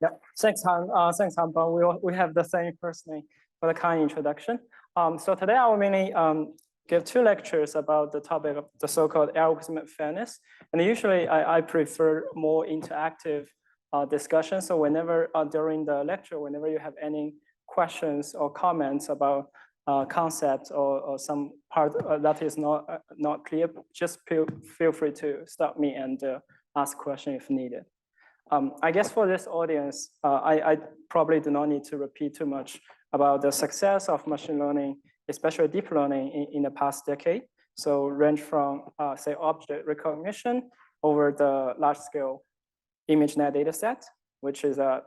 Yeah, thanks, Han. Thanks, Han. But we have the same first name for the kind introduction. So today I will mainly give two lectures about the topic of the so-called algorithmic fairness. And usually I prefer more interactive discussion. So whenever during the lecture, whenever you have any questions or comments about concepts or some part that is not clear, just feel free to stop me and ask a question if needed. I guess for this audience, I probably do not need to repeat too much about the success of machine learning, especially deep learning in the past decade. So range from, say, object recognition over the large-scale ImageNet dataset, which is a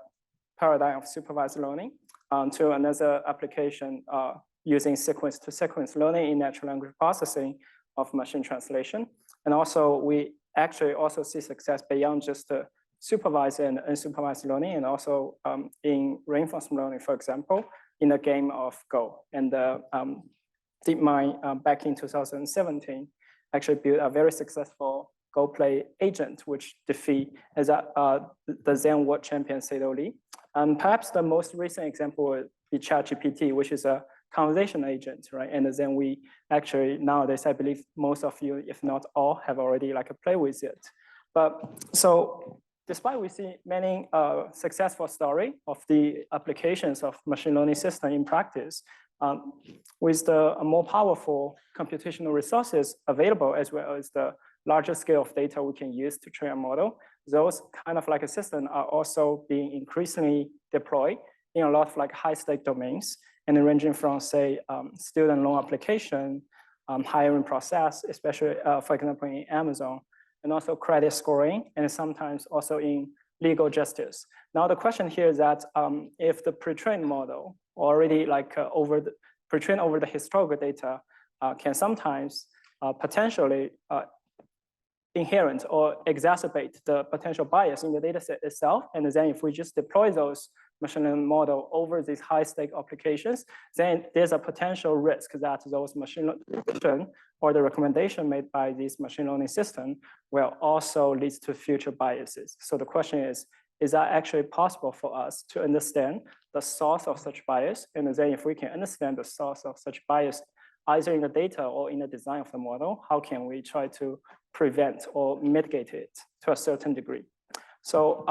paradigm of supervised learning, to another application using sequence-to-sequence learning in natural language processing of machine translation. And also, we actually also see success beyond just the supervised and unsupervised learning, and also in reinforcement learning, for example, in the game of Go. And DeepMind back in 2017 actually built a very successful Go play agent, which defeat the then world champion Sado Lee. And perhaps the most recent example would be ChatGPT, which is a conversation agent, right? And then we actually nowadays, I believe most of you, if not all, have already play with it. But so despite we see many successful story of the applications of machine learning system in practice, with the more powerful computational resources available, as well as the larger scale of data we can use to train a model, those kind of a system are also being increasingly deployed in a lot of high-stake domains, and ranging from, say, student loan application, hiring process, especially, for example, in Amazon, and also credit scoring, and sometimes also in legal justice. Now, the question here is that if the pre-trained model already pre-trained over the historical data can sometimes potentially inherent or exacerbate the potential bias in the data set itself. And then if we just deploy those machine learning model over these high stake applications, then there's a potential risk that those machine learning or the recommendation made by this machine learning system will also lead to future biases. So the question is that actually possible for us to understand the source of such bias? And then if we can understand the source of such bias, either in the data or in the design of the model, how can we try to prevent or mitigate it to a certain degree? So,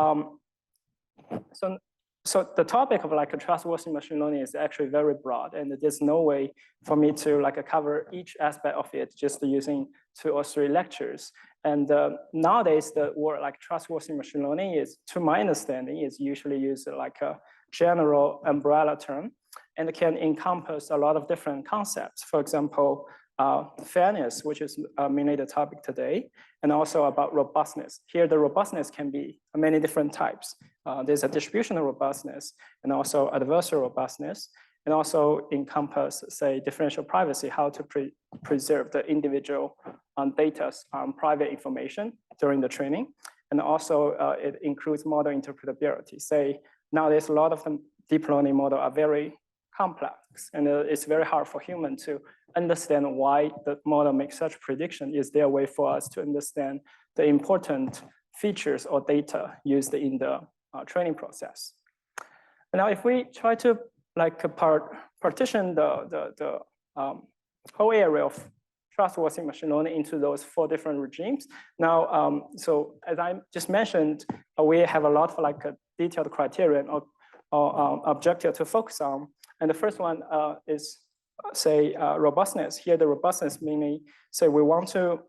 so the topic of a trustworthy machine learning is actually very broad, and there's no way for me to cover each aspect of it just using 2 or 3 lectures. And nowadays, the word trustworthy machine learning is, to my understanding, is usually used like a general umbrella term, and it can encompass a lot of different concepts. For example, fairness, which is mainly the topic today, and also about robustness. Here, the robustness can be many different types. There's a distributional robustness, and also adversarial robustness, and also encompass, say, differential privacy, how to preserve the individual data's private information during the training. And also, it includes model interpretability. Say, nowadays, a lot of the deep learning models are very complex, and it's very hard for humans to understand why the model makes such prediction. Is there a way for us to understand the important features or data used in the training process? And now, if we try to partition the whole area of trustworthy machine learning into those 4 different regimes. Now, so as I just mentioned, we have a lot of a detailed criterion or objective to focus on. And the first one is, say, robustness. Here, the robustness meaning, say, we want to,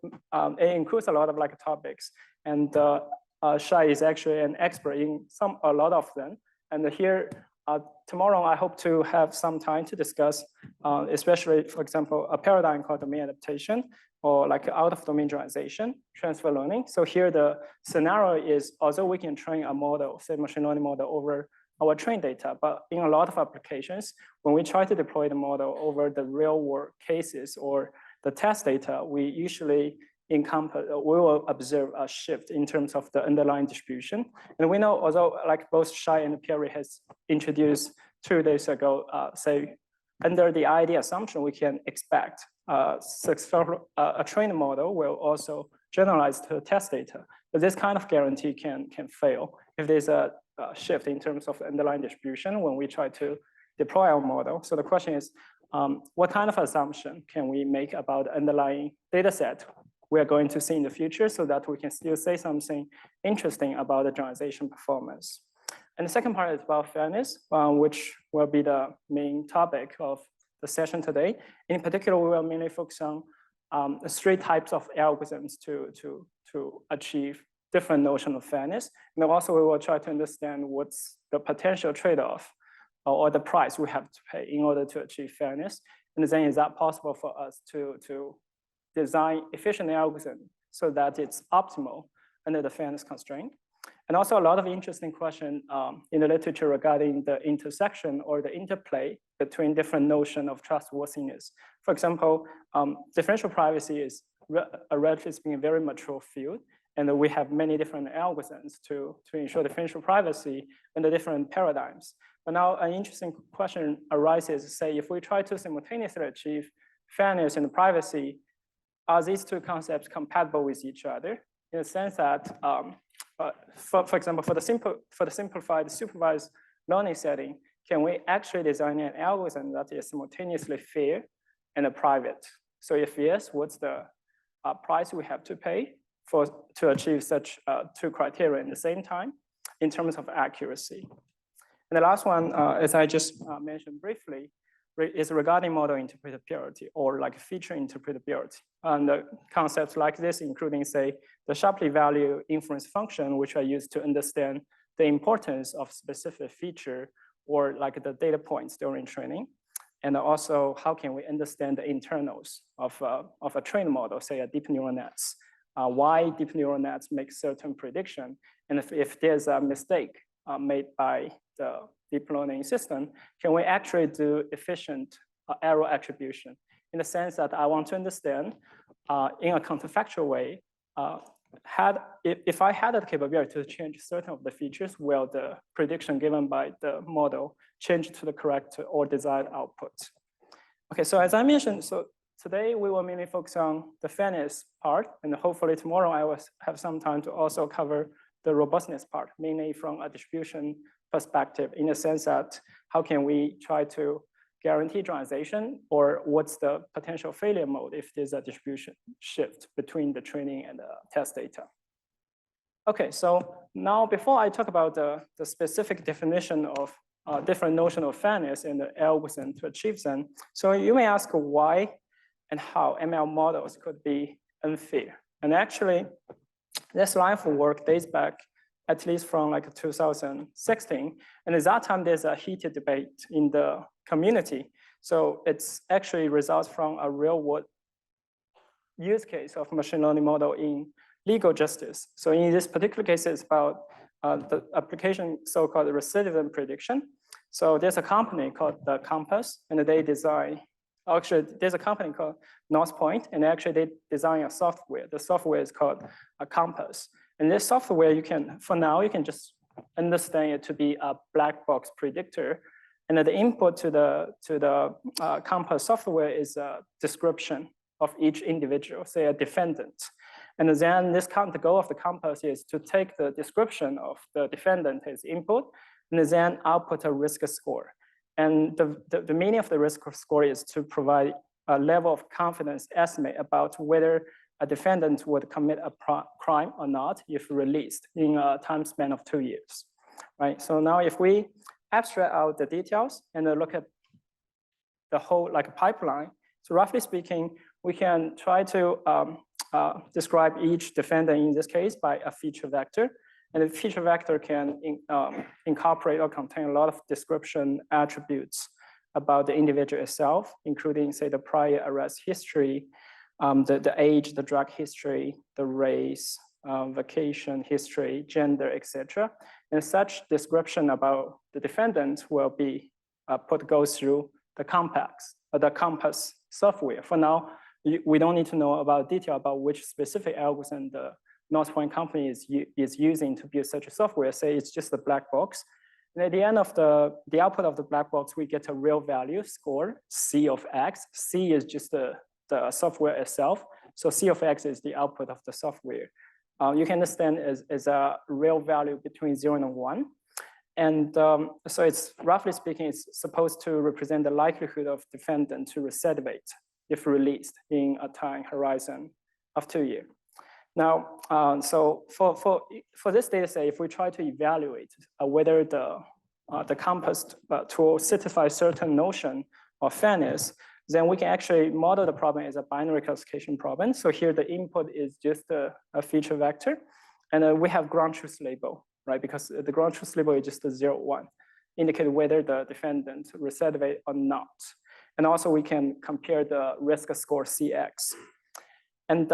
it includes a lot of topics. And Shai is actually an expert in a lot of them. And here, tomorrow, I hope to have some time to discuss, especially, for example, a paradigm called domain adaptation, or out-of-domain generalization, transfer learning. So here, the scenario is, although we can train a model, say, machine learning model over our trained data, but in a lot of applications, when we try to deploy the model over the real world cases or the test data, we usually we will observe a shift in terms of the underlying distribution. And we know, although both Shai and Pierre has introduced 2 days ago, say, under the ID assumption, we can expect a trained model will also generalize to test data. But this kind of guarantee can fail if there's a shift in terms of the underlying distribution when we try to deploy our model. So the question is, what kind of assumption can we make about the underlying data set we are going to see in the future so that we can still say something interesting about the generalization performance? And the second part is about fairness, which will be the main topic of the session today. In particular, we will mainly focus on 3 types of algorithms to achieve different notion of fairness. And also we will try to understand what's the potential trade-off or the price we have to pay in order to achieve fairness. And then is that possible for us to design efficient algorithm so that it's optimal under the fairness constraint? And also a lot of interesting question in the literature regarding the intersection or the interplay between different notion of trustworthiness. For example, differential privacy is a relatively speaking very mature field, and we have many different algorithms to ensure differential privacy in the different paradigms. But now an interesting question arises, say, if we try to simultaneously achieve fairness and privacy, are these 2 concepts compatible with each other? In the sense that, for example, for the simplified supervised learning setting, can we actually design an algorithm that is simultaneously fair and private? So if yes, what's the price we have to pay to achieve such 2 criteria at the same time in terms of accuracy? And the last one, as I just mentioned briefly, is regarding model interpretability or like feature interpretability. And the concepts like this, including, say, the sharply valued inference function, which are used to understand the importance of specific feature or like the data points during training. And also, how can we understand the internals of a trained model, say a deep neural nets? Why deep neural nets make certain prediction? And if there's a mistake made by the deep learning system, can we actually do efficient error attribution? In the sense that I want to understand in a counterfactual way, if I had the capability to change certain of the features, will the prediction given by the model change to the correct or desired output? Okay, so as I mentioned, so today we will mainly focus on the fairness part, and hopefully tomorrow I will have some time to also cover the robustness part, mainly from a distribution perspective, in the sense that how can we try to guarantee generalization, or what's the potential failure mode if there's a distribution shift between the training and the test data. Okay, so now before I talk about the specific definition of different notion of fairness in the algorithm to achieve them, so you may ask why and how ML models could be unfair. And actually, this line of work dates back at least from like 2016. And at that time, there's a heated debate in the community. So it's actually results from a real world use case of machine learning model in legal justice. So in this particular case, it's about the application so-called recidivism prediction. So there's a company called the Compass, and they design, actually there's a company called Northpoint, and actually they design a software. The software is called a Compass. And this software, you can, for now, you can just understand it to be a black box predictor. And the input to the Compass software is a description of each individual, say a defendant. And then the goal of the Compass is to take the description of the defendant as input, and then output a risk score. And the meaning of the risk score is to provide a level of confidence estimate about whether a defendant would commit a crime or not if released in a time span of 2 years, right? So now if we abstract out the details and look at the whole like pipeline, so roughly speaking, we can try to describe each defendant in this case by a feature vector. And the feature vector can incorporate or contain a lot of description attributes about the individual itself, including, say, the prior arrest history, the age, the drug history, the race, vacation history, gender, etc. And such description about the defendant will be goes through the Compass software. For now, we don't need to know about detail about which specific algorithm the Northpoint company is using to build such a software. Say it's just a black box. And at the end of the output of the black box, we get a real value score, C of X. C is just the software itself. So C of X is the output of the software. You can understand is a real value between 0 and 1. And so it's, roughly speaking, it's supposed to represent the likelihood of defendant to recidivate if released in a time horizon of 2 years. Now, so for this data set, if we try to evaluate whether the compass tool satisfies certain notion of fairness, then we can actually model the problem as a binary classification problem. So here the input is just a feature vector, and we have ground truth label, right? Because the ground truth label is just a 0, 1, indicate whether the defendant recidivate or not. And also we can compare the risk score CX. And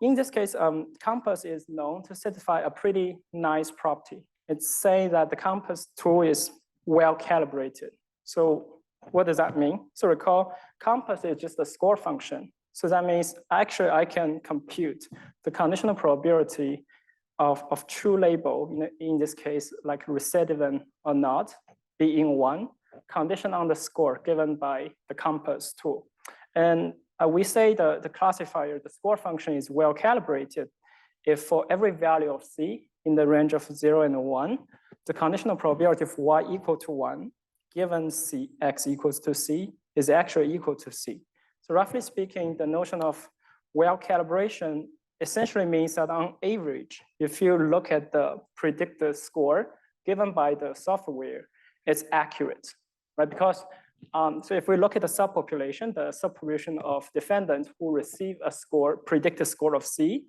in this case, compass is known to satisfy a pretty nice property. It's saying that the compass tool is well calibrated. So what does that mean? So recall, compass is just a score function. So that means actually I can compute the conditional probability of true label, in this case, like recidivant or not, being 1, condition on the score given by the compass tool. And we say the classifier, the score function is well calibrated if for every value of C in the range of 0 and 1, the conditional probability of Y equal to 1, given C, X equals to C, is actually equal to C. So roughly speaking, the notion of well calibration essentially means that on average, if you look at the predicted score given by the software, it's accurate, right? Because so if we look at the subpopulation of defendants who receive a score, predicted score of C,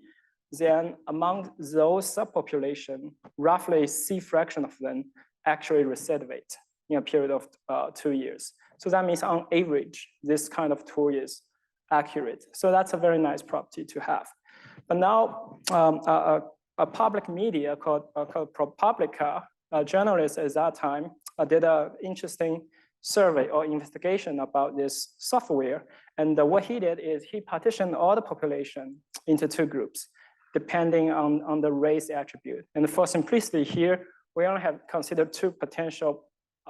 then among those subpopulation, roughly C fraction of them actually recidivate in a period of 2 years. So that means on average, this kind of tool is accurate. So that's a very nice property to have. But now a public media called ProPublica, journalists at that time did an interesting survey or investigation about this software. And what he did is he partitioned all the population into 2 groups, depending on the race attribute. And for simplicity here, we only have considered 2 potential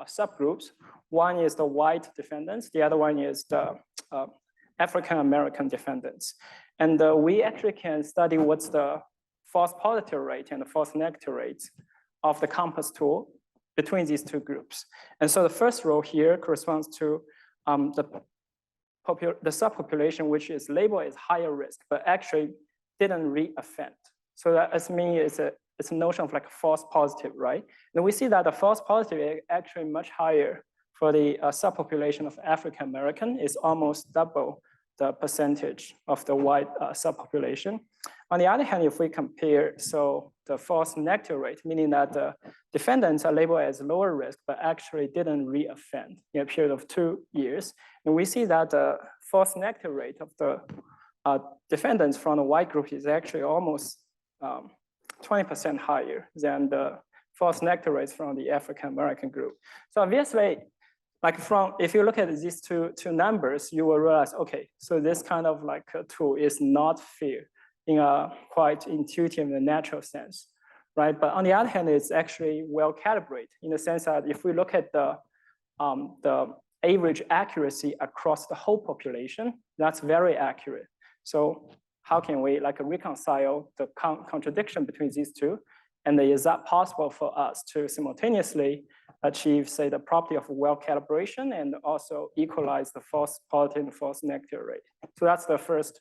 subgroups. One is the white defendants, the other one is the African-American defendants. And we actually can study what's the false positive rate and the false negative rate of the compass tool between these 2 groups. And so the first row here corresponds to the subpopulation, which is labeled as higher risk, but actually didn't re-offend. So that means it's a notion of like a false positive, right? And we see that the false positive is actually much higher for the subpopulation of African American. Is almost double the percentage of the white subpopulation. On the other hand, if we compare, so the false negative rate, meaning that the defendants are labeled as lower risk, but actually didn't re-offend in a period of 2 years. And we see that the false negative rate of the defendants from the white group is actually almost 20% higher than the false negative rates from the African-American group. So obviously, like if you look at these two numbers, you will realize, okay, so this kind of like a tool is not fair in a quite intuitive and natural sense, right? But on the other hand, it's actually well calibrated in the sense that if we look at the average accuracy across the whole population, that's very accurate. So how can we like reconcile the contradiction between these 2? And is that possible for us to simultaneously achieve, say, the property of well calibration and also equalize the false positive and false negative rate? So that's the first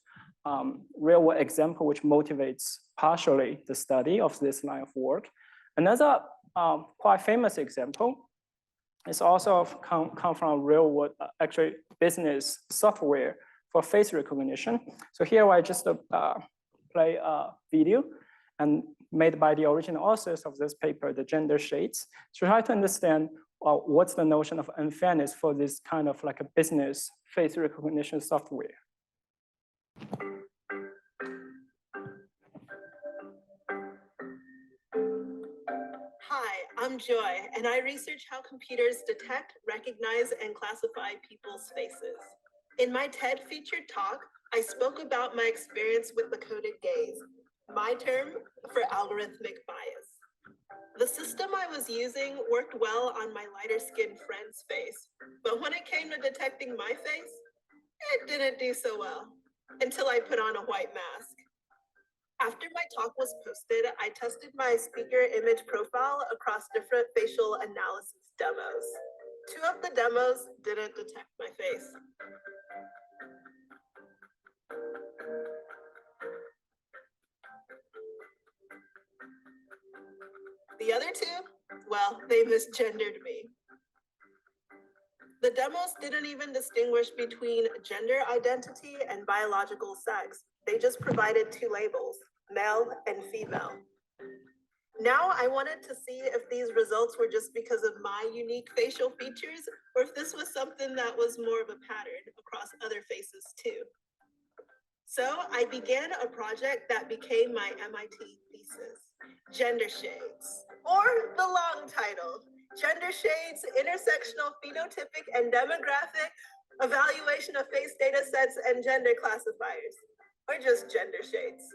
real world example which motivates partially the study of this line of work. Another quite famous example is also come from real world, actually business software for face recognition. So here I just play a video and made by the original authors of this paper, the gender shades, to try to understand what's the notion of unfairness for this kind of like a business face recognition software. Hi, I'm Joy, and I research how computers detect, recognize, and classify people's faces. In my TED featured talk, I spoke about my experience with the coded gaze, my term for algorithmic bias. The system I was using worked well on my lighter skinned friend's face, but when it came to detecting my face, it didn't do so well until I put on a white mask. After my talk was posted, I tested my speaker image profile across different facial analysis demos. 2 of the demos didn't detect my face. The other 2, well, they misgendered me. The demos didn't even distinguish between gender identity and biological sex. They just provided 2 labels, male and female. Now I wanted to see if these results were just because of my unique facial features, or if this was something that was more of a pattern across other faces too. So I began a project that became my MIT thesis, Gender Shades, or the long title, Gender Shades, Intersectional Phenotypic and Demographic Evaluation of Face Data Sets and Gender Classifiers, or just Gender Shades.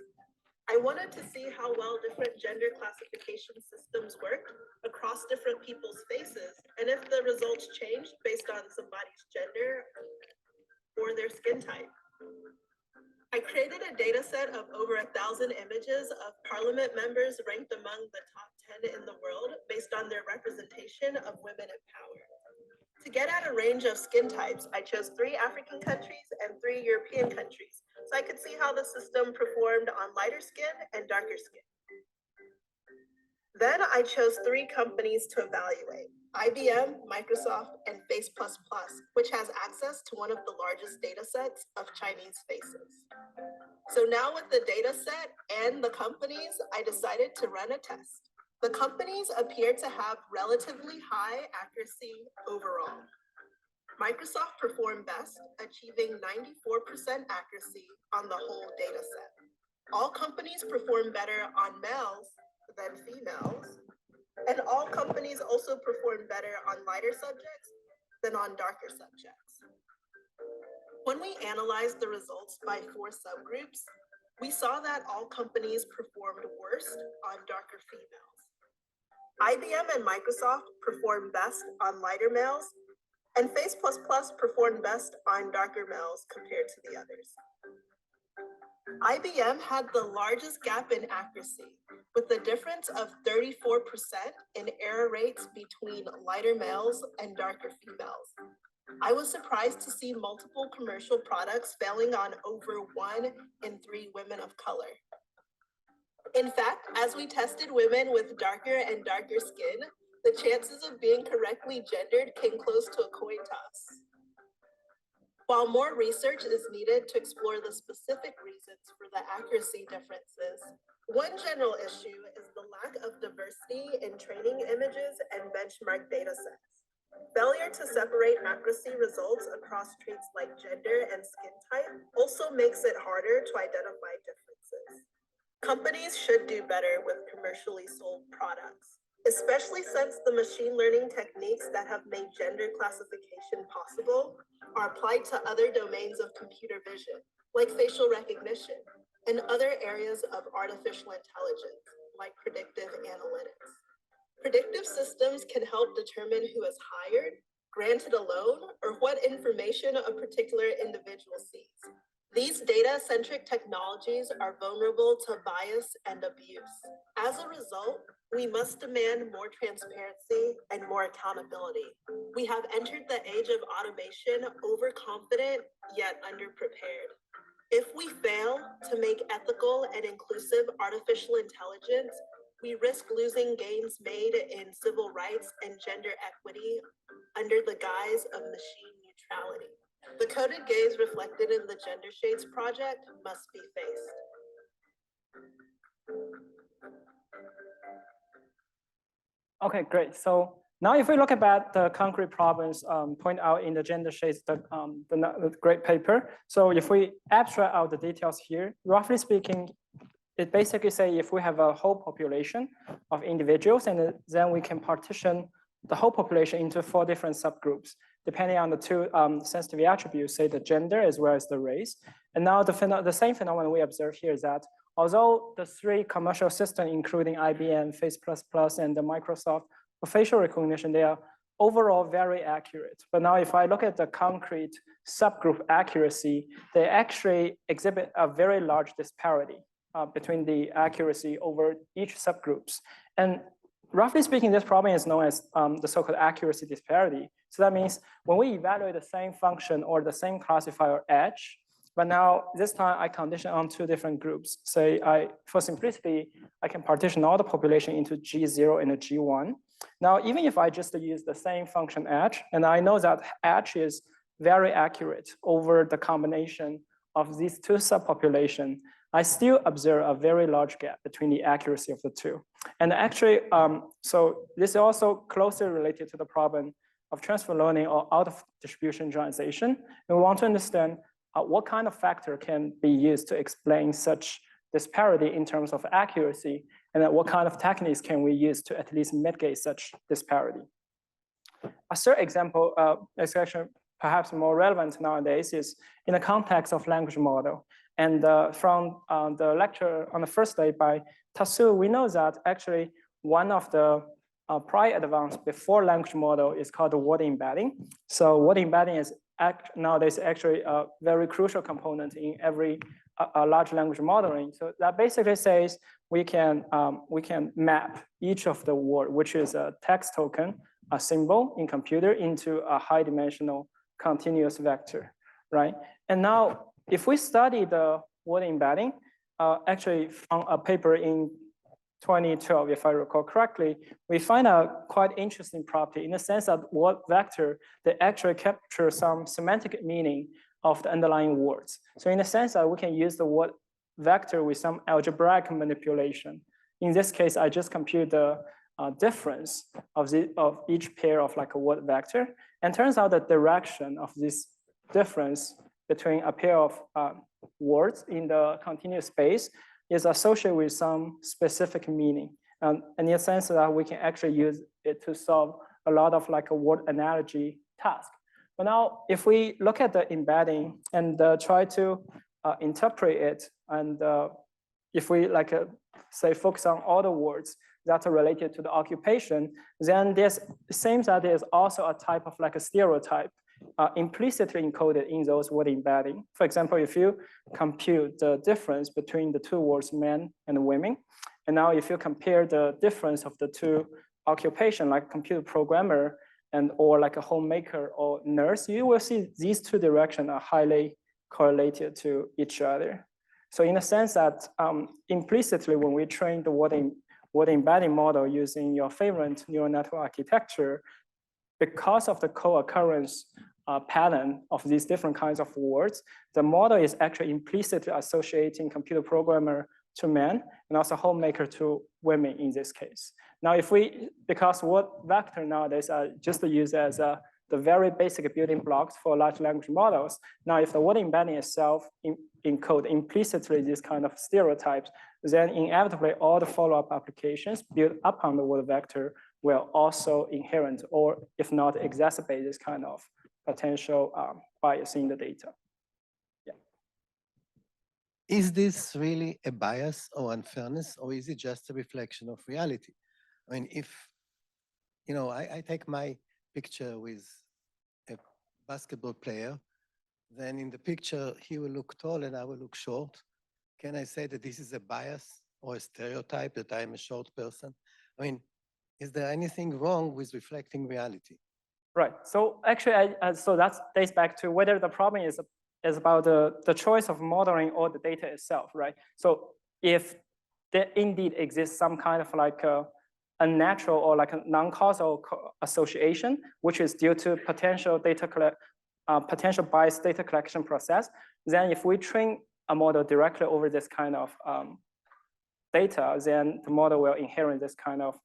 I wanted to see how well different gender classification systems worked across different people's faces, and if the results changed based on somebody's gender or their skin type. I created a data set of over 1,000 images of parliament members ranked among the top 10 in the world based on their representation of women in power. To get at a range of skin types, I chose 3 African countries and 3 European countries, so I could see how the system performed on lighter skin and darker skin. Then I chose 3 companies to evaluate: IBM, Microsoft, and Face++, which has access to one of the largest data sets of Chinese faces. So now with the data set and the companies, I decided to run a test. The companies appear to have relatively high accuracy overall. Microsoft performed best, achieving 94% accuracy on the whole data set. All companies perform better on males than females, and all companies also perform better on lighter subjects than on darker subjects. When we analyzed the results by 4 subgroups, we saw that all companies performed worst on darker females. IBM and Microsoft performed best on lighter males, and Face++ performed best on darker males compared to the others. IBM had the largest gap in accuracy, with a difference of 34% in error rates between lighter males and darker females. I was surprised to see multiple commercial products failing on over 1 in 3 women of color. In fact, as we tested women with darker and darker skin, the chances of being correctly gendered came close to a coin toss. While more research is needed to explore the specific reasons for the accuracy differences, one general issue is the lack of diversity in training images and benchmark data sets. Failure to separate accuracy results across traits like gender and skin type also makes it harder to identify differences. Companies should do better with commercially sold products, especially since the machine learning techniques that have made gender classification possible are applied to other domains of computer vision, like facial recognition, and other areas of artificial intelligence, like predictive analytics. Predictive systems can help determine who is hired, granted a loan, or what information a particular individual sees. These data-centric technologies are vulnerable to bias and abuse. As a result, we must demand more transparency and more accountability. We have entered the age of automation overconfident yet underprepared. If we fail to make ethical and inclusive artificial intelligence, we risk losing gains made in civil rights and gender equity under the guise of machine neutrality. The coded gaze reflected in the Gender Shades project must be faced. Okay, great. So now if we look at the concrete problems point out in the Gender Shades, the great paper. So if we abstract out the details here, roughly speaking, it basically say if we have a whole population of individuals, and then we can partition the whole population into 4 different subgroups, depending on the 2 sensitivity attributes, say the gender as well as the race. And now the same phenomenon we observe here is that although the 3 commercial systems, including IBM, Face++, and the Microsoft for facial recognition, they are overall very accurate. But now if I look at the concrete subgroup accuracy, they actually exhibit a very large disparity between the accuracy over each subgroups. And roughly speaking, this problem is known as the so-called accuracy disparity. So that means when we evaluate the same function or the same classifier H, but now this time I condition on 2 different groups. Say for simplicity, I can partition all the population into G0 and G1. Now, even if I just use the same function H, and I know that H is very accurate over the combination of these 2 subpopulations, I still observe a very large gap between the accuracy of the 2. And actually, so this is also closely related to the problem of transfer learning or out of distribution generalization. And we want to understand what kind of factor can be used to explain such disparity in terms of accuracy, and then what kind of techniques can we use to at least mitigate such disparity. A third example is actually perhaps more relevant nowadays is in the context of language model. And from the lecture on the first day by Tasu, we know that actually one of the prior advance before language model is called the word embedding. So word embedding is nowadays actually a very crucial component in every large language modeling. So that basically says we can map each of the word, which is a text token, a symbol in computer, into a high dimensional continuous vector, right? And now if we study the word embedding, actually from a paper in 2012, if I recall correctly, we find a quite interesting property in the sense that word vector, they actually capture some semantic meaning of the underlying words. So in the sense that we can use the word vector with some algebraic manipulation. In this case, I just compute the difference of each pair of like a word vector. And turns out the direction of this difference between a pair of words in the continuous space is associated with some specific meaning. And in the sense that we can actually use it to solve a lot of like a word analogy task. But now if we look at the embedding and try to interpret it, and if we like say focus on all the words that are related to the occupation, then it seems that there's also a type of like a stereotype implicitly encoded in those word embedding. For example, if you compute the difference between the 2 words men and women, and now if you compare the difference of the 2 occupation, like computer programmer and or like a homemaker or nurse, you will see these 2 directions are highly correlated to each other. So in a sense that implicitly when we train the word embedding model using your favorite neural network architecture, because of the co-occurrence pattern of these different kinds of words, the model is actually implicitly associating computer programmer to men and also homemaker to women in this case. Now, because word vector nowadays are just used as the very basic building blocks for large language models. Now, if the word embedding itself encode implicitly these kind of stereotypes, then inevitably all the follow-up applications built upon the word vector will also inherent, or if not exacerbate, this kind of potential bias in the data. Yeah. Is this really a bias or unfairness, or is it just a reflection of reality? I mean, if, you know, I take my picture with a basketball player, then in the picture, he will look tall and I will look short. Can I say that this is a bias or a stereotype that I'm a short person? I mean, is there anything wrong with reflecting reality? Right. So actually, so that dates back to whether the problem is about the choice of modeling or the data itself, right? So if there indeed exists some kind of like a unnatural or like a non-causal association, which is due to potential biased data collection process, then if we train a model directly over this kind of data, then the model will inherit this kind of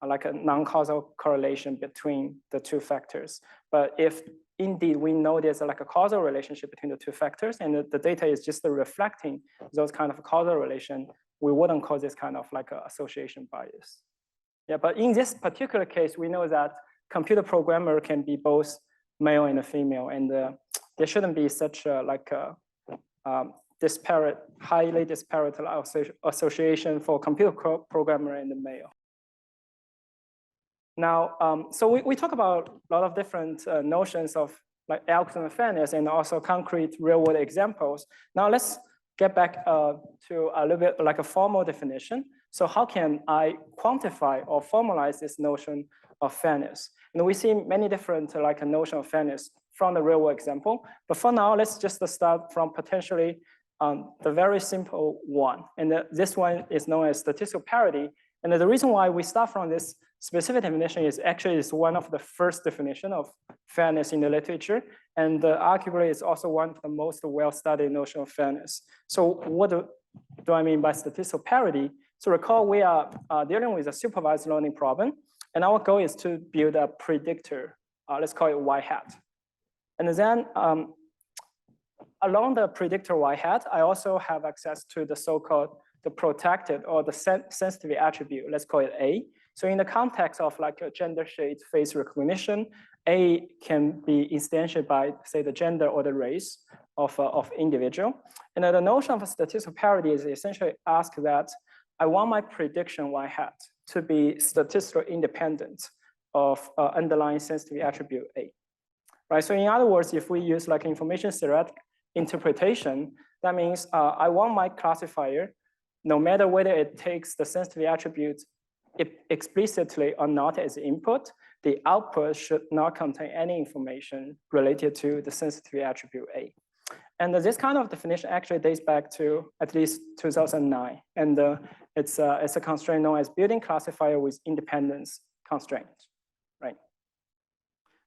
like a non-causal correlation between the 2 factors. But if indeed we know there's like a causal relationship between the 2 factors and the data is just reflecting those kind of causal relation, we wouldn't call this kind of like a association bias. Yeah, but in this particular case, we know that computer programmer can be both male and female, and there shouldn't be such a disparate, highly disparate association for computer programmer and the male. Now, so we talk about a lot of different notions of like algorithmic fairness and also concrete real-world examples. Now let's get back to a little bit like a formal definition. So how can I quantify or formalize this notion of fairness? And we see many different like a notion of fairness from the real-world example. But for now, let's just start from potentially the very simple one. And this one is known as statistical parity. And the reason why we start from this specific definition is actually is one of the first definition of fairness in the literature. And arguably it's also one of the most well-studied notion of fairness. So what do I mean by statistical parity? So recall we are dealing with a supervised learning problem. And our goal is to build a predictor, let's call it y hat. And then along the predictor y hat, I also have access to the so-called the protected or the sensitive attribute, let's call it A. So in the context of like a gender shade face recognition, A can be instantiated by say the gender or the race of individual. And the notion of a statistical parity is essentially ask that I want my prediction y hat to be statistically independent of underlying sensitive attribute A. Right, so in other words, if we use like information theoretic interpretation, that means I want my classifier, no matter whether it takes the sensitive attribute explicitly or not as input, the output should not contain any information related to the sensitive attribute A. And this kind of definition actually dates back to at least 2009. And it's a constraint known as building classifier with independence constraint, right?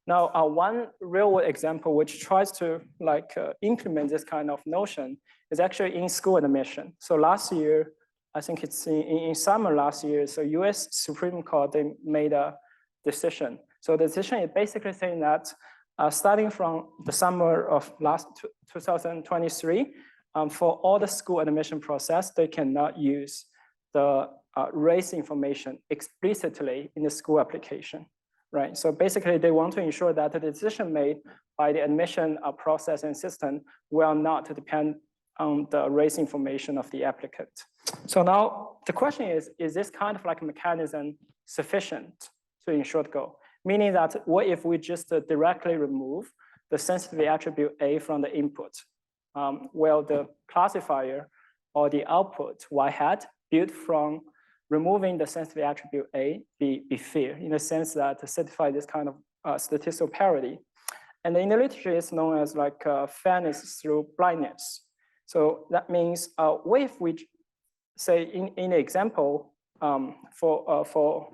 Now, one real-world example which tries to like implement this kind of notion is actually in school admission. So last year, I think it's in summer last year, so US Supreme Court, they made a decision. So the decision is basically saying that starting from the summer of 2023, for all the school admission process, they cannot use the race information explicitly in the school application. Right, so basically they want to ensure that the decision made by the admission process and system will not depend on the race information of the applicant. So now the question is this kind of like a mechanism sufficient to ensure the goal? Meaning that what if we just directly remove the sensitive attribute A from the input? Will the classifier or the output y hat built from removing the sensitive attribute A be fair in the sense that to certify this kind of statistical parity. And in the literature, it's known as like fairness through blindness. So that means what if we say in the example for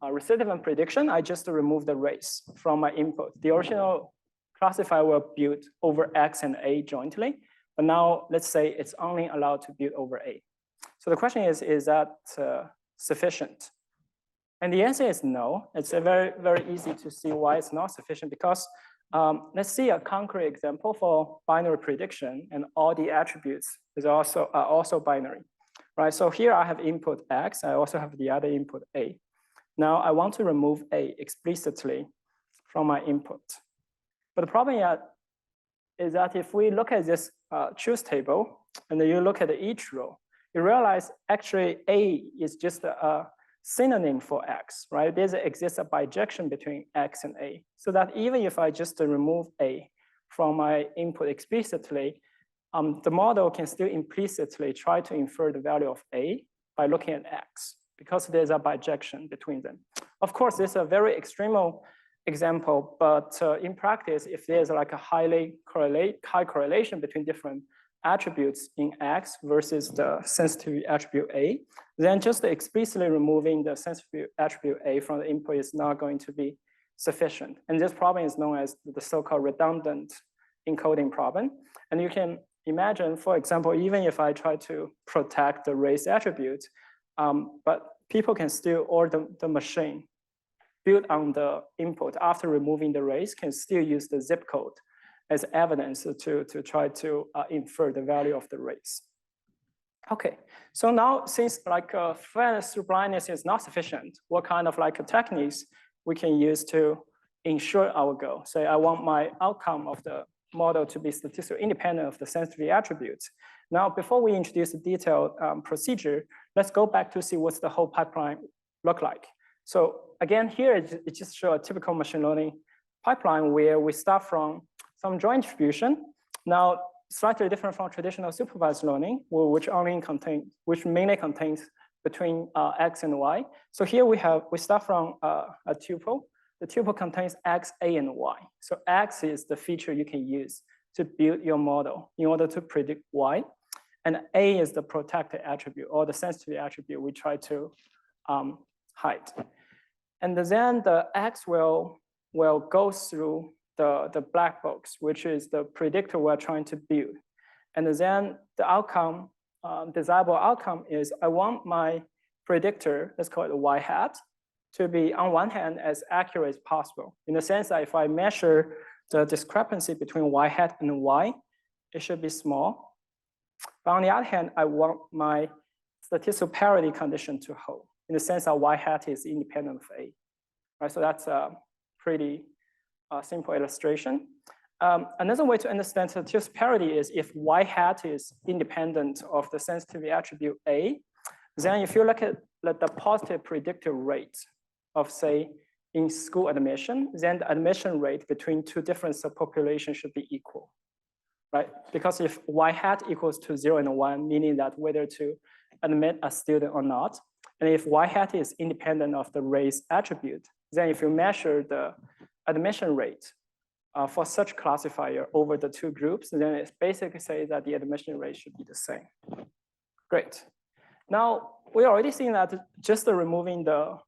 recidivism prediction, I just remove the race from my input. The original classifier will build over X and A jointly, but now let's say it's only allowed to build over A. So the question is that sufficient? And the answer is no. It's a very, very easy to see why it's not sufficient because let's see a concrete example for binary prediction and all the attributes are also binary, right? So here I have input X, I also have the other input A. Now I want to remove A explicitly from my input. But the problem is that if we look at this choose table and then you look at each row, you realize actually A is just a synonym for X, right? There exists a bijection between X and A. So that even if I just remove A from my input explicitly, the model can still implicitly try to infer the value of A by looking at X because there's a bijection between them. Of course, this is a very extreme example, but in practice, if there's like a high correlation between different attributes in X versus the sensitive attribute A, then just explicitly removing the sensitive attribute A from the input is not going to be sufficient. And this problem is known as the so-called redundant encoding problem. And you can imagine, for example, even if I try to protect the race attribute, but people can still, or the machine built on the input after removing the race can still use the zip code as evidence to try to infer the value of the race. Okay, so now since like fairness through blindness is not sufficient, what kind of like techniques we can use to ensure our goal? Say I want my outcome of the model to be statistically independent of the sensitivity attributes. Now, before we introduce the detailed procedure, let's go back to see what's the whole pipeline look like. So again, here it just shows a typical machine learning pipeline where we start from some joint distribution. Now, slightly different from traditional supervised learning, which mainly contains between X and Y. So here we start from a tuple. The tuple contains X, A, and Y. So X is the feature you can use to build your model in order to predict Y. And A is the protected attribute or the sensitive attribute we try to hide. And then the X will go through the black box, which is the predictor we're trying to build. And then the outcome, desirable outcome is I want my predictor, let's call it Y hat, to be on one hand as accurate as possible. In the sense that if I measure the discrepancy between Y hat and Y, it should be small. But on the other hand, I want my statistical parity condition to hold, in the sense that Y hat is independent of A. Right, so that's a pretty simple illustration. Another way to understand statistical parity is if Y hat is independent of the sensitivity attribute A, then if you look at the positive predictive rate of, say, in school admission, then the admission rate between two different subpopulations should be equal, right? Because if Y hat equals to 0 and 1, meaning that whether to admit a student or not, and if Y hat is independent of the race attribute, then if you measure the admission rate for such classifier over the two groups, then it basically says that the admission rate should be the same. Great. Now, we already seen that just removing the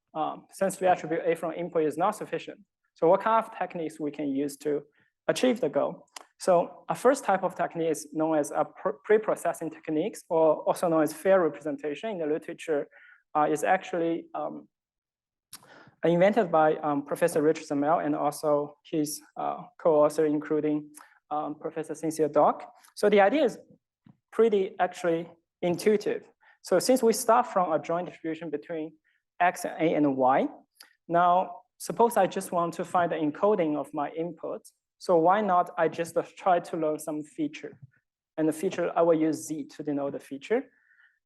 sensitive attribute A from input is not sufficient. So what kind of techniques we can use to achieve the goal? So a first type of technique is known as pre-processing techniques, or also known as fair representation in the literature. Is actually invented by Professor Richard Zamel and also his co-author, including Professor Cynthia Dock. So the idea is pretty actually intuitive. So since we start from a joint distribution between X and A and Y, now suppose I just want to find the encoding of my input. So why not I just try to learn some feature, and the feature I will use Z to denote the feature.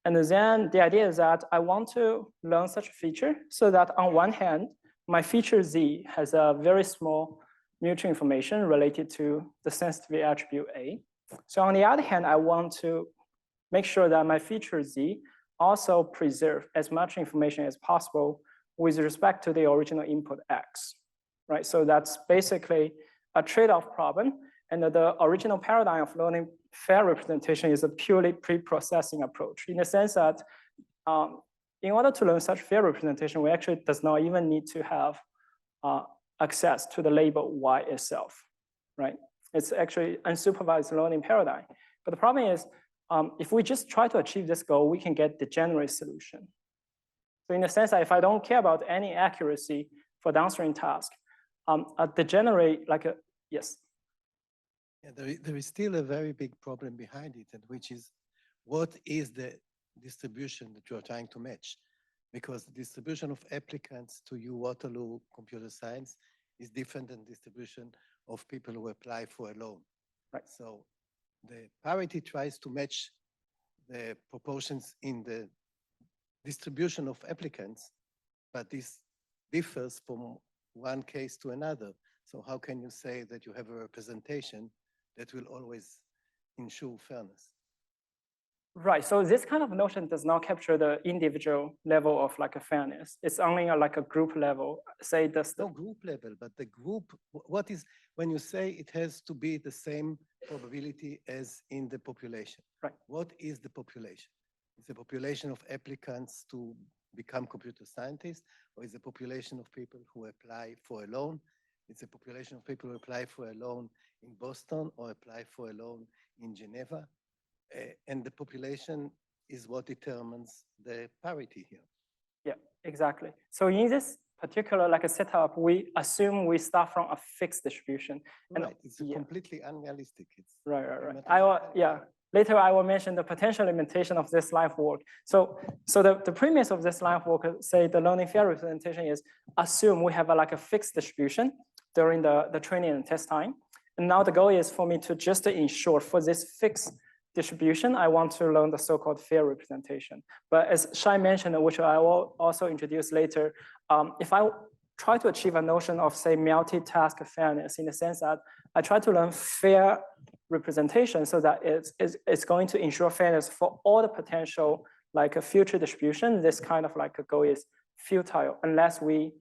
And then the idea is that I want to learn such a feature so that on one hand, my feature Z has a very small mutual information related to the sensitivity attribute A. So on the other hand, I want to make sure that my feature Z also preserve as much information as possible with respect to the original input X, right? So that's basically a trade-off problem. And the original paradigm of learning fair representation is a purely pre-processing approach, in the sense that in order to learn such fair representation, we actually does not even need to have access to the label Y itself, right? It's actually unsupervised learning paradigm. But the problem is, if we just try to achieve this goal, we can get degenerate solution. So in the sense that if I don't care about any accuracy for downstream task, a degenerate like a, yes? Yeah, there is still a very big problem behind it, and which is what is the distribution that you are trying to match? Because the distribution of applicants to Waterloo Computer Science is different than distribution of people who apply for a loan. Right. So the parity tries to match the proportions in the distribution of applicants, but this differs from one case to another. So how can you say that you have a representation that will always ensure fairness? Right, so this kind of notion does not capture the individual level of like a fairness. It's only like a group level. Say that's no group level, but the group, what is, when you say it has to be the same probability as in the population, right? What is the population? Is the population of applicants to become computer scientists, or is the population of people who apply for a loan? It's a population of people who apply for a loan in Boston or apply for a loan in Geneva. And the population is what determines the parity here. Yeah, exactly. So in this particular like a setup, we assume we start from a fixed distribution. Right, and it's completely unrealistic. It's right. Later I will mention the potential limitation of this line of work. So the premise of this line of work, say the learning fair representation, is assume we have like a fixed distribution during the training and test time. And now the goal is for me to just ensure for this fixed distribution, I want to learn the so-called fair representation. But as Shai mentioned, which I will also introduce later, if I try to achieve a notion of, say, multitask fairness, in the sense that I try to learn fair representation so that it's going to ensure fairness for all the potential like a future distribution, this kind of like a goal is futile unless we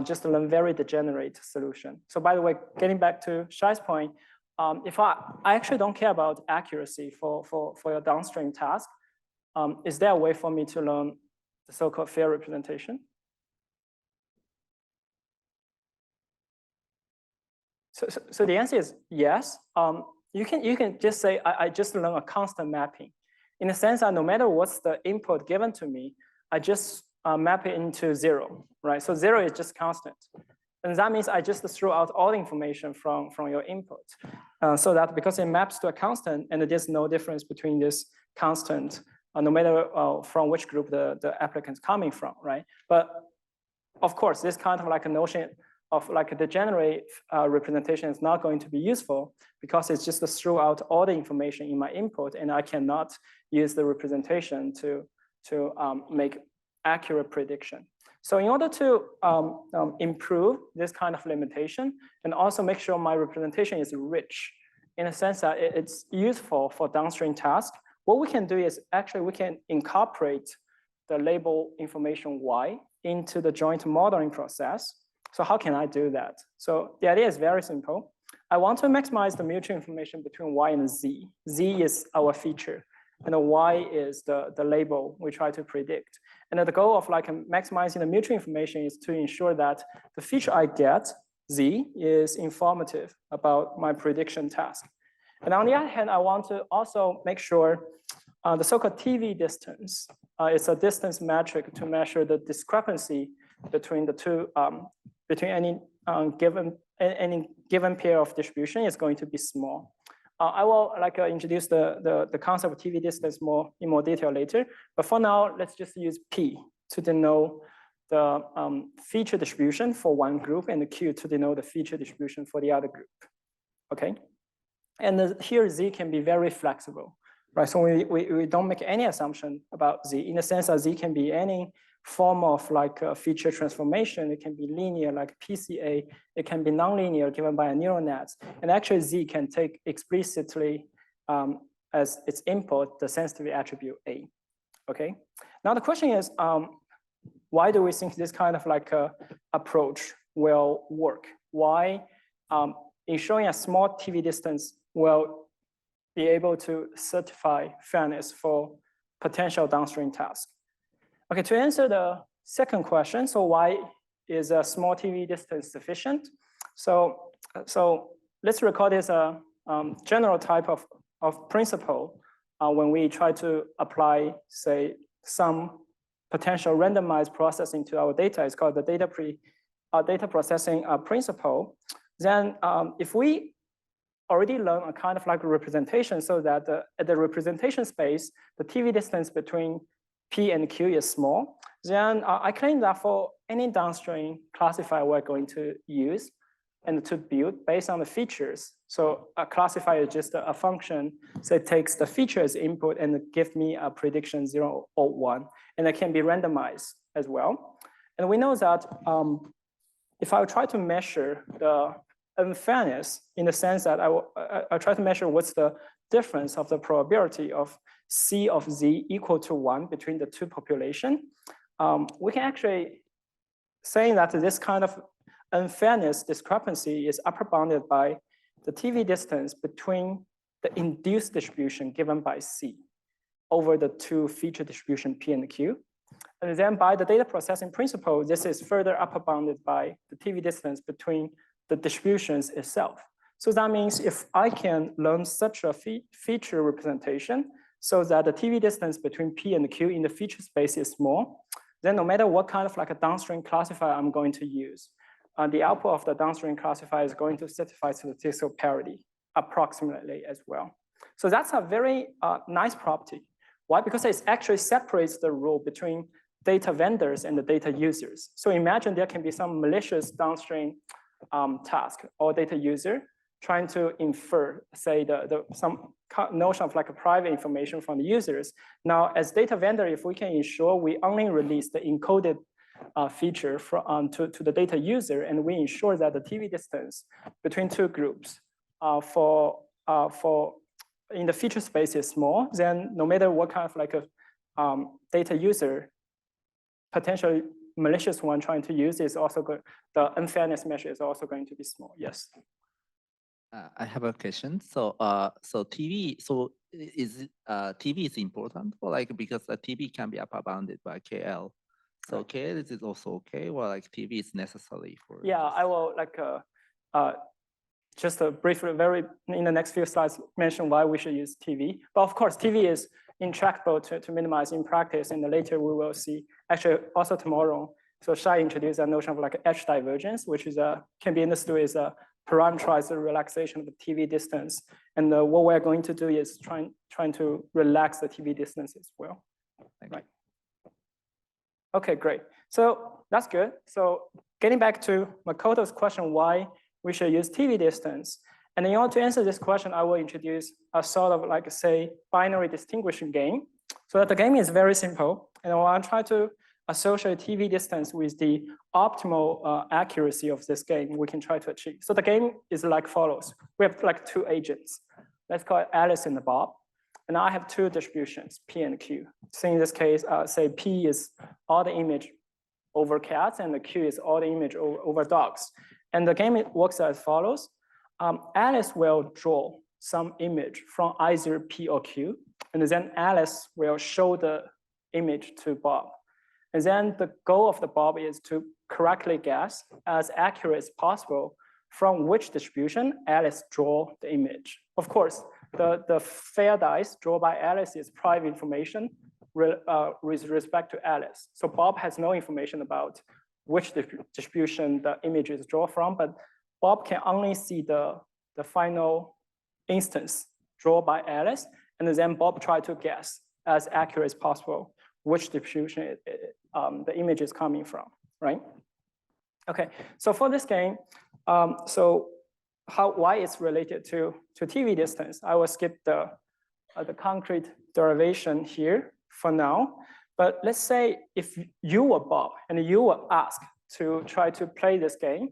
just learn very degenerate solution. So by the way, getting back to Shai's point, if I actually don't care about accuracy for your downstream task, is there a way for me to learn the so-called fair representation? So the answer is yes. You can just say, I just learn a constant mapping. In the sense that no matter what's the input given to me, I just map it into 0, right? So 0 is just constant. And that means I just throw out all the information from your input. So that because it maps to a constant and there's no difference between this constant, no matter from which group the applicant's coming from, right? But of course, this kind of like a notion of like a degenerate representation is not going to be useful because it's just to throw out all the information in my input and I cannot use the representation to make accurate prediction. So in order to improve this kind of limitation and also make sure my representation is rich in a sense that it's useful for downstream tasks, what we can do is actually we can incorporate the label information Y into the joint modeling process. So how can I do that? So the idea is very simple. I want to maximize the mutual information between Y and Z. Z is our feature, and the Y is the label we try to predict. And the goal of like maximizing the mutual information is to ensure that the feature I get, Z, is informative about my prediction task. And on the other hand, I want to also make sure the so-called TV distance. It's a distance metric to measure the discrepancy between the two, between any given pair of distribution is going to be small. I will like introduce the concept of TV distance in more detail later. But for now, let's just use P to denote the feature distribution for one group and the Q to denote the feature distribution for the other group. Okay, and here Z can be very flexible, right? So we don't make any assumption about Z in the sense that Z can be any form of like a feature transformation. It can be linear like PCA. It can be nonlinear given by a neural net. And actually Z can take explicitly as its input the sensitivity attribute A. Okay. Now the question is, why do we think this kind of like approach will work? Why ensuring a small TV distance will be able to certify fairness for potential downstream tasks? Okay, to answer the second question, so why is a small TV distance sufficient? So let's recall this a general type of principle when we try to apply, say, some potential randomized processing to our data. It's called the data processing principle. Then if we already learn a kind of like a representation so that at the representation space, the TV distance between P and Q is small, then I claim that for any downstream classifier we're going to use and to build based on the features. So a classifier is just a function, so it takes the feature as input and gives me a prediction 0 or 1, and it can be randomized as well. And we know that if I try to measure the unfairness in the sense that I try to measure what's the difference of the probability of C of Z equal to 1 between the two population, we can actually say that this kind of unfairness discrepancy is upper bounded by the TV distance between the induced distribution given by C over the two feature distribution P and Q. And then by the data processing principle, this is further upper bounded by the TV distance between the distributions itself. So that means if I can learn such a feature representation so that the TV distance between P and Q in the feature space is small, then no matter what kind of like a downstream classifier I'm going to use, the output of the downstream classifier is going to certify statistical parity approximately as well. So that's a very nice property. Why? Because it actually separates the rule between data vendors and the data users. So imagine there can be some malicious downstream task or data user trying to infer, say, some notion of like a private information from the users. Now, as data vendor, if we can ensure we only release the encoded feature to the data user, and we ensure that the TV distance between two groups in the feature space is small, then no matter what kind of like a data user, potentially malicious one trying to use is also good. The unfairness measure is also going to be small. Yes. I have a question. So, TV. So, is TV is important, or like because the TV can be upper bounded by KL. So right. KL is also okay, or like TV is necessary for. Yeah, this? I will like just briefly, in the next few slides, mention why we should use TV. But of course, TV is intractable to minimize in practice, and later we will see. Actually, also tomorrow. So Shai introduced a notion of like edge divergence, which is can be understood as a parameterized relaxation of the TV distance. And what we're going to do is trying to relax the TV distance as well. Right. Okay, great. So that's good. So getting back to Makoto's question, why we should use TV distance. And in order to answer this question, I will introduce a sort of like, say, binary distinguishing game. So that the game is very simple. And I'll try to associate TV distance with the optimal accuracy of this game we can try to achieve. So the game is like follows. We have like two agents. Let's call it Alice and Bob. And I have two distributions, P and Q. So in this case, say P is all the image over cats, and the Q is all the image over dogs. And the game works as follows. Alice will draw some image from either P or Q, and then Alice will show the image to Bob. And then the goal of the Bob is to correctly guess, as accurate as possible, from which distribution Alice draw the image. Of course, the fair dice drawn by Alice is private information with respect to Alice. So Bob has no information about which distribution the image is drawn from, but Bob can only see the final instance drawn by Alice, and then Bob try to guess as accurate as possible which distribution the image is coming from, right? Okay, so for this game, why it's related to TV distance, I will skip the concrete derivation here for now. But let's say if you were Bob and you were asked to try to play this game,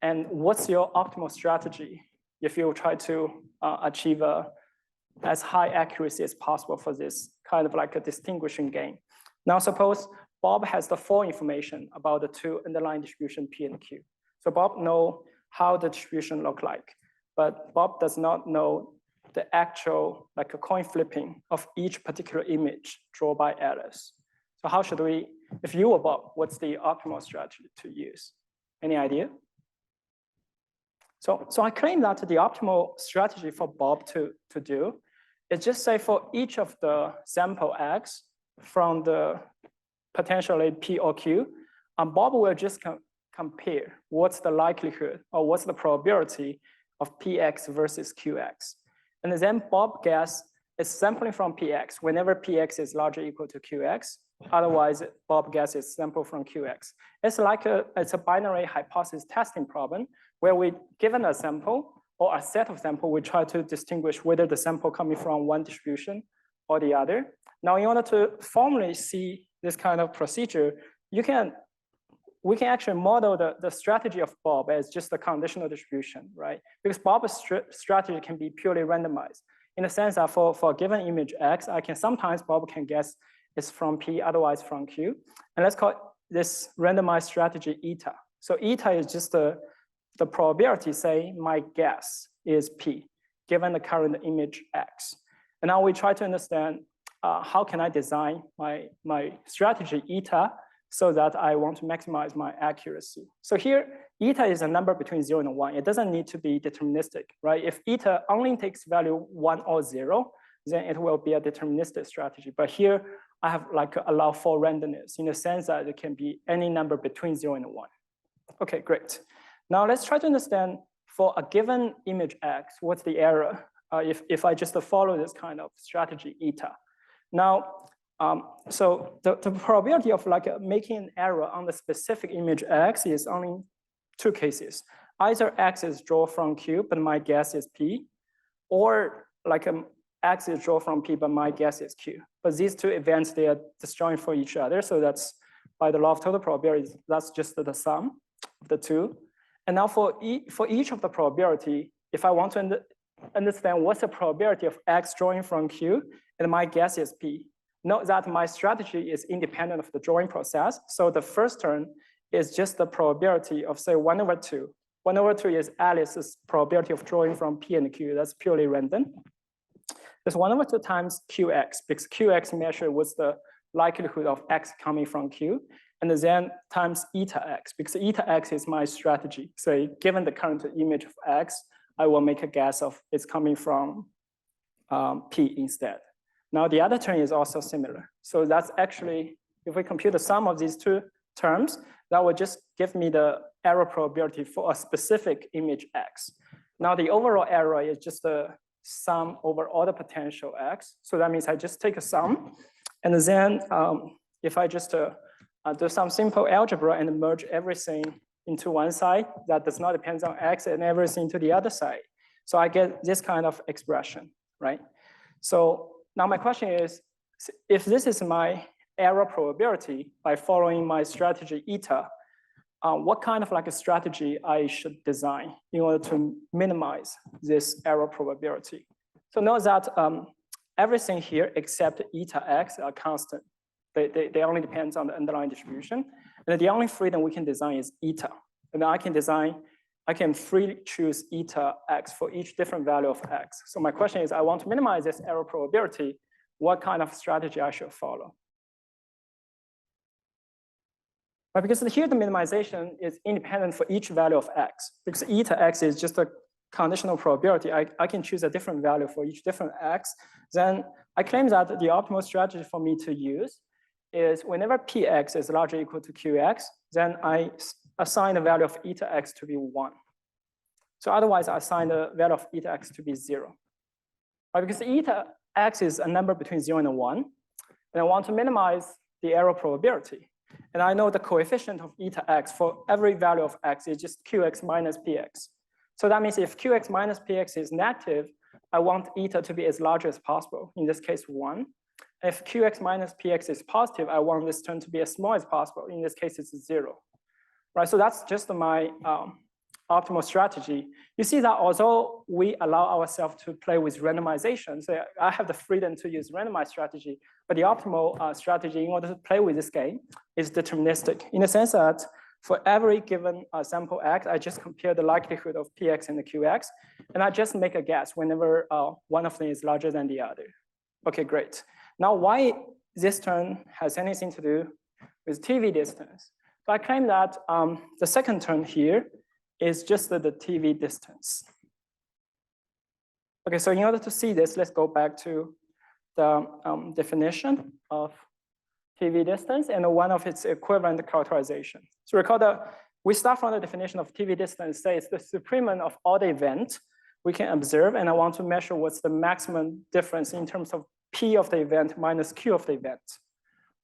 and what's your optimal strategy if you try to achieve as high accuracy as possible for this kind of like a distinguishing game? Now suppose Bob has the full information about the two underlying distribution P and Q. So Bob knows how the distribution look like, but Bob does not know the actual like a coin flipping of each particular image drawn by Alice. So how should we, if you were Bob, what's the optimal strategy to use? Any idea? So I claim that the optimal strategy for Bob to do is just say for each of the sample X from the potentially P or Q, Bob will just compare what's the likelihood or what's the probability of PX versus QX. And then Bob guess is sampling from PX whenever PX is larger or equal to QX. Otherwise, Bob guess is sample from QX. It's like it's a binary hypothesis testing problem where we given a sample or a set of sample, we try to distinguish whether the sample coming from one distribution or the other. Now, in order to formally see this kind of procedure, we can actually model the strategy of Bob as just a conditional distribution, right? Because Bob's strategy can be purely randomized in the sense that for a given image X, sometimes Bob can guess it's from P, otherwise from Q. And let's call this randomized strategy eta. So eta is just the probability, say my guess is P, given the current image X. And now we try to understand how can I design my strategy eta so that I want to maximize my accuracy. So here, eta is a number between 0 and 1. It doesn't need to be deterministic, right? If eta only takes value 1 or 0, then it will be a deterministic strategy. But here, I have like allow for randomness in the sense that it can be any number between 0 and 1. Okay, great. Now let's try to understand for a given image X, what's the error if I just follow this kind of strategy eta. Now, so the probability of like making an error on the specific image X is only two cases. either X is drawn from Q, but my guess is P, or like X is drawn from P, but my guess is Q. But these two events, they are disjoint for each other. So that's by the law of total probabilities, that's just the sum of the two. And now for each of the probability, if I want to understand what's the probability of X drawing from Q, and my guess is P. Note that my strategy is independent of the drawing process. So the first term is just the probability of, say, 1/2. 1/2 is Alice's probability of drawing from P and Q. That's purely random. There's 1/2 times QX, because QX measure what's the likelihood of X coming from Q, and then times eta X, because eta X is my strategy. So given the current image of X, I will make a guess of it's coming from P instead. Now the other term is also similar. So that's actually, if we compute the sum of these two terms, that would just give me the error probability for a specific image X. Now the overall error is just the sum over all the potential X. So that means I just take a sum, and then if I just do some simple algebra and merge everything into one side that does not depend on X and everything to the other side. So I get this kind of expression, right? So now my question is, if this is my error probability by following my strategy eta, what kind of like a strategy I should design in order to minimize this error probability? So note that everything here except eta X are constant. They only depend on the underlying distribution. And the only freedom we can design is eta. And I can freely choose eta X for each different value of X. So my question is, I want to minimize this error probability. What kind of strategy I should follow? But because here the minimization is independent for each value of X. Because eta X is just a conditional probability. I can choose a different value for each different X. Then I claim that the optimal strategy for me to use is whenever Px is larger or equal to Qx, then I assign the value of eta X to be 1. So otherwise, I assign the value of eta X to be 0. Right? Because eta X is a number between 0 and 1, and I want to minimize the error probability. And I know the coefficient of eta X for every value of X is just Qx minus Px. So that means if Qx minus Px is negative, I want eta to be as large as possible, in this case 1. If Qx minus Px is positive, I want this term to be as small as possible. In this case, it's 0. Right, so that's just my optimal strategy. You see that although we allow ourselves to play with randomization, so I have the freedom to use randomized strategy, but the optimal strategy in order to play with this game is deterministic, in the sense that for every given sample X, I just compare the likelihood of Px and the Qx, and I just make a guess whenever one of them is larger than the other. Okay, great. Now, why this term has anything to do with TV distance? So I claim that the second term here is just the TV distance. Okay, so in order to see this, let's go back to the definition of TV distance and one of its equivalent characterization. So recall that we start from the definition of TV distance, say it's the supremum of all the event we can observe, and I want to measure what's the maximum difference in terms of P of the event minus Q of the event,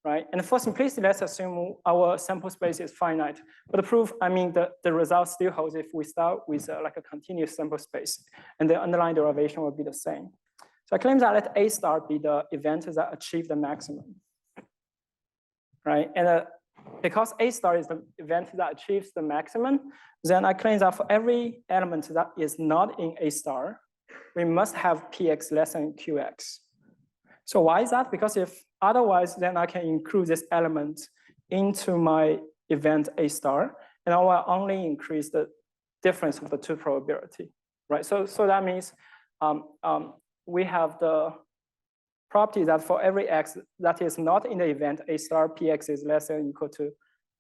right? And for simplicity, let's assume our sample space is finite. But the proof, I mean, the result still holds if we start with like a continuous sample space, and the underlying derivation will be the same. So I claim that let A star be the event that achieve the maximum, right? And because A star is the event that achieves the maximum, then I claim that for every element that is not in A star, we must have Px less than Qx. So why is that? Because if otherwise, then I can include this element into my event A star, and I will only increase the difference of the two probability, right? So that means we have the property that for every X that is not in the event A star, Px is less than or equal to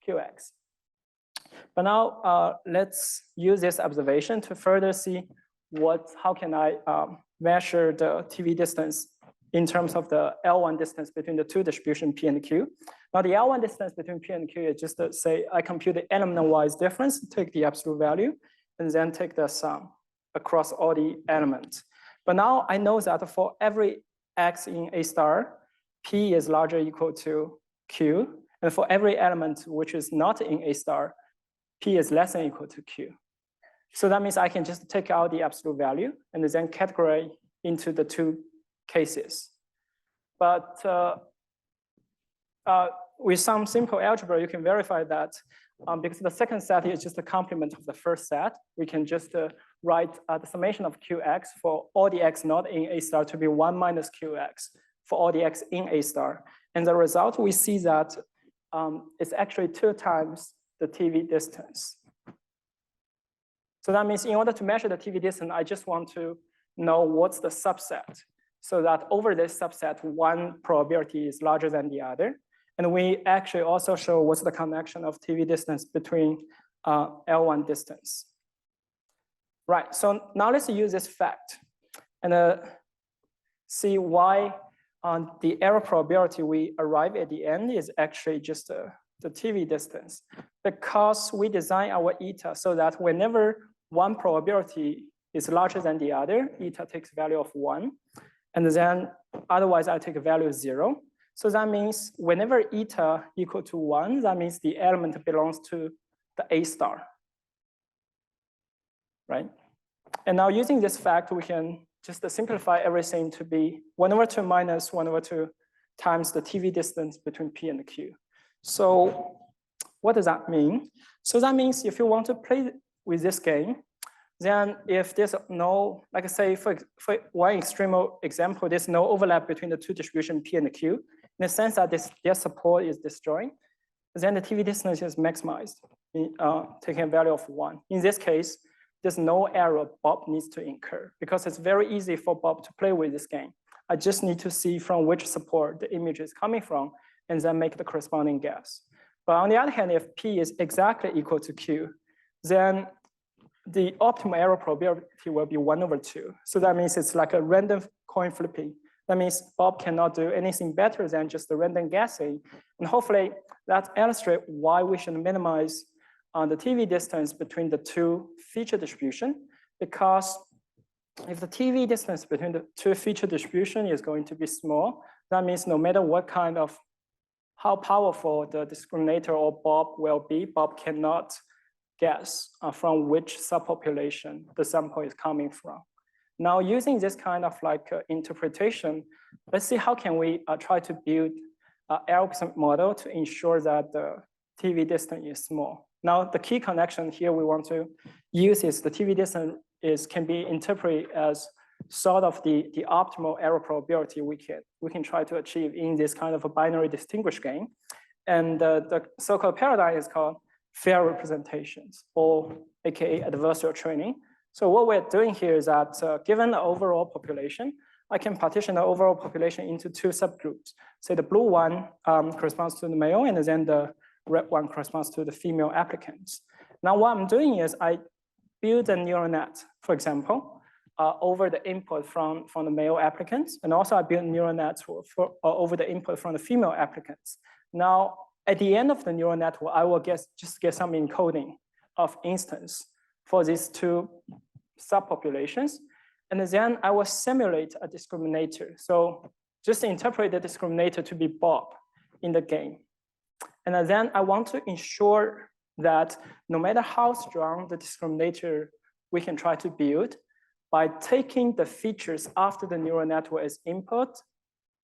Qx. But now let's use this observation to further see how can I measure the TV distance in terms of the L1 distance between the two distribution P and Q. Now the L1 distance between P and Q is just to say I compute the element-wise difference, take the absolute value, and then take the sum across all the elements. But now I know that for every X in A star, P is larger or equal to Q. And for every element which is not in A star, P is less than or equal to Q. So that means I can just take out the absolute value and then categorize into the two cases. But with some simple algebra, you can verify that because the second set is just a complement of the first set, we can just write the summation of qx for all the x not in A star to be 1 minus qx for all the x in A star. And the result, we see that it's actually 2 times the TV distance. So that means in order to measure the TV distance, I just want to know what's the subset, so that over this subset, one probability is larger than the other. And we actually also show what's the connection of TV distance between L1 distance. Right, so now let's use this fact and see why the error probability we arrive at the end is actually just the TV distance. Because we design our eta so that whenever one probability is larger than the other, eta takes value of 1. And then otherwise I take a value of 0. So that means whenever eta equal to 1, that means the element belongs to the A star, right? And now using this fact, we can just simplify everything to be 1/2 minus 1/2 times the TV distance between P and Q. So what does that mean? So that means if you want to play with this game, then if there's no, like I say, for one extreme example, there's no overlap between the two distribution P and Q, in the sense that their support is destroyed, then the TV distance is maximized, taking a value of 1. In this case, there's no error Bob needs to incur because it's very easy for Bob to play with this game. I just need to see from which support the image is coming from and then make the corresponding guess. But on the other hand, if P is exactly equal to Q, then the optimal error probability will be 1/2. So that means it's like a random coin flipping. That means Bob cannot do anything better than just the random guessing. And hopefully that illustrates why we should minimize the TV distance between the two feature distribution, because if the TV distance between the two feature distribution is going to be small, that means no matter what kind of, how powerful the discriminator or Bob will be, Bob cannot guess from which subpopulation the sample is coming from. Now, using this kind of like interpretation, let's see how can we try to build an algorithmic model to ensure that the TV distance is small. Now, the key connection here we want to use is the TV distance can be interpreted as sort of the optimal error probability we can try to achieve in this kind of a binary distinguished game. And the so-called paradigm is called fair representations, or AKA adversarial training. So what we're doing here is that given the overall population, I can partition the overall population into 2 subgroups. Say the blue one corresponds to the male, and then the red one corresponds to the female applicants. Now what I'm doing is I build a neural net, for example, over the input from the male applicants, and also I build neural nets over the input from the female applicants. Now, at the end of the neural network, I will just get some encoding of instance for these 2 subpopulations, and then I will simulate a discriminator. So just interpret the discriminator to be Bob in the game. And then I want to ensure that no matter how strong the discriminator we can try to build, by taking the features after the neural network as input,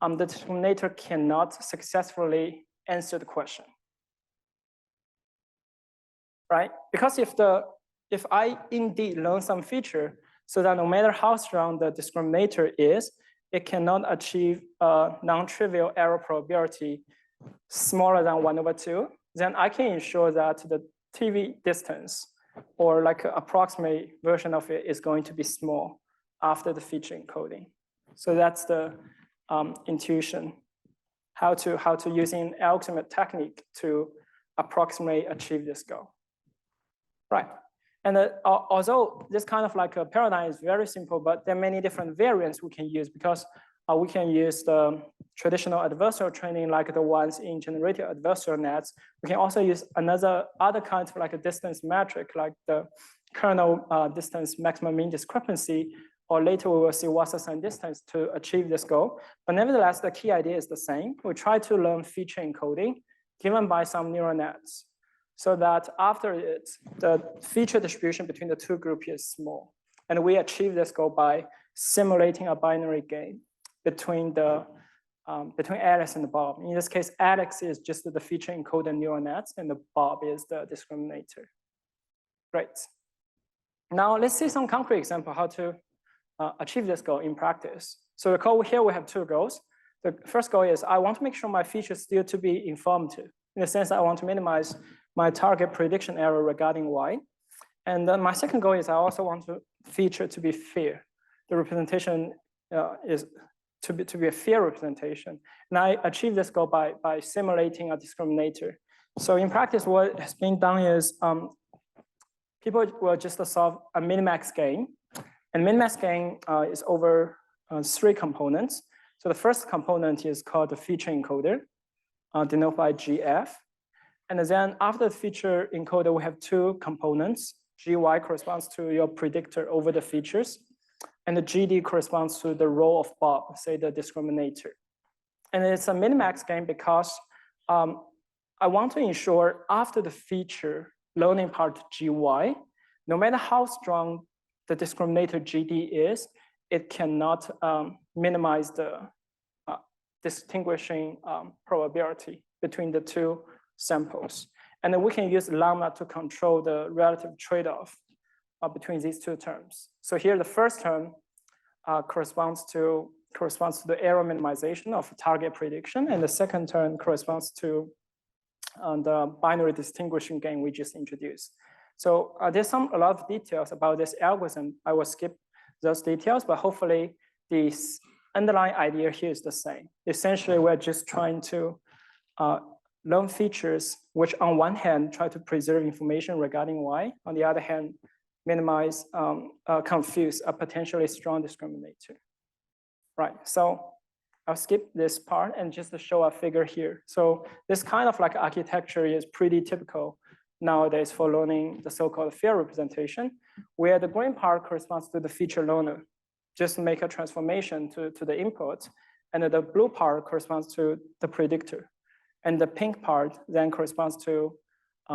the discriminator cannot successfully answer the question, right? Because if I indeed learn some feature, so that no matter how strong the discriminator is, it cannot achieve a non-trivial error probability smaller than 1/2, then I can ensure that the TV distance or like an approximate version of it is going to be small after the feature encoding. So that's the intuition, how to using algorithmic technique to approximately achieve this goal. Right, and although this kind of like a paradigm is very simple, but there are many different variants we can use, because we can use the traditional adversarial training like the ones in generative adversarial nets. We can also use other kinds of like a distance metric, like the kernel distance maximum mean discrepancy, or later we will see what's the sign distance to achieve this goal. But nevertheless, the key idea is the same. We try to learn feature encoding given by some neural nets. so that after it, the feature distribution between the two groups is small. And we achieve this goal by simulating a binary game between Alex and Bob. In this case, Alex is just the feature encoded neural nets, and the Bob is the discriminator. Great. Now let's see some concrete example how to achieve this goal in practice. So recall here we have two goals. The first goal is I want to make sure my features still to be informative. In the sense I want to minimize my target prediction error regarding Y. And then my second goal is I also want the feature to be fair. The representation is to be a fair representation. And I achieve this goal by simulating a discriminator. So in practice, what has been done is people will just solve a min-max gain. And min-max gain is over 3 components. So the first component is called the feature encoder, denoted by GF. And then after the feature encoder, we have 2 components. GY corresponds to your predictor over the features. And the GD corresponds to the role of Bob, say the discriminator. And it's a min-max gain because I want to ensure after the feature learning part GY, no matter how strong the discriminator GD is, it cannot minimize the distinguishing probability between the 2 samples. And then we can use lambda to control the relative trade-off between these 2 terms. So here the first term corresponds to the error minimization of target prediction, and the second term corresponds to the binary distinguishing gain we just introduced. So there's a lot of details about this algorithm. I will skip those details, but hopefully the underlying idea here is the same. Essentially, we're just trying to learn features which on one hand try to preserve information regarding Y, on the other hand, minimize, confuse a potentially strong discriminator. Right, so I'll skip this part and just to show a figure here. So this kind of like architecture is pretty typical nowadays for learning the so-called fair representation, where the green part corresponds to the feature learner. Just make a transformation to the input, and the blue part corresponds to the predictor. And the pink part then corresponds to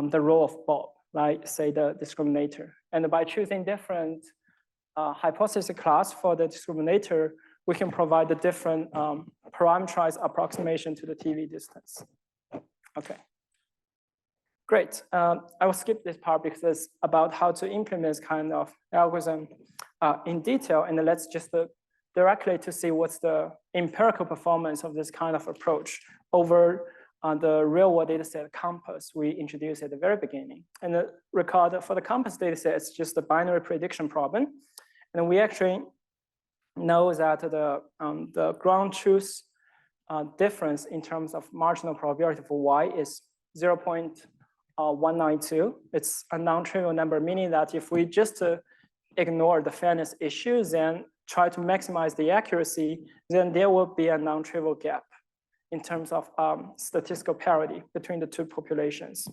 the role of Bob, like say the discriminator. And by choosing different hypothesis class for the discriminator, we can provide the different parameterized approximation to the TV distance. Okay. Great. I will skip this part because it's about how to implement this kind of algorithm in detail. And let's just directly to see what's the empirical performance of this kind of approach over the real world data set COMPASS we introduced at the very beginning. And recall that for the COMPASS data set, it's just a binary prediction problem. And we actually know that the ground truth difference in terms of marginal probability for Y is 0.192. It's a non-trivial number, meaning that if we just ignore the fairness issues and try to maximize the accuracy, then there will be a non-trivial gap in terms of statistical parity between the 2 populations.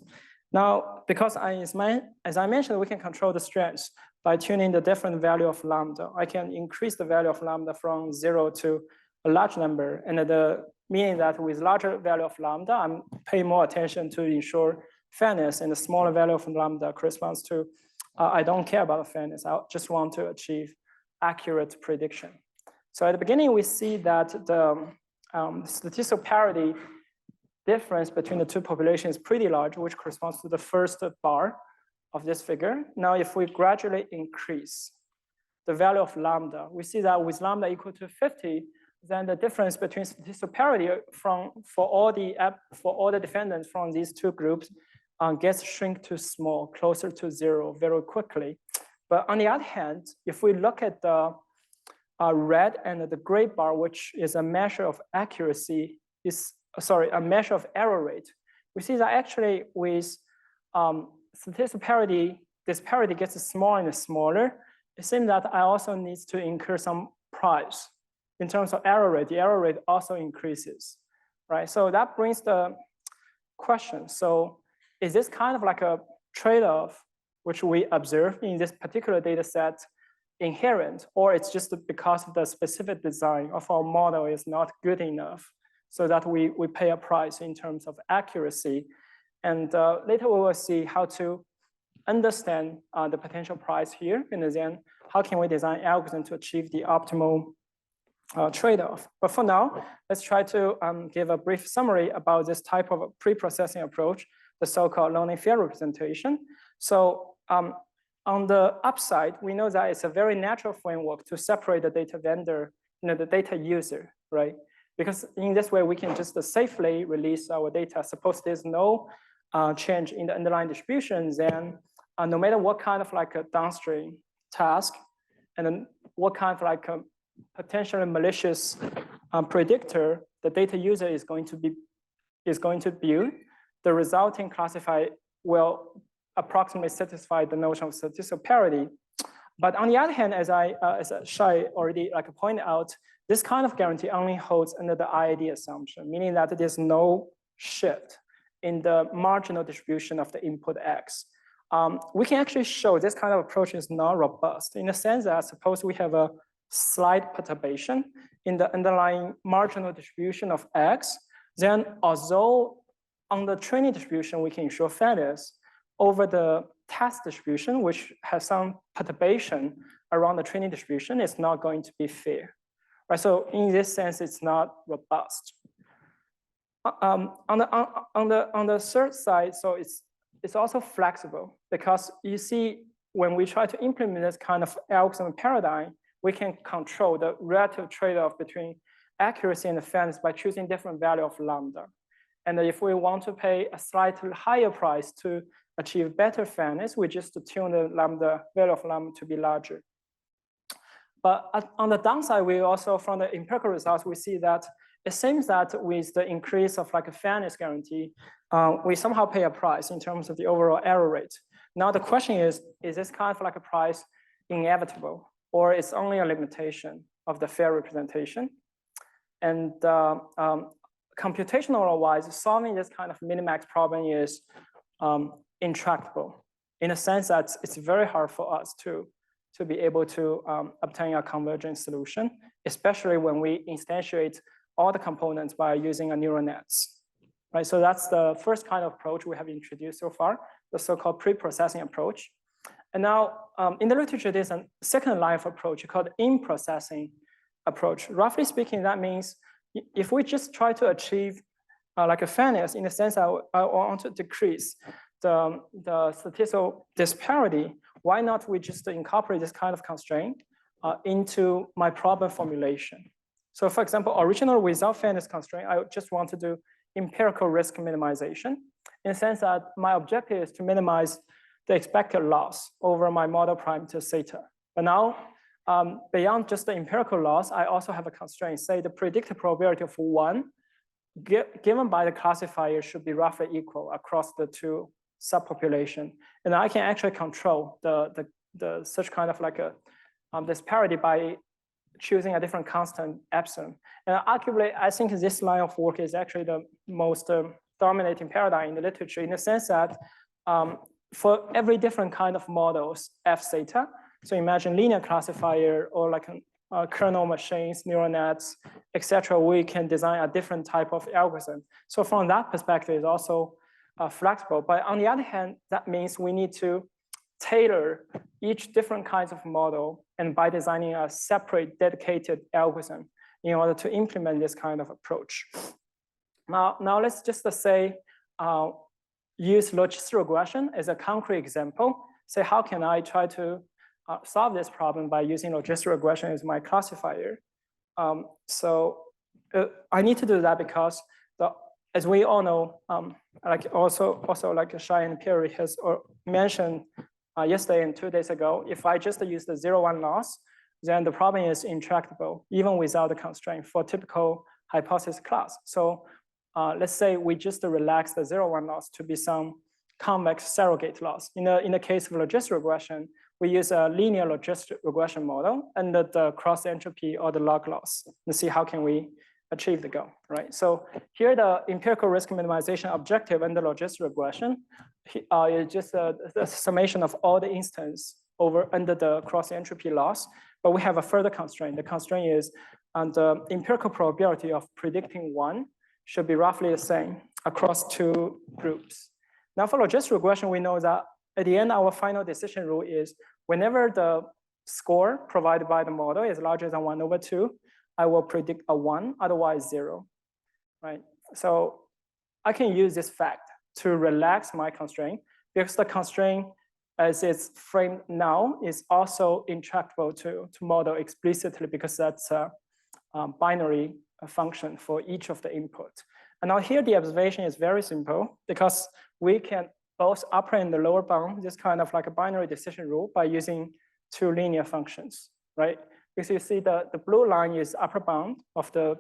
Now, because as I mentioned, we can control the strengths by tuning the different value of lambda. I can increase the value of lambda from 0 to a large number, and meaning that with larger value of lambda, I'm paying more attention to ensure fairness, and the smaller value of lambda corresponds to I don't care about fairness. I just want to achieve accurate prediction. So at the beginning, we see that the statistical parity difference between the 2 populations is pretty large, which corresponds to the first bar of this figure. Now, if we gradually increase the value of lambda, we see that with lambda equal to 50, then the difference between statistical parity for all the defendants from these 2 groups gets shrink to small, closer to 0 very quickly. But on the other hand, if we look at the red and the gray bar, which is a measure of accuracy, a measure of error rate, we see that actually with statistical parity, this parity gets smaller and smaller. It seems that I also need to incur some price in terms of error rate. The error rate also increases, right? So that brings the question. So is this kind of like a trade-off which we observe in this particular data set inherent, or it's just because of the specific design of our model is not good enough so that we pay a price in terms of accuracy? And later we will see how to understand the potential price here, and then how can we design algorithm to achieve the optimal trade-off. But for now, let's try to give a brief summary about this type of pre-processing approach, the so-called learning field representation. So on the upside, we know that it's a very natural framework to separate the data vendor, the data user, right? Because in this way, we can just safely release our data. Suppose there's no change in the underlying distribution, then no matter what kind of like a downstream task, and then what kind of like a potentially malicious predictor the data user is going to build, the resulting classifier will approximately satisfy the notion of statistical parity. But on the other hand, as Shai already like pointed out, this kind of guarantee only holds under the IID assumption, meaning that there's no shift in the marginal distribution of the input X. We can actually show this kind of approach is not robust in the sense that suppose we have a slight perturbation in the underlying marginal distribution of X, then although on the training distribution, we can ensure fairness over the test distribution, which has some perturbation around the training distribution, is not going to be fair, right? So in this sense, it's not robust. On the third side, so it's also flexible because you see when we try to implement this kind of algorithm paradigm, we can control the relative trade-off between accuracy and fairness by choosing different value of lambda. And if we want to pay a slightly higher price to achieve better fairness, we just tune the value of lambda to be larger. But on the downside, we also, from the empirical results, we see that it seems that with the increase of like a fairness guarantee, we somehow pay a price in terms of the overall error rate. Now the question is this kind of like a price inevitable, or it's only a limitation of the fair representation? And computational wise, solving this kind of minimax problem is intractable in a sense that it's very hard for us to be able to obtain a convergent solution, especially when we instantiate all the components by using a neural nets, right? So that's the first kind of approach we have introduced so far, the so-called pre-processing approach. And now in the literature, there's a second line of approach called in-processing approach. Roughly speaking, that means if we just try to achieve like a fairness in the sense that I want to decrease the statistical disparity, why not we just incorporate this kind of constraint into my problem formulation? So for example, original without fairness constraint, I just want to do empirical risk minimization in the sense that my objective is to minimize the expected loss over my model parameter theta. But now, beyond just the empirical loss, I also have a constraint, say the predicted probability of one given by the classifier should be roughly equal across the two subpopulation. And I can actually control the such kind of like a disparity by choosing a different constant epsilon. And arguably, I think this line of work is actually the most dominating paradigm in the literature in the sense that for every different kind of models, F theta, so imagine linear classifier or like kernel machines, neural nets, etc., we can design a different type of algorithm. So from that perspective, it's also flexible. But on the other hand, that means we need to tailor each different kinds of model and by designing a separate dedicated algorithm in order to implement this kind of approach. Now let's just say use logistic regression as a concrete example. Say, how can I try to solve this problem by using logistic regression as my classifier? So I need to do that because as we all know, like also like Shai and Perry has mentioned yesterday and 2 days ago, if I just use the 0-1 loss, then the problem is intractable, even without the constraint for typical hypothesis class. So let's say we just relax the 0-1 loss to be some convex surrogate loss. In the case of logistic regression, we use a linear logistic regression model under the cross entropy or the log loss and see how can we achieve the goal, right? So here the empirical risk minimization objective under logistic regression is just the summation of all the instances under the cross entropy loss, but we have a further constraint. The constraint is the empirical probability of predicting one should be roughly the same across two groups. Now for logistic regression, we know that at the end, our final decision rule is whenever the score provided by the model is larger than 1/2, I will predict a 1, otherwise 0, right? So I can use this fact to relax my constraint because the constraint as it's framed now is also intractable to model explicitly because that's a binary function for each of the inputs. And now here the observation is very simple because we can both upper and the lower bound, this kind of like a binary decision rule by using two linear functions, right? Because you see the blue line is upper bound of the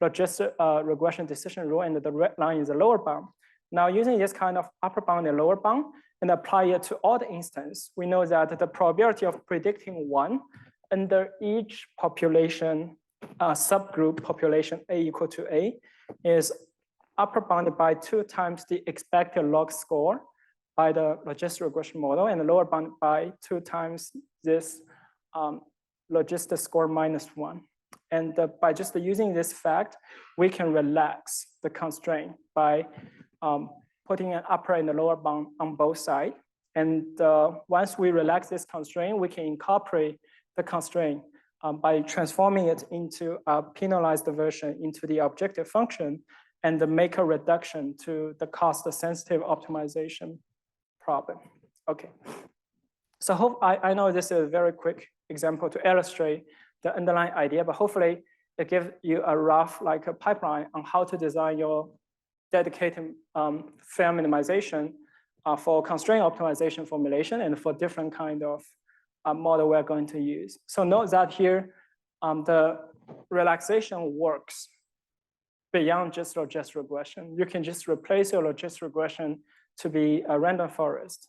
logistic regression decision rule and the red line is the lower bound. Now using this kind of upper bound and lower bound and apply it to all the instances, we know that the probability of predicting 1 under each population, subgroup population A equal to A is upper bounded by 2 times the expected log score by the logistic regression model and the lower bounded by 2 times this logistic score minus 1. And by just using this fact, we can relax the constraint by putting an upper and a lower bound on both sides. And once we relax this constraint, we can incorporate the constraint by transforming it into a penalized version into the objective function and make a reduction to the cost-sensitive optimization problem. Okay. So I know this is a very quick example to illustrate the underlying idea, but hopefully it gives you a rough like a pipeline on how to design your dedicated fair minimization for constraint optimization formulation and for different kind of model we're going to use. So note that here, the relaxation works beyond just logistic regression. You can just replace your logistic regression to be a random forest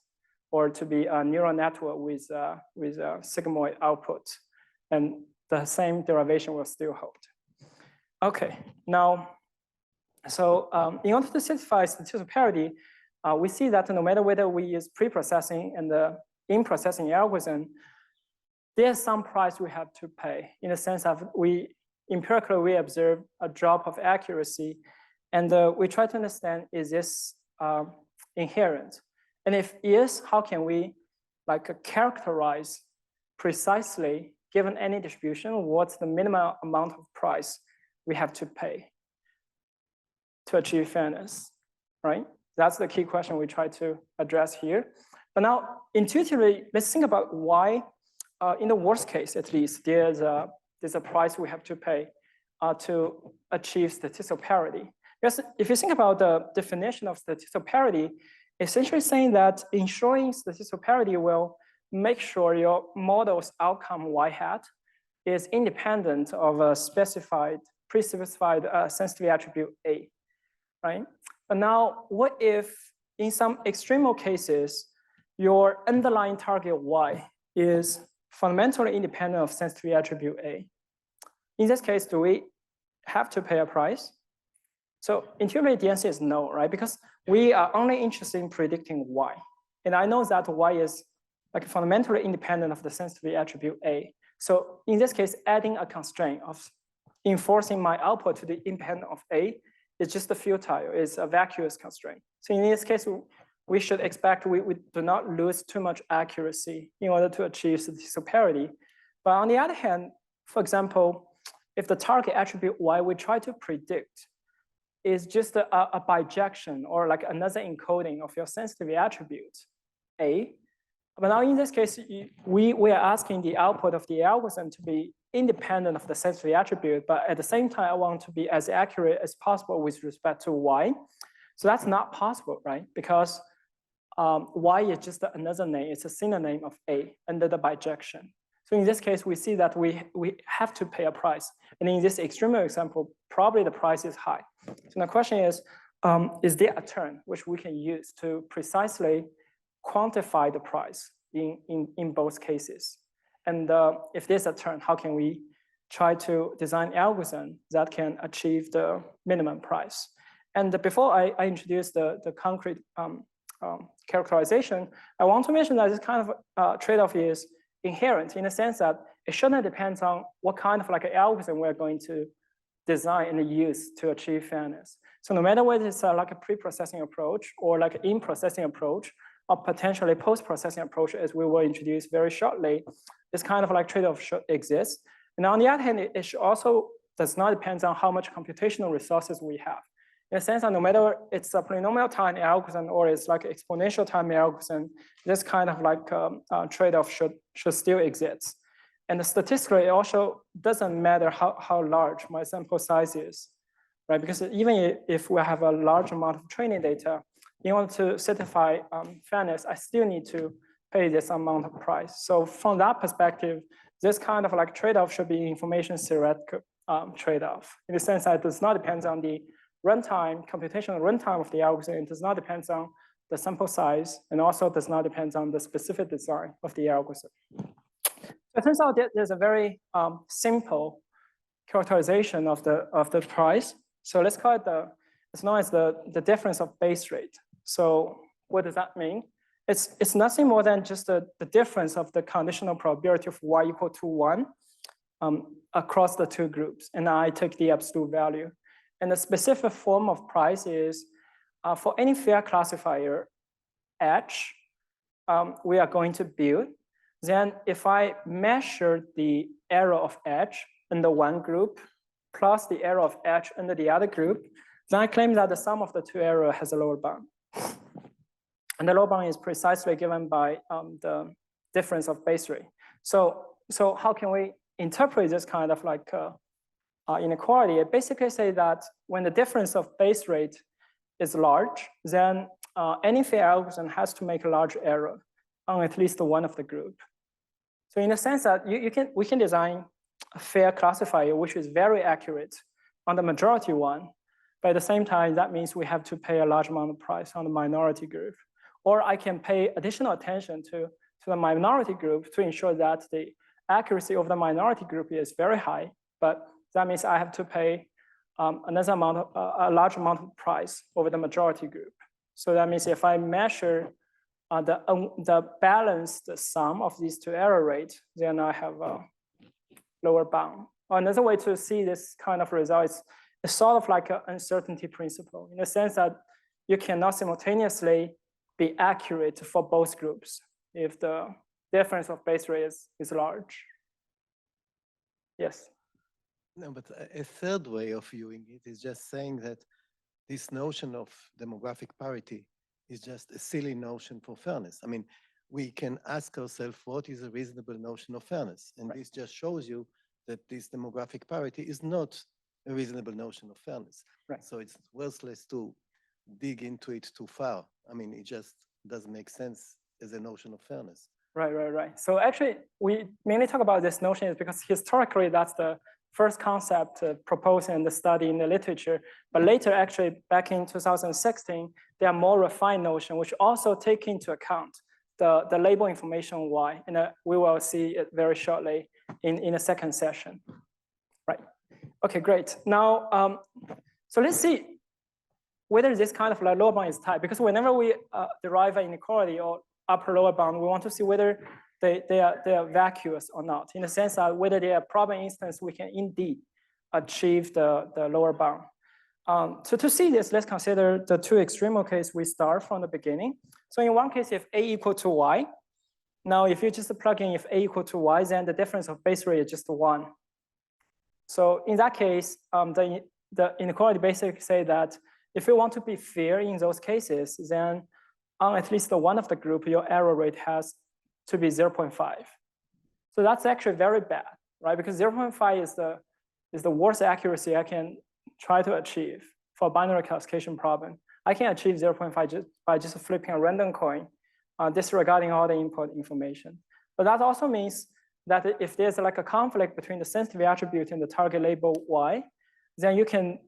or to be a neural network with a sigmoid output. And the same derivation will still hold. Okay, now, so in order to satisfy statistical parity, we see that no matter whether we use pre-processing and the in-processing algorithm, there's some price we have to pay in the sense of empirically we observe a drop of accuracy, and we try to understand, is this inherent? And if yes, how can we like characterize precisely, given any distribution, what's the minimum amount of price we have to pay to achieve fairness, right? That's the key question we try to address here. But now, intuitively, let's think about why, in the worst case at least, there's a price we have to pay to achieve statistical parity. Because if you think about the definition of statistical parity, essentially saying that ensuring statistical parity will make sure your model's outcome y hat is independent of a pre-specified sensitivity attribute A, right? But now, what if in some extremal cases, your underlying target y is fundamentally independent of sensitivity attribute A? In this case, do we have to pay a price? So intuitively, the answer is no, right? Because we are only interested in predicting y. And I know that y is like fundamentally independent of the sensitivity attribute A. So in this case, adding a constraint of enforcing my output to the independent of A is just a futile, it's a vacuous constraint. So in this case, we should expect we do not lose too much accuracy in order to achieve statistical parity. But on the other hand, for example, if the target attribute y we try to predict is just a bijection or like another encoding of your sensitivity attribute A, but now in this case, we are asking the output of the algorithm to be independent of the sensitivity attribute, but at the same time, I want to be as accurate as possible with respect to y. So that's not possible, right? Because y is just another name, it's a synonym of A under the bijection. So in this case, we see that we have to pay a price. And in this extreme example, probably the price is high. So the question is there a term which we can use to precisely quantify the price in both cases? And if there's a term, how can we try to design algorithm that can achieve the minimum price? And before I introduce the concrete characterization, I want to mention that this kind of trade-off is inherent in the sense that it shouldn't depend on what kind of like an algorithm we're going to design and use to achieve fairness. So no matter whether it's like a pre-processing approach or like an in-processing approach, or potentially post-processing approach, as we will introduce very shortly, this kind of like trade-off should exist. And on the other hand, it should also does not depend on how much computational resources we have. In a sense that no matter it's a polynomial time algorithm or it's like exponential time algorithm, this kind of like trade-off should still exist. And statistically, it also doesn't matter how large my sample size is, right? Because even if we have a large amount of training data, in order to certify fairness, I still need to pay this amount of price. So from that perspective, this kind of like trade-off should be information theoretical trade-off. In the sense that it does not depend on the runtime, computational runtime of the algorithm. It does not depend on the sample size, and also does not depend on the specific design of the algorithm. It turns out that there's a very simple characterization of the price. So let's call it it's known as the difference of base rate. So what does that mean? It's nothing more than just the difference of the conditional probability of y equal to 1 across the two groups. And I take the absolute value. And the specific form of price is for any fair classifier H, we are going to build. Then if I measure the error of H in the one group plus the error of H under the other group, then I claim that the sum of the two errors has a lower bound. And the lower bound is precisely given by the difference of base rate. So how can we interpret this kind of like inequality? It basically say that when the difference of base rate is large, then any fair algorithm has to make a large error on at least one of the group. So in a sense that we can design a fair classifier which is very accurate on the majority one, but at the same time, that means we have to pay a large amount of price on the minority group. Or I can pay additional attention to the minority group to ensure that the accuracy of the minority group is very high, but that means I have to pay another amount a large amount of price over the majority group. So that means if I measure the balanced sum of these two error rates, then I have a lower bound. Another way to see this kind of results is sort of like an uncertainty principle, in the sense that you cannot simultaneously be accurate for both groups if the difference of base rate is large. Yes? No, but a third way of viewing it is just saying that this notion of demographic parity is just a silly notion for fairness. I mean, we can ask ourselves what is a reasonable notion of fairness? And this just shows you that this demographic parity is not a reasonable notion of fairness. Right. So it's worthless to dig into it too far. I mean, it just doesn't make sense as a notion of fairness. Right. So actually, we mainly talk about this notion is because historically, that's the first concept proposed in the study in the literature. But later, actually, back in 2016, there are more refined notion, which also take into account the label information Y. And we will see it very shortly in the second session. Right. Okay, great. Now, so let's see whether this kind of like lower bound is tight, because whenever we derive an inequality or upper lower bound, we want to see whether they are vacuous or not, in the sense that whether they are problem instance, we can indeed achieve the lower bound. So to see this, let's consider the two extreme cases we start from the beginning. So in one case, if A equal to Y, now if you just plug in if A equal to Y, then the difference of base rate is just 1. So in that case, the inequality basically say that if you want to be fair in those cases, then on at least one of the group, your error rate has to be 0.5. So that's actually very bad, right? Because 0.5 is the worst accuracy I can try to achieve for a binary classification problem. I can achieve 0.5 by just flipping a random coin, disregarding all the input information. But that also means that if there's like a conflict between the sensitivity attribute and the target label Y, then you can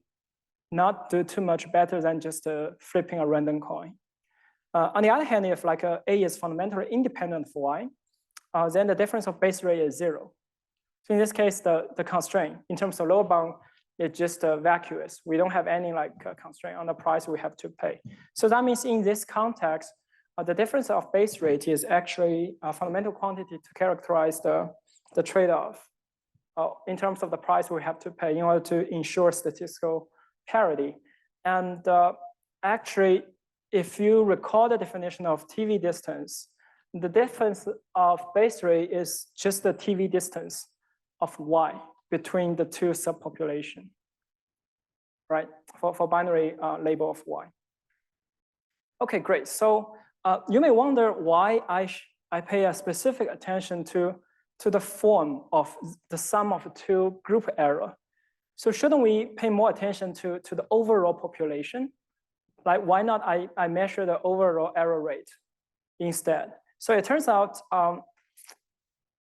not do too much better than just flipping a random coin. On the other hand, if like A is fundamentally independent of Y, then the difference of base rate is 0. So in this case, the constraint in terms of lower bound is just vacuous. We don't have any like constraint on the price we have to pay. So that means in this context, the difference of base rate is actually a fundamental quantity to characterize the trade-off in terms of the price we have to pay in order to ensure statistical parity. And actually, if you recall the definition of TV distance, the difference of base rate is just the TV distance of y between the two subpopulation, right? For binary label of y. Okay, great. So you may wonder why I pay a specific attention to the form of the sum of two group error. So shouldn't we pay more attention to the overall population? Like, why not I measure the overall error rate instead? So it turns out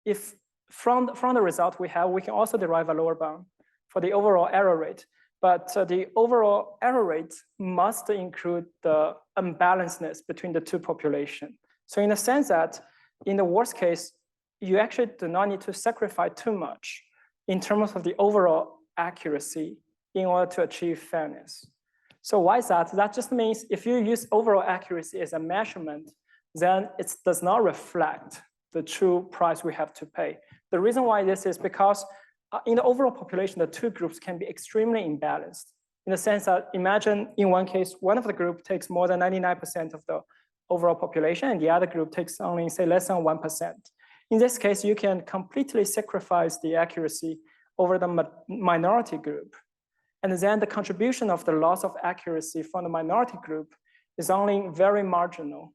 if from the result we have, we can also derive a lower bound for the overall error rate. But the overall error rate must include the unbalancedness between the two populations. So in the sense that in the worst case, you actually do not need to sacrifice too much in terms of the overall accuracy in order to achieve fairness. So why is that? That just means if you use overall accuracy as a measurement, then it does not reflect the true price we have to pay. The reason why this is because in the overall population, the two groups can be extremely imbalanced in the sense that imagine in one case, one of the group takes more than 99% of the overall population and the other group takes only say less than 1%. In this case, you can completely sacrifice the accuracy over the minority group. And then the contribution of the loss of accuracy from the minority group is only very marginal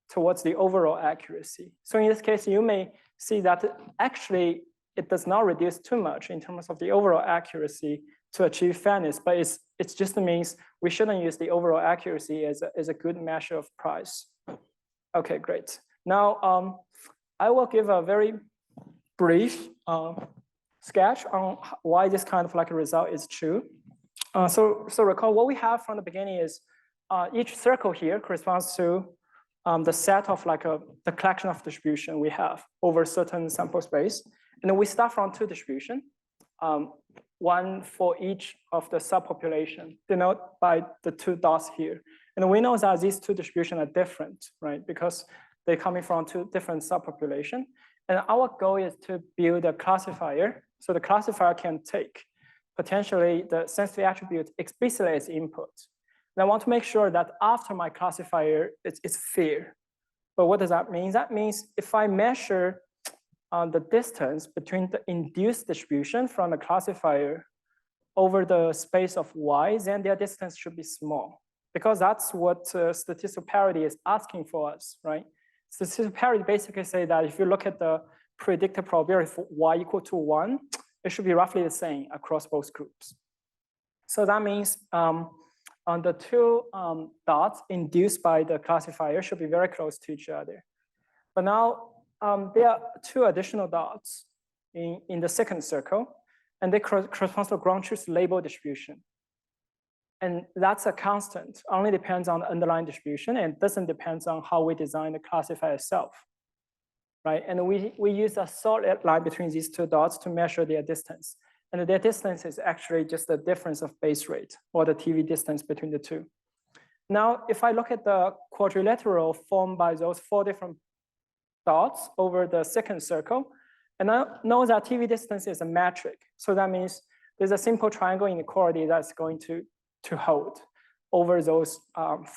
towards the overall accuracy. So in this case, you may see that actually it does not reduce too much in terms of the overall accuracy to achieve fairness, but it just means we shouldn't use the overall accuracy as a good measure of price. Okay, great. Now, I will give a very brief sketch on why this kind of like a result is true. So recall what we have from the beginning is each circle here corresponds to the set of like the collection of distribution we have over a certain sample space. And then we start from two distribution, one for each of the subpopulation, denoted by the two dots here. And we know that these two distributions are different, right? Because they're coming from two different subpopulation. And our goal is to build a classifier. So the classifier can take potentially the sensitive attribute explicitly as input. And I want to make sure that after my classifier, it's fair. But what does that mean? That means if I measure the distance between the induced distribution from the classifier over the space of y, then their distance should be small. Because that's what statistical parity is asking for us, right? Statistical parity basically say that if you look at the predicted probability for y equal to 1, it should be roughly the same across both groups. So that means on the two dots induced by the classifier should be very close to each other. But now there are two additional dots in the second circle, and they correspond to ground truth label distribution. And that's a constant, only depends on the underlying distribution and doesn't depend on how we design the classifier itself, right? And we use a solid line between these two dots to measure their distance. And their distance is actually just the difference of base rate or the TV distance between the two. Now, if I look at the quadrilateral formed by those four different dots over the second circle, and I know that TV distance is a metric. So that means there's a simple triangle inequality that's going to hold over those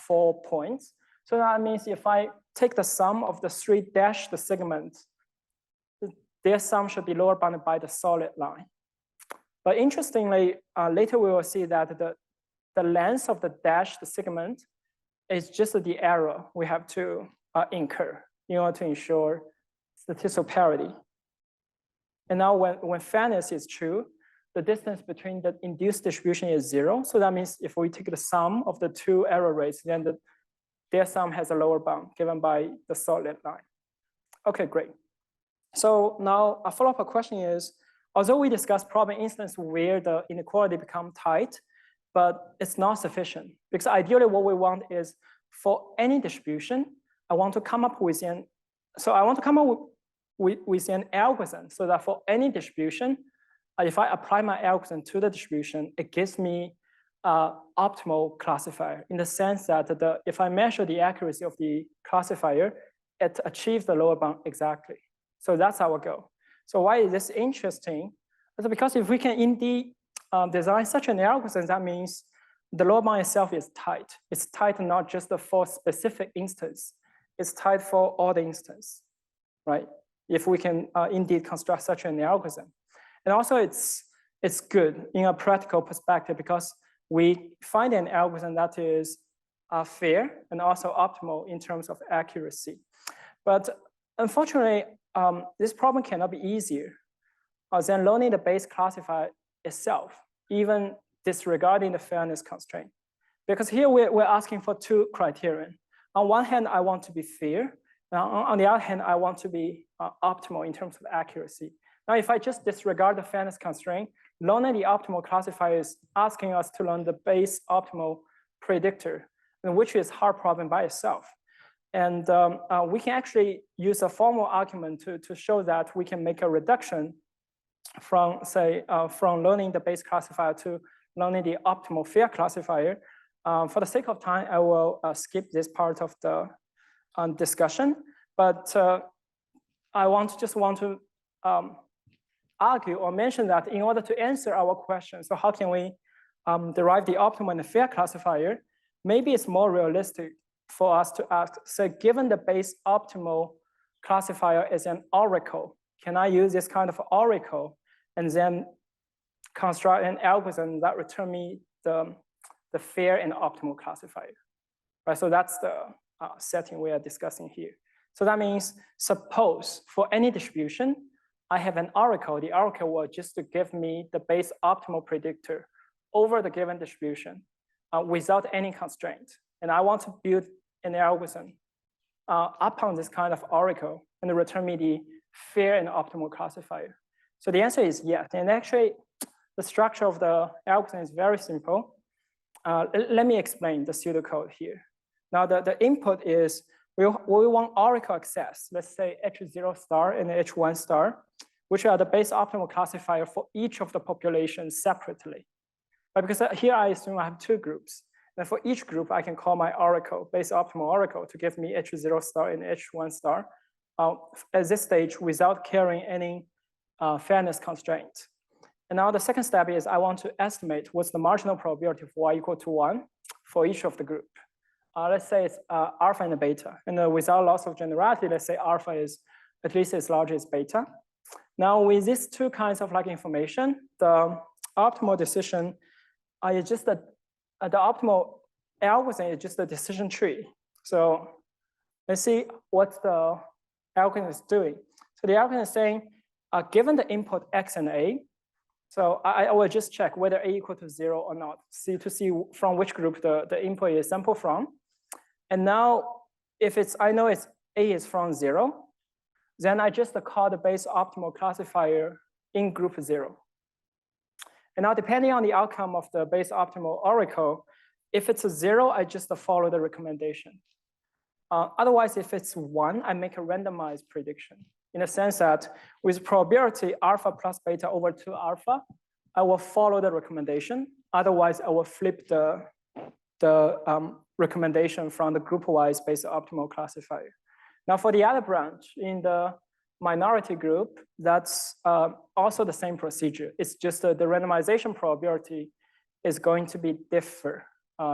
4 points. So that means if I take the sum of the three dashed segments, their sum should be lower bounded by the solid line. But interestingly, later we will see that the length of the dashed segment is just the error we have to incur in order to ensure statistical parity. And now when fairness is true, the distance between the induced distribution is 0. So that means if we take the sum of the two error rates, then their sum has a lower bound given by the solid line. Okay, great. So now a follow-up question is, although we discussed problem instance where the inequality become tight, but it's not sufficient. Because ideally what we want is for any distribution, I want to come up with an algorithm so that for any distribution, if I apply my algorithm to the distribution, it gives me optimal classifier in the sense that if I measure the accuracy of the classifier, it achieves the lower bound exactly. So that's our goal. So why is this interesting? It's because if we can indeed design such an algorithm, that means the lower bound itself is tight. It's tight not just for specific instance, it's tight for all the instance, right? If we can indeed construct such an algorithm. And also it's good in a practical perspective because we find an algorithm that is fair and also optimal in terms of accuracy. But unfortunately, this problem cannot be easier than learning the base classifier itself, even disregarding the fairness constraint. Because here we're asking for two criteria. On one hand, I want to be fair. And on the other hand, I want to be optimal in terms of accuracy. Now, if I just disregard the fairness constraint, learning the optimal classifier is asking us to learn the base optimal predictor, which is a hard problem by itself. And we can actually use a formal argument to show that we can make a reduction from, say, from learning the base classifier to learning the optimal fair classifier. For the sake of time, I will skip this part of the discussion, but I just want to argue or mention that in order to answer our question, so how can we derive the optimal and the fair classifier, maybe it's more realistic for us to ask, so given the base optimal classifier is an oracle, can I use this kind of oracle and then construct an algorithm that return me the fair and optimal classifier, right? So that's the setting we are discussing here. So that means suppose for any distribution, I have an oracle. The oracle will just give me the base optimal predictor over the given distribution without any constraint. And I want to build an algorithm upon this kind of oracle and return me the fair and optimal classifier. So the answer is yes. And actually, the structure of the algorithm is very simple. Let me explain the pseudocode here. Now, the input is we want oracle access, let's say H0 star and H1 star, which are the base optimal classifier for each of the populations separately. But because here I assume I have two groups. And for each group, I can call my oracle, base optimal oracle, to give me H0 star and H1 star at this stage without carrying any fairness constraint. And now the second step is I want to estimate what's the marginal probability of y equal to 1 for each of the group. Let's say it's alpha and beta. And without loss of generality, let's say alpha is at least as large as beta. Now with these two kinds of information, the optimal decision is just the optimal algorithm is just a decision tree. So let's see what the algorithm is doing. So the algorithm is saying, given the input x and a, so I will just check whether a equal to 0 or not, to see from which group the input is sampled from. And now, if I know a is from 0, then I just call the base optimal classifier in group 0. And now, depending on the outcome of the base optimal oracle, if it's a 0, I just follow the recommendation. Otherwise, if it's 1, I make a randomized prediction. In a sense that with probability alpha plus beta over 2 alpha, I will follow the recommendation. Otherwise, I will flip the recommendation from the group-wise base optimal classifier. Now for the other branch, in the minority group, that's also the same procedure. It's just the randomization probability is going to be different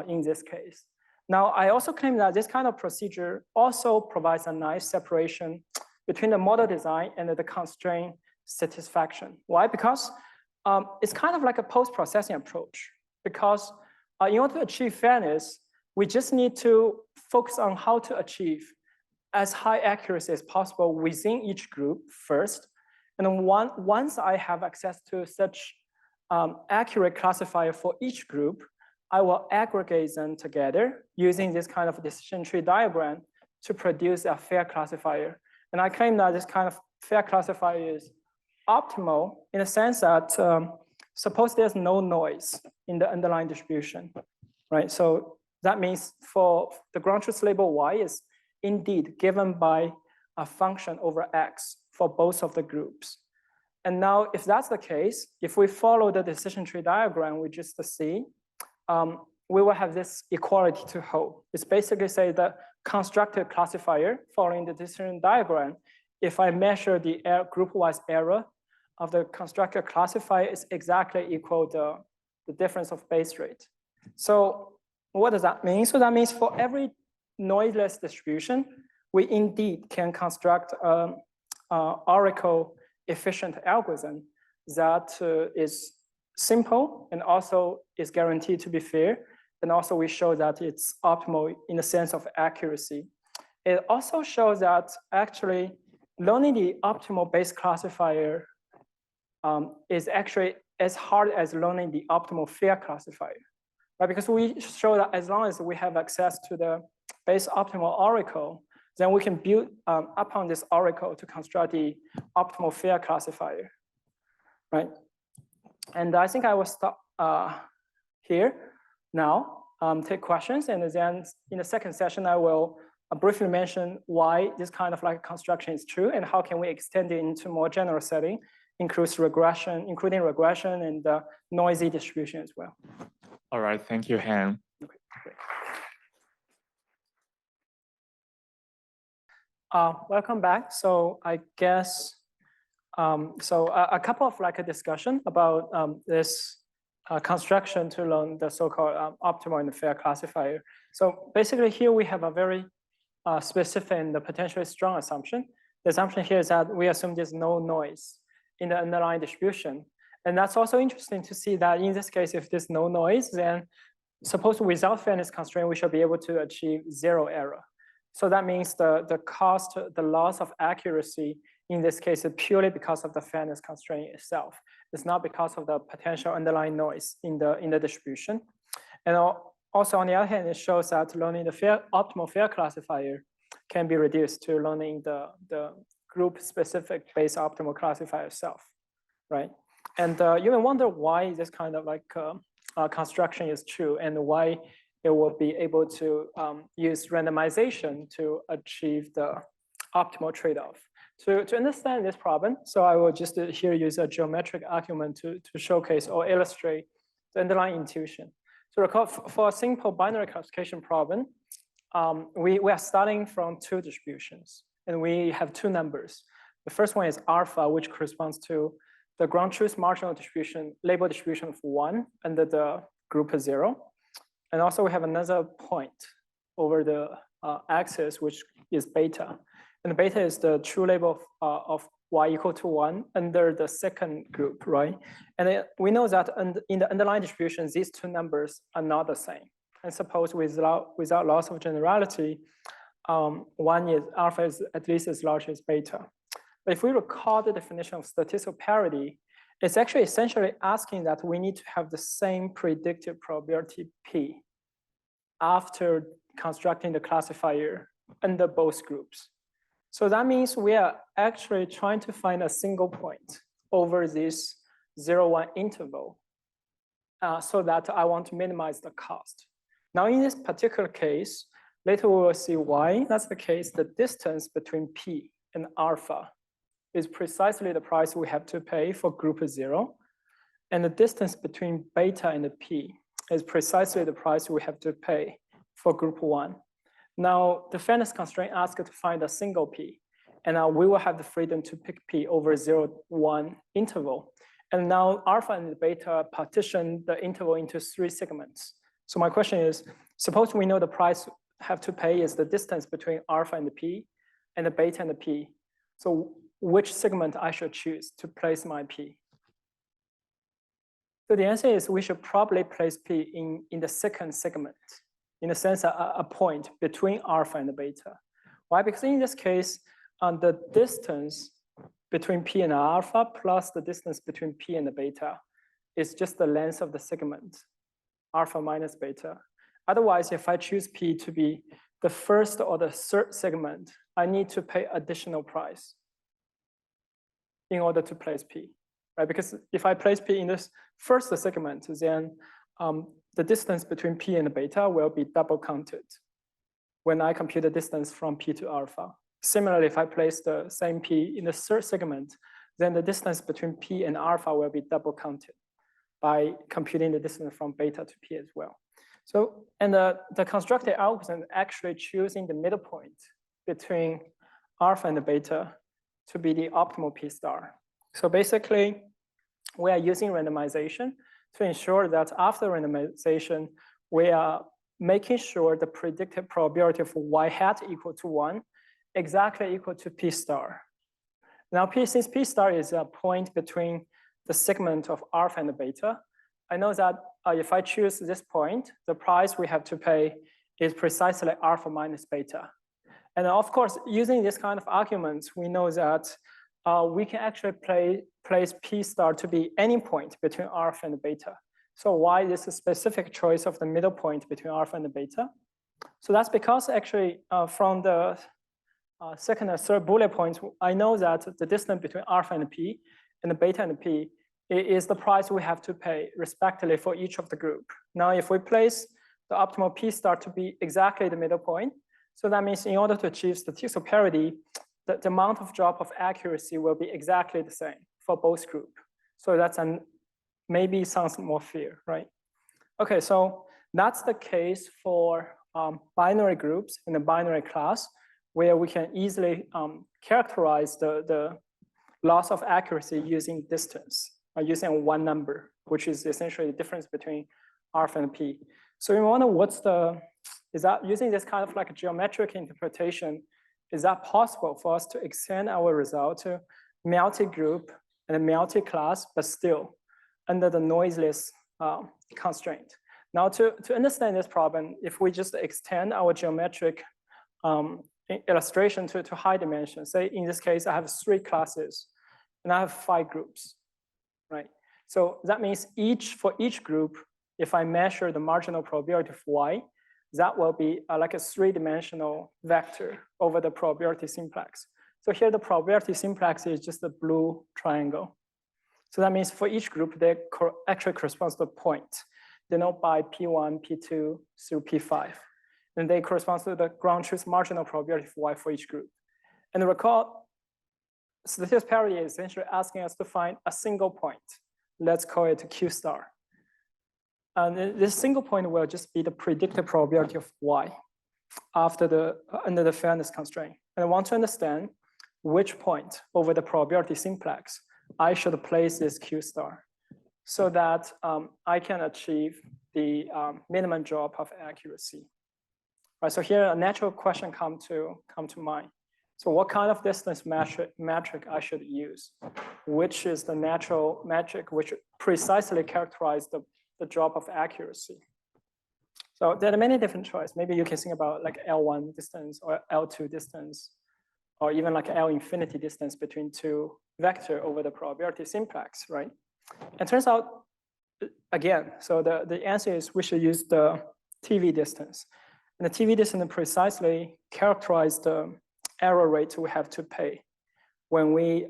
in this case. Now, I also claim that this kind of procedure also provides a nice separation between the model design and the constraint satisfaction. Why? Because it's kind of like a post-processing approach. Because in order to achieve fairness, we just need to focus on how to achieve as high accuracy as possible within each group first. And then once I have access to such accurate classifier for each group, I will aggregate them together using this kind of decision tree diagram to produce a fair classifier. And I claim that this kind of fair classifier is optimal in the sense that suppose there's no noise in the underlying distribution, right? So that means for the ground truth label y is indeed given by a function over x for both of the groups. And now if that's the case, if we follow the decision tree diagram we just see, we will have this equality to hold. It's basically say the constructed classifier following the decision diagram. If I measure the group-wise error of the constructed classifier is exactly equal to the difference of base rate. So what does that mean? So that means for every noiseless distribution, we indeed can construct an Oracle efficient algorithm that is simple and also is guaranteed to be fair. And also we show that it's optimal in the sense of accuracy. It also shows that actually learning the optimal base classifier is actually as hard as learning the optimal fair classifier, right? Because we show that as long as we have access to the base optimal oracle, then we can build upon this oracle to construct the optimal fair classifier, right? And I think I will stop here now, take questions, and then in the second session, I will briefly mention why this kind of like construction is true and how can we extend it into more general setting, including regression and noisy distribution as well. All right, thank you, Han. Okay, welcome back. So I guess, a couple of like a discussion about this construction to learn the so-called optimal and fair classifier. So basically here we have a very specific and potentially strong assumption. The assumption here is that we assume there's no noise in the underlying distribution. And that's also interesting to see that in this case, if there's no noise, then suppose without fairness constraint, we should be able to achieve zero error. So that means the cost, the loss of accuracy in this case is purely because of the fairness constraint itself. It's not because of the potential underlying noise in the distribution. And also on the other hand, it shows that learning the optimal fair classifier can be reduced to learning the group specific base optimal classifier itself, right? And you may wonder why this kind of like construction is true and why it will be able to use randomization to achieve the optimal trade-off. To understand this problem, so I will just here use a geometric argument to showcase or illustrate the underlying intuition. So recall for a simple binary classification problem, we are starting from two distributions and we have two numbers. The first one is alpha, which corresponds to the ground truth marginal distribution, label distribution of 1 under the group of 0. And also we have another point over the axis, which is beta. And beta is the true label of y equal to 1 under the second group, right? And we know that in the underlying distribution, these two numbers are not the same. And suppose without loss of generality, alpha is at least as large as beta. But if we recall the definition of statistical parity, it's actually essentially asking that we need to have the same predictive probability P after constructing the classifier under both groups. So that means we are actually trying to find a single point over this 0-1 interval so that I want to minimize the cost. Now in this particular case, later we will see why that's the case. The distance between P and alpha is precisely the price we have to pay for group 0. And the distance between beta and the P is precisely the price we have to pay for group 1. Now, the fairness constraint asks to find a single P, and now we will have the freedom to pick P over 0-1 interval. And now alpha and beta partition the interval into 3 segments. So my question is, suppose we know the price have to pay is the distance between alpha and the P and the beta and the P. So which segment I should choose to place my P? So the answer is we should probably place P in the second segment, in a sense, a point between alpha and the beta. Why? Because in this case, the distance between P and alpha plus the distance between P and the beta is just the length of the segment, alpha minus beta. Otherwise, if I choose P to be the first or the third segment, I need to pay additional price in order to place P, right? Because if I place P in this first segment, then the distance between P and beta will be double counted when I compute the distance from P to alpha. Similarly, if I place the same P in the third segment, then the distance between P and alpha will be double counted by computing the distance from beta to P as well. So, and the constructed algorithm actually choosing the middle point between alpha and the beta to be the optimal P star. So basically, we are using randomization to ensure that after randomization, we are making sure the predicted probability of y hat equal to 1 exactly equal to p star. Now, since p star is a point between the segment of alpha and beta, I know that if I choose this point, the price we have to pay is precisely alpha minus beta. And of course, using this kind of arguments, we know that we can actually place p star to be any point between alpha and beta. So why this specific choice of the middle point between alpha and beta? So that's because actually from the second and third bullet points, I know that the distance between alpha and p and the beta and p is the price we have to pay respectively for each of the group. Now, if we place the optimal p star to be exactly the middle point, so that means in order to achieve statistical parity, the amount of drop of accuracy will be exactly the same for both groups. So that's maybe sounds more fair, right? Okay, so that's the case for binary groups in the binary class, where we can easily characterize the loss of accuracy using distance, or using one number, which is essentially the difference between alpha and p. So we wonder is that using this kind of like a geometric interpretation, is that possible for us to extend our result to multi-group and multi-class, but still under the noiseless constraint? Now, to understand this problem, if we just extend our geometric illustration to high dimension, say in this case, I have 3 classes and I have 5 groups, right? So that means for each group, if I measure the marginal probability of y, that will be like a 3-dimensional vector over the probability simplex. So here the probability simplex is just a blue triangle. So that means for each group, they actually corresponds to a point denoted by P1, P2 through P5. And they correspond to the ground truth marginal probability of y for each group. And recall, statistical parity is essentially asking us to find a single point. Let's call it Q star. And this single point will just be the predicted probability of y under the fairness constraint. And I want to understand which point over the probability simplex I should place this Q star so that I can achieve the minimum drop of accuracy. Right, so here a natural question come to mind. So what kind of distance metric I should use? Which is the natural metric which precisely characterizes the drop of accuracy? So there are many different choices. Maybe you can think about like L1 distance or L2 distance, or even like L infinity distance between 2 vector over the probability simplex, right? And turns out, again, so the answer is we should use the TV distance. And the TV distance precisely characterizes the error rate we have to pay when we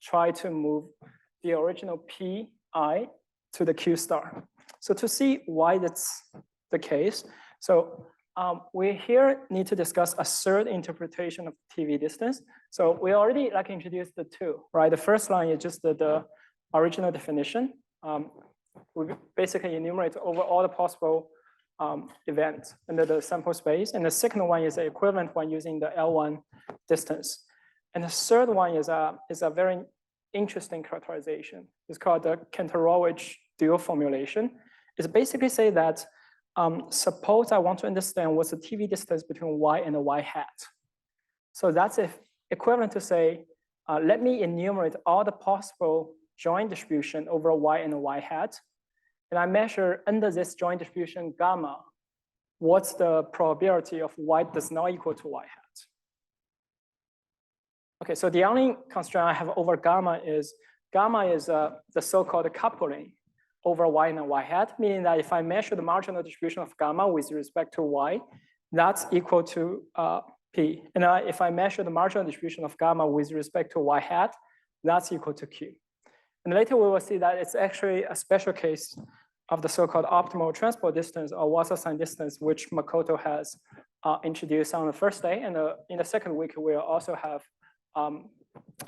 try to move the original Pi to the Q star. So to see why that's the case, so we here need to discuss a third interpretation of TV distance. So we already like introduced the 2, right? The first line is just the original definition. We basically enumerate over all the possible events under the sample space. And the second one is the equivalent one using the L1 distance. And the third one is a very interesting characterization. It's called the Kantorowicz dual formulation. It's basically say that suppose I want to understand what's the TV distance between y and the y hat. So that's equivalent to say, let me enumerate all the possible joint distribution over y and y hat. And I measure under this joint distribution gamma, what's the probability of y does not equal to y hat. Okay, so the only constraint I have over gamma is the so-called coupling over y and y hat, meaning that if I measure the marginal distribution of gamma with respect to y, that's equal to p. And if I measure the marginal distribution of gamma with respect to y hat, that's equal to q. And later we will see that it's actually a special case of the so-called optimal transport distance or Wasserstein distance, which Makoto has introduced on the first day. And in the second week, we'll also have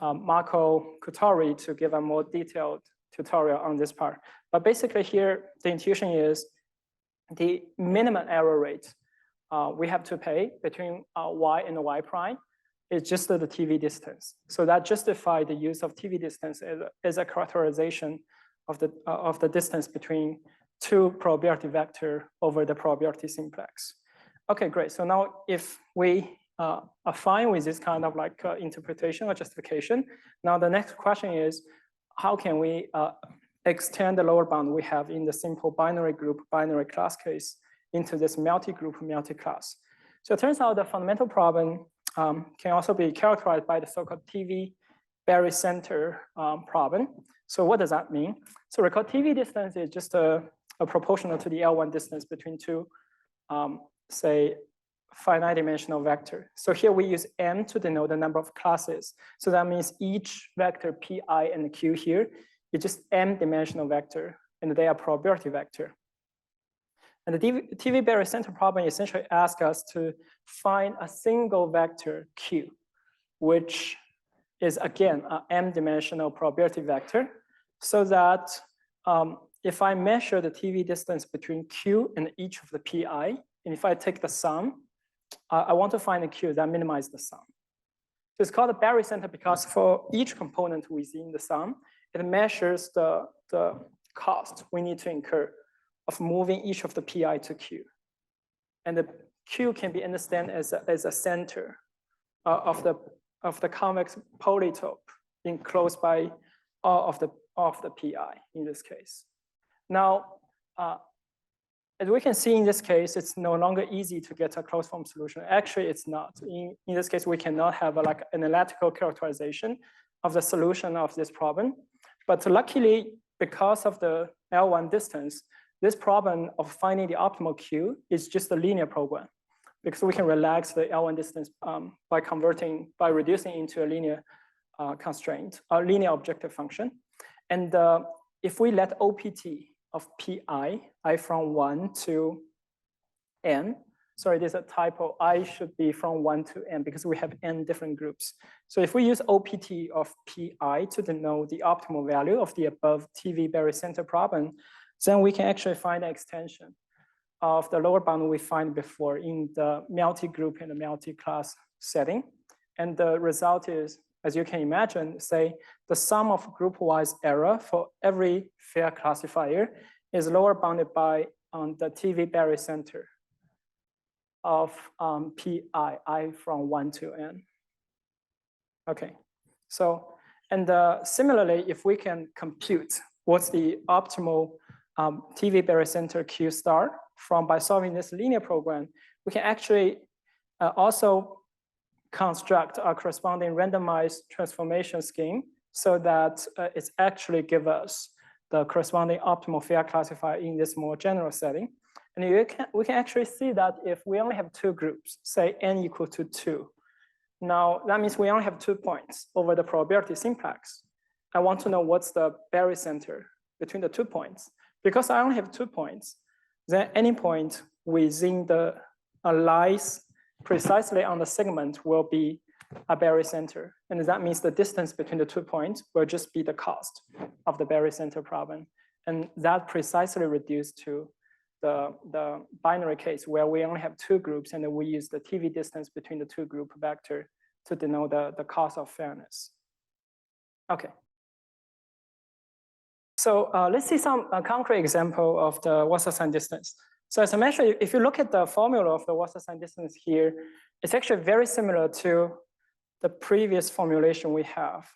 Marco Kutori to give a more detailed tutorial on this part. But basically here, the intuition is the minimum error rate we have to pay between y and y prime is just the TV distance. So that justifies the use of TV distance as a characterization of the distance between two probability vector over the probability simplex. Okay, great. So now if we are fine with this kind of like interpretation or justification, now the next question is, how can we extend the lower bound we have in the simple binary group, binary class case into this multi-group, multi-class? So it turns out the fundamental problem can also be characterized by the so-called TV barycenter problem. So what does that mean? So recall TV distance is just a proportional to the L1 distance between two, say, finite dimensional vector. So here we use M to denote the number of classes. So that means each vector Pi and Q here is just M dimensional vector, and they are probability vector. And the TV barycenter problem essentially asks us to find a single vector Q, which is again an M dimensional probability vector, so that if I measure the TV distance between Q and each of the Pi, and if I take the sum, I want to find a Q that minimizes the sum. So it's called a barycenter because for each component within the sum, it measures the cost we need to incur of moving each of the Pi to Q. And the Q can be understood as a center of the convex polytope enclosed by all of the Pi in this case. Now, as we can see in this case, it's no longer easy to get a closed form solution. Actually, it's not. In this case, we cannot have an analytical characterization of the solution of this problem. But luckily, because of the L1 distance, this problem of finding the optimal Q is just a linear program, because we can relax the L1 distance by reducing into a linear constraint, a linear objective function. And if we let OPT of Pi, I from 1 to n, sorry, there's a typo, I should be from 1 to n because we have n different groups. So if we use OPT of Pi to denote the optimal value of the above TV barycenter problem, then we can actually find an extension of the lower bound we find before in the multi-group and the multi-class setting. And the result is, as you can imagine, say the sum of group-wise error for every fair classifier is lower bounded by the TV barycenter of Pi, I from 1 to n. Okay, so, and similarly, if we can compute what's the optimal TV barycenter Q star by solving this linear program, we can actually also construct a corresponding randomized transformation scheme so that it's actually give us the corresponding optimal fair classifier in this more general setting. And we can actually see that if we only have two groups, say n equal to 2, now that means we only have 2 points over the probability simplex. I want to know what's the barycenter between the 2 points. Because I only have 2 points, then any point within the lies precisely on the segment will be a barycenter. And that means the distance between the 2 points will just be the cost of the barycenter problem. And that precisely reduced to the binary case where we only have 2 groups and then we use the TV distance between the 2 group vector to denote the cost of fairness. Okay. So let's see some concrete example of the Wasserstein distance. So as I mentioned, if you look at the formula of the Wasserstein distance here, it's actually very similar to the previous formulation we have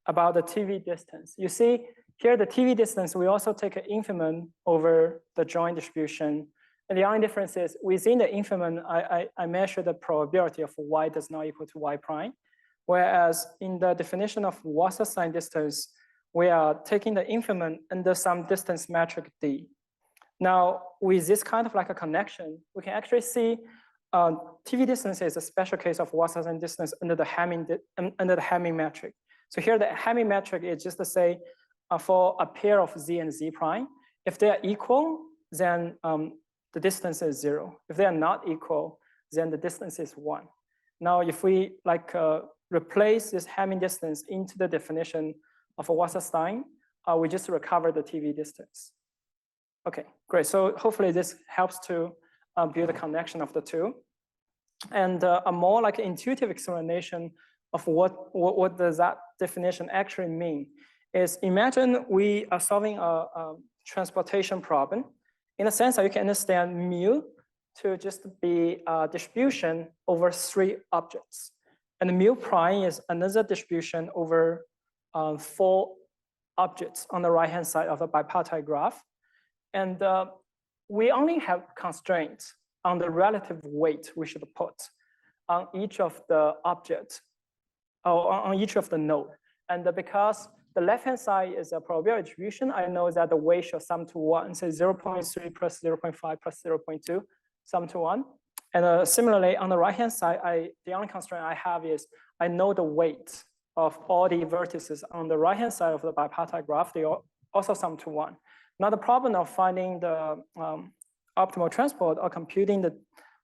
about the TV distance. You see here the TV distance, we also take an infimum over the joint distribution. And the only difference is within the infimum, I measure the probability of y does not equal to y prime. Whereas in the definition of Wasserstein distance, we are taking the infimum under some distance metric d. Now, with this kind of like a connection, we can actually see TV distance is a special case of Wasserstein distance under the Hamming metric. So here the Hamming metric is just to say for a pair of z and z prime, if they are equal, then the distance is 0. If they are not equal, then the distance is 1. Now, if we like replace this Hamming distance into the definition of a Wasserstein, we just recover the TV distance. Okay, great. So hopefully this helps to build a connection of the two. And a more like intuitive explanation of what does that definition actually mean is imagine we are solving a transportation problem in a sense that you can understand mu to just be a distribution over 3 objects. And mu prime is another distribution over 4 objects on the right-hand side of the bipartite graph. And we only have constraints on the relative weight we should put on each of the objects, or on each of the node. And because the left-hand side is a probability distribution, I know that the weight should sum to 1, so 0.3 plus 0.5 plus 0.2, sum to 1. And similarly, on the right-hand side, the only constraint I have is I know the weight of all the vertices on the right-hand side of the bipartite graph, they also sum to 1. Now the problem of finding the optimal transport or computing the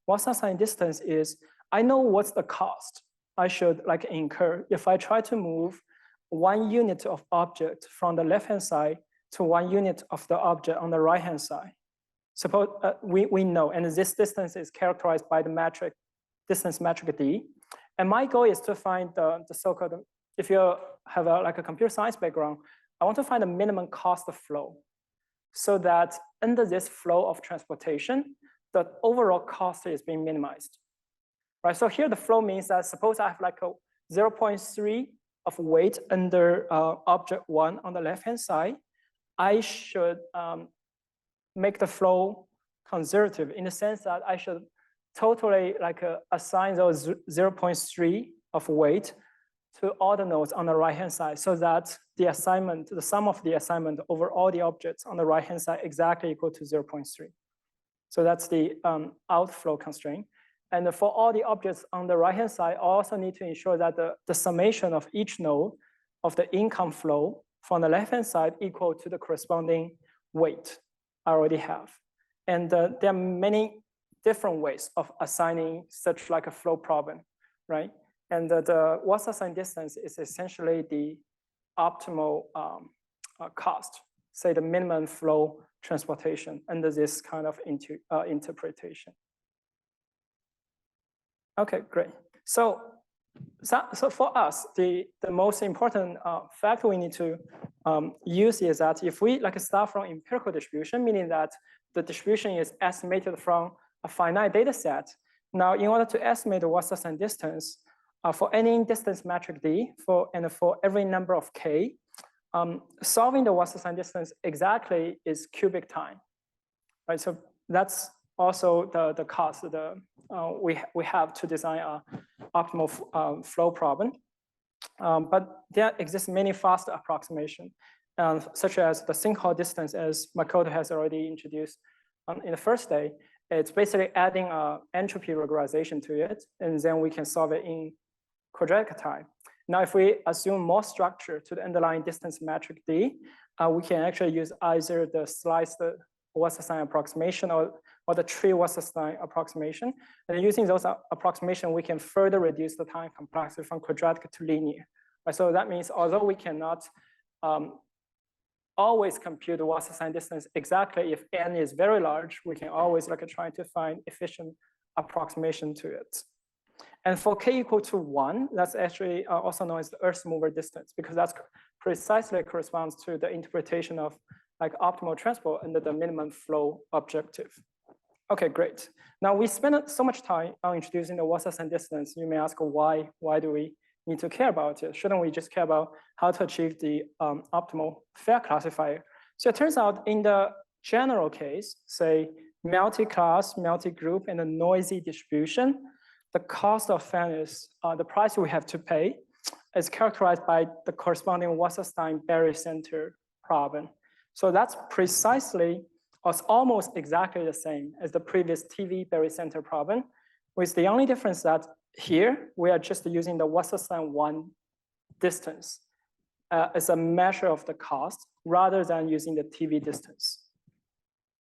Wasserstein distance is I know what's the cost I should incur if I try to move 1 unit of object from the left-hand side to 1 unit of the object on the right-hand side. Suppose we know, and this distance is characterized by the metric, distance metric D. And my goal is to find the so-called, if you have a computer science background, I want to find the minimum cost of flow so that under this flow of transportation, the overall cost is being minimized. Right, so here the flow means that suppose I have a 0.3 of weight under object 1 on the left-hand side, I should make the flow conservative in the sense that I should totally assign those 0.3 of weight to all the nodes on the right-hand side so that the assignment, the sum of the assignment over all the objects on the right-hand side exactly equal to 0.3. So that's the outflow constraint. And for all the objects on the right-hand side, I also need to ensure that the summation of each node of the income flow from the left-hand side equal to the corresponding weight I already have. And there are many different ways of assigning such a flow problem, right? And the Wasserstein distance is essentially the optimal cost, say the minimum flow transportation under this kind of interpretation. Okay, great. So for us, the most important factor we need to use is that if we start from empirical distribution, meaning that the distribution is estimated from a finite data set. Now, in order to estimate the Wasserstein distance, for any distance metric D, and for every number of k, solving the Wasserstein distance exactly is cubic time, right? So that's also the cost we have to design an optimal flow problem. But there exists many faster approximations, such as the sinkhole distance, as Makoto has already introduced in the first day. It's basically adding an entropy regularization to it, and then we can solve it in quadratic time. Now, if we assume more structure to the underlying distance metric D, we can actually use either the sliced Wasserstein approximation or the tree Wasserstein approximation. And using those approximations, we can further reduce the time complexity from quadratic to linear. Right? So that means although we cannot always compute the Wasserstein distance exactly if n is very large, we can always try to find efficient approximation to it. And for k equal to 1, that's actually also known as the Earth mover distance, because that's precisely corresponds to the interpretation of optimal transport under the minimum flow objective. Okay, great. Now we spent so much time on introducing the Wasserstein distance. You may ask why do we need to care about it? Shouldn't we just care about how to achieve the optimal fair classifier? So it turns out in the general case, say multi-class, multi-group, and a noisy distribution, the cost of fairness, the price we have to pay, is characterized by the corresponding Wasserstein barycenter problem. So that's precisely, or it's almost exactly the same as the previous TV barycenter problem, with the only difference that here we are just using the Wasserstein 1 distance as a measure of the cost rather than using the TV distance.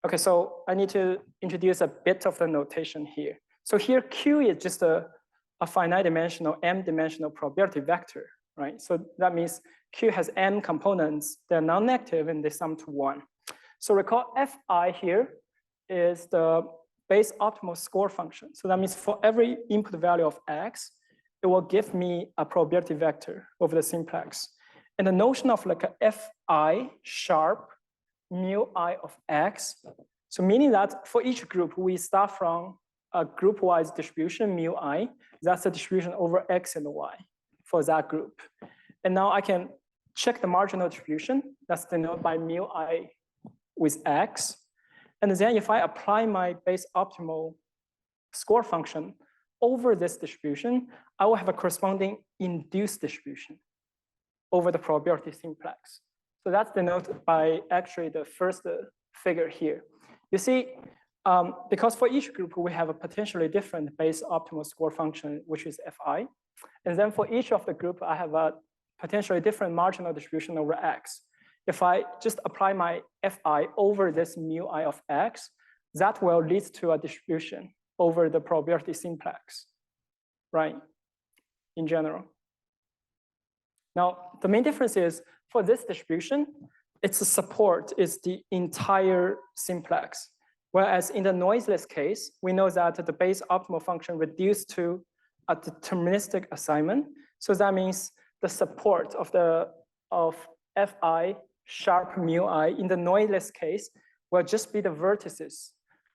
Okay, so I need to introduce a bit of the notation here. So here Q is just a finite dimensional, m-dimensional probability vector, right? So that means Q has m components, they're non-negative and they sum to 1. So recall Fi here is the base optimal score function. So that means for every input value of x, it will give me a probability vector over the simplex. And the notion of a Fi sharp mu I of x So meaning that for each group, we start from a group-wise distribution, mu I. That's the distribution over X and Y for that group. And now I can check the marginal distribution. That's denoted by mu I with X. And then if I apply my base optimal score function over this distribution, I will have a corresponding induced distribution over the probability simplex. So that's denoted by actually the first figure here. You see, because for each group, we have a potentially different base optimal score function, which is Fi. And then for each of the group, I have a potentially different marginal distribution over X. If I just apply my Fi over this mu I of X, that will lead to a distribution over the probability simplex, right, in general. Now, the main difference is for this distribution, its support is the entire simplex. Whereas in the noiseless case, we know that the base optimal function reduced to a deterministic assignment. So that means the support of Fi sharp mu I in the noiseless case will just be the vertices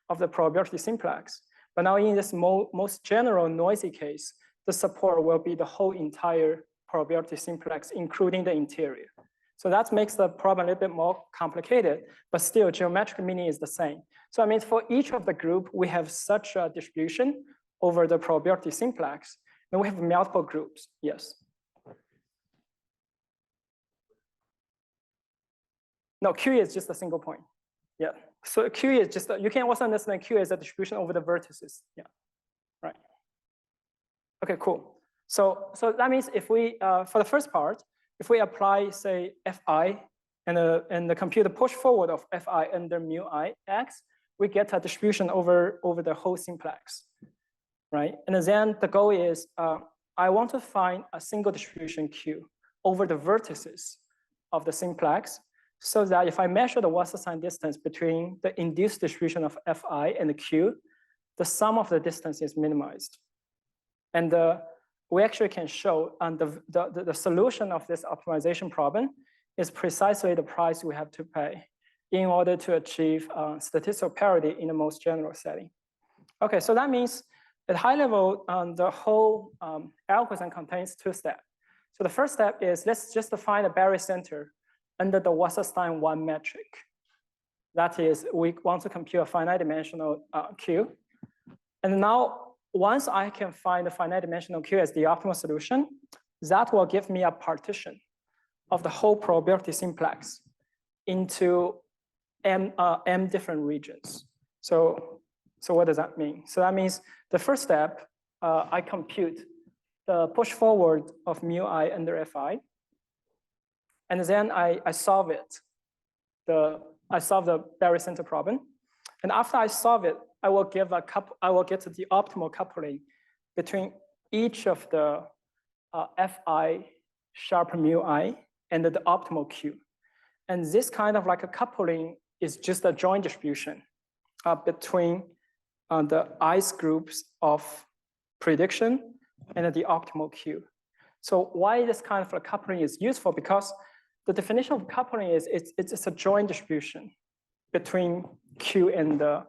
of the probability simplex. But now in this most general noisy case, the support will be the whole entire probability simplex, including the interior. So that makes the problem a little bit more complicated, but still geometric meaning is the same. So I mean, for each of the group, we have such a distribution over the probability simplex, and we have multiple groups, yes. No, Q is just a single point, yeah. So Q is just, you can also understand Q as a distribution over the vertices, yeah, right. Okay, cool. So that means if we, for the first part, if we apply, say, Fi and the computer push forward of Fi under mu I X, we get a distribution over the whole simplex, right? And then the goal is, I want to find a single distribution Q over the vertices of the simplex, so that if I measure the Wasserstein distance between the induced distribution of Fi and the Q, the sum of the distance is minimized. And we actually can show the solution of this optimization problem is precisely the price we have to pay in order to achieve statistical parity in the most general setting. Okay, so that means at high level, the whole algorithm contains two steps. So the first step is let's just define a barycenter under the Wasserstein 1 metric. That is, we want to compute a finite dimensional Q. And now, once I can find the finite dimensional Q as the optimal solution, that will give me a partition of the whole probability simplex into m different regions. So what does that mean? So that means the first step, I compute the push forward of mu I under Fi, and then I solve it. I solve the barycenter problem, and after I solve it, I will get the optimal coupling between each of the Fi sharp mu I and the optimal Q. And this kind of like a coupling is just a joint distribution between the ice groups of prediction and the optimal Q. So why this kind of a coupling is useful? Because the definition of coupling is it's a joint distribution between Q and the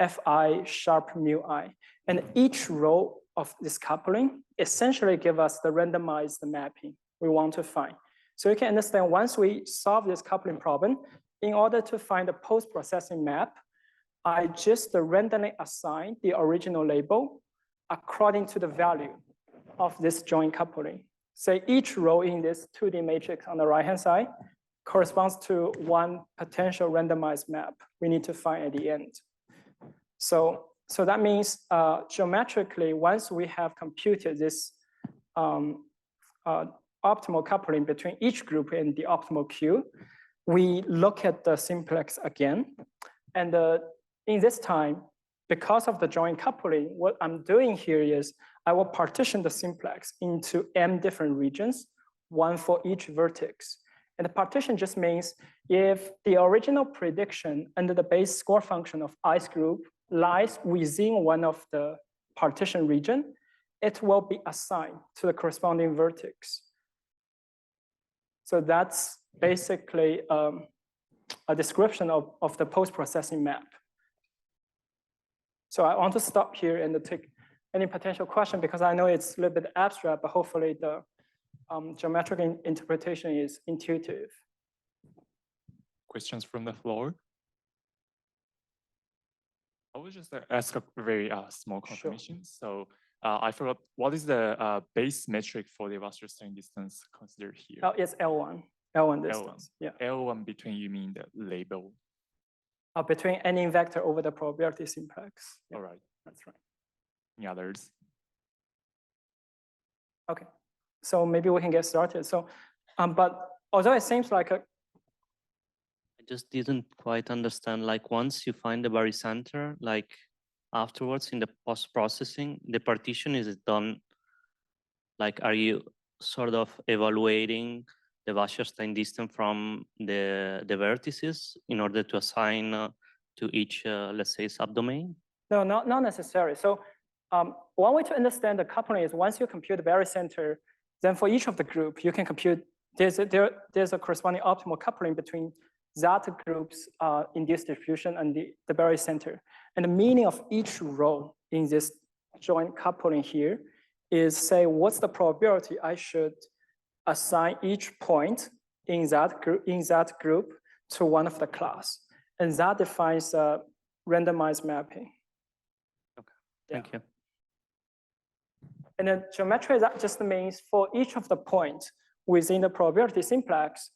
Fi sharp mu I. And each row of this coupling essentially give us the randomized mapping we want to find. So you can understand once we solve this coupling problem, in order to find the post-processing map, I just randomly assign the original label according to the value of this joint coupling. Say each row in this 2D matrix on the right-hand side corresponds to one potential randomized map we need to find at the end. So that means geometrically, once we have computed this optimal coupling between each group and the optimal Q, we look at the simplex again. And in this time, because of the joint coupling, what I'm doing here is I will partition the simplex into m different regions, one for each vertex. And the partition just means if the original prediction under the base score function of ice group lies within one of the partition region, it will be assigned to the corresponding vertex. So that's basically a description of the post-processing map. So I want to stop here and take any potential question because I know it's a little bit abstract, but hopefully the geometric interpretation is intuitive. Questions from the floor? I will just ask a very small confirmation. So I forgot, what is the base metric for the Wasserstein distance considered here? Oh, it's L1 distance. Yeah. L1 between, you mean the label? Between any vector over the probability simplex. Yeah, All right. that's right. Any others? Okay, so maybe we can get started. So, but although it seems like I just didn't quite understand, like once you find the barycenter, like afterwards in the post-processing, the partition is done, like are you sort of evaluating the Wasserstein distance from the vertices in order to assign to each, let's say, subdomain? No, not necessarily. So one way to understand the coupling is once you compute the barycenter, then for each of the group, you can compute, there's a corresponding optimal coupling between that group's induced distribution and the barycenter. And the meaning of each row in this joint coupling here is say, what's the probability I should assign each point in that group to one of the class. And that defines a randomized mapping. Okay, thank you. And then geometry, that just means for each of the points within the probability simplex,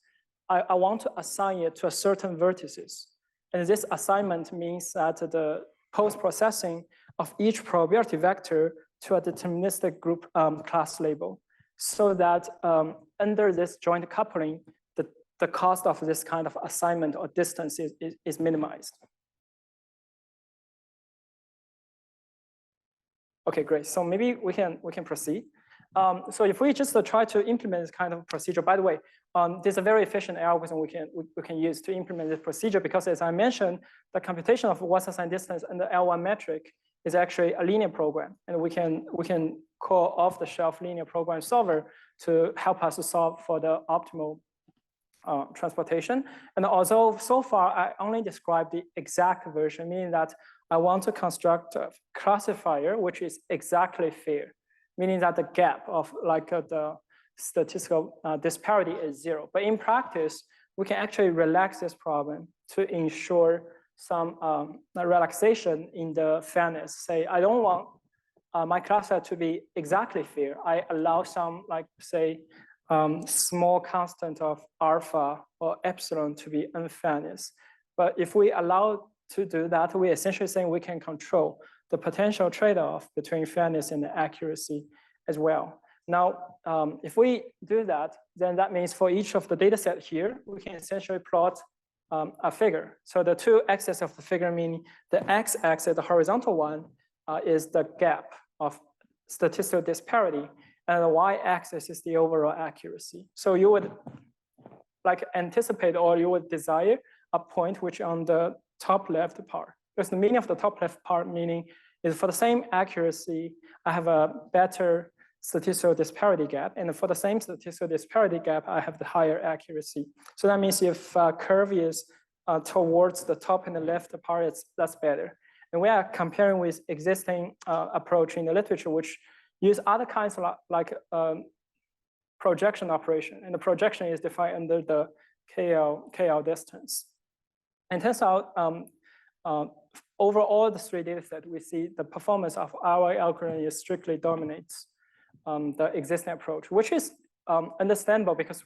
I want to assign it to a certain vertices. And this assignment means that the post-processing of each probability vector to a deterministic group class label, so that under this joint coupling, the cost of this kind of assignment or distance is minimized. Okay, great. So maybe we can proceed. So if we just try to implement this kind of procedure, by the way, there's a very efficient algorithm we can use to implement this procedure because, as I mentioned, the computation of Wasserstein distance and the L1 metric is actually a linear program, and we can call off-the-shelf linear program solver to help us to solve for the optimal transportation. And although so far I only described the exact version, meaning that I want to construct a classifier which is exactly fair, meaning that the gap of like the statistical disparity is 0. But in practice, we can actually relax this problem to ensure some relaxation in the fairness. Say, I don't want my classifier to be exactly fair. I allow some, like say, small constant of alpha or epsilon to be unfairness. But if we allow to do that, we essentially saying we can control the potential trade-off between fairness and accuracy as well. Now, if we do that, then that means for each of the data set here, we can essentially plot a figure. So the two axes of the figure, meaning the x-axis, the horizontal one, is the gap of statistical disparity, and the y-axis is the overall accuracy. So you would like anticipate, or you would desire a point which on the top left part. Because the meaning of the top left part meaning is for the same accuracy, I have a better statistical disparity gap, and for the same statistical disparity gap, I have the higher accuracy. So that means if a curve is towards the top and the left part, that's better. And we are comparing with existing approach in the literature, which use other kinds of like projection operation, and the projection is defined under the KL distance. And turns out, over all the three data sets, we see the performance of our algorithm strictly dominates the existing approach, which is understandable because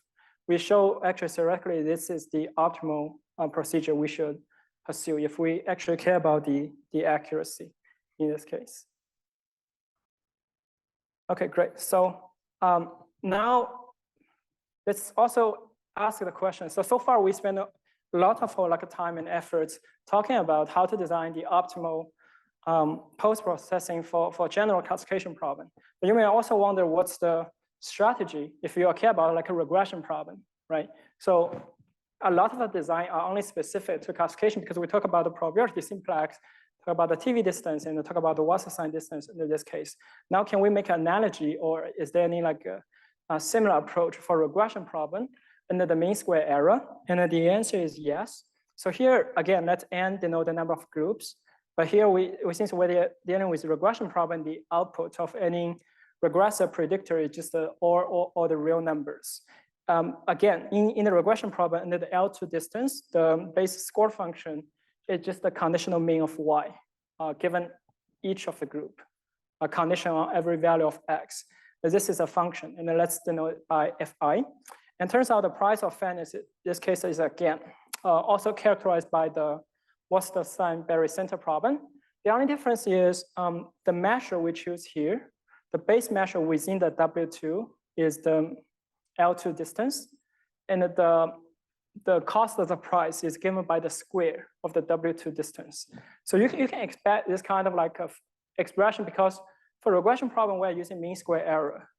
we show actually theoretically this is the optimal procedure we should pursue if we actually care about the accuracy in this case. Okay, great. So now let's also ask the question. So far we spent a lot of like time and efforts talking about how to design the optimal post-processing for general classification problem. But you may also wonder what's the strategy if you care about like a regression problem, right? So a lot of the design are only specific to classification because we talk about the probability simplex, talk about the TV distance, and talk about the Wasserstein distance in this case. Now, can we make an analogy, or is there any like a similar approach for regression problem under the mean square error? And the answer is yes. So here, again, let n denote the number of groups. But here since we're dealing with regression problem, the output of any regressive predictor is just all the real numbers. Again, in the regression problem, under the L2 distance, the base score function is just the conditional mean of y, given each of the group, a condition on every value of x. This is a function, and then let's denote it by fi. And turns out the price of fairness in this case is again also characterized by what's the sign barycenter problem. The only difference is the measure we choose here, the base measure within the W2 is the L2 distance, and the cost of the price is given by the square of the W2 distance. So you can expect this kind of like a expression, because for regression problem, we're using mean square error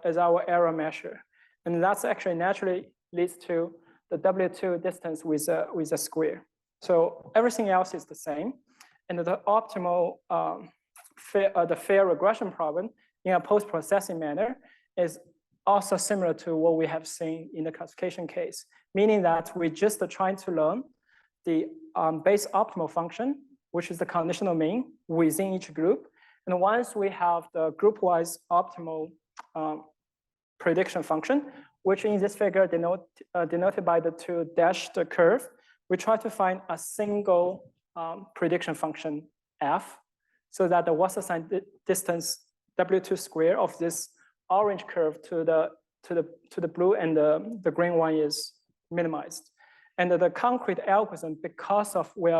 as our error measure. And that's actually naturally leads to the W2 distance with a square. So everything else is the same. And the optimal, the fair regression problem in a post-processing manner is also similar to what we have seen in the classification case, meaning that we're just trying to learn the base optimal function, which is the conditional mean within each group. And once we have the group-wise optimal prediction function, which in this figure denoted by the two dashed curve, we try to find a single prediction function f, so that the what's the sign distance W2 square of this orange curve to the blue and the green one is minimized. And the concrete algorithm, because of we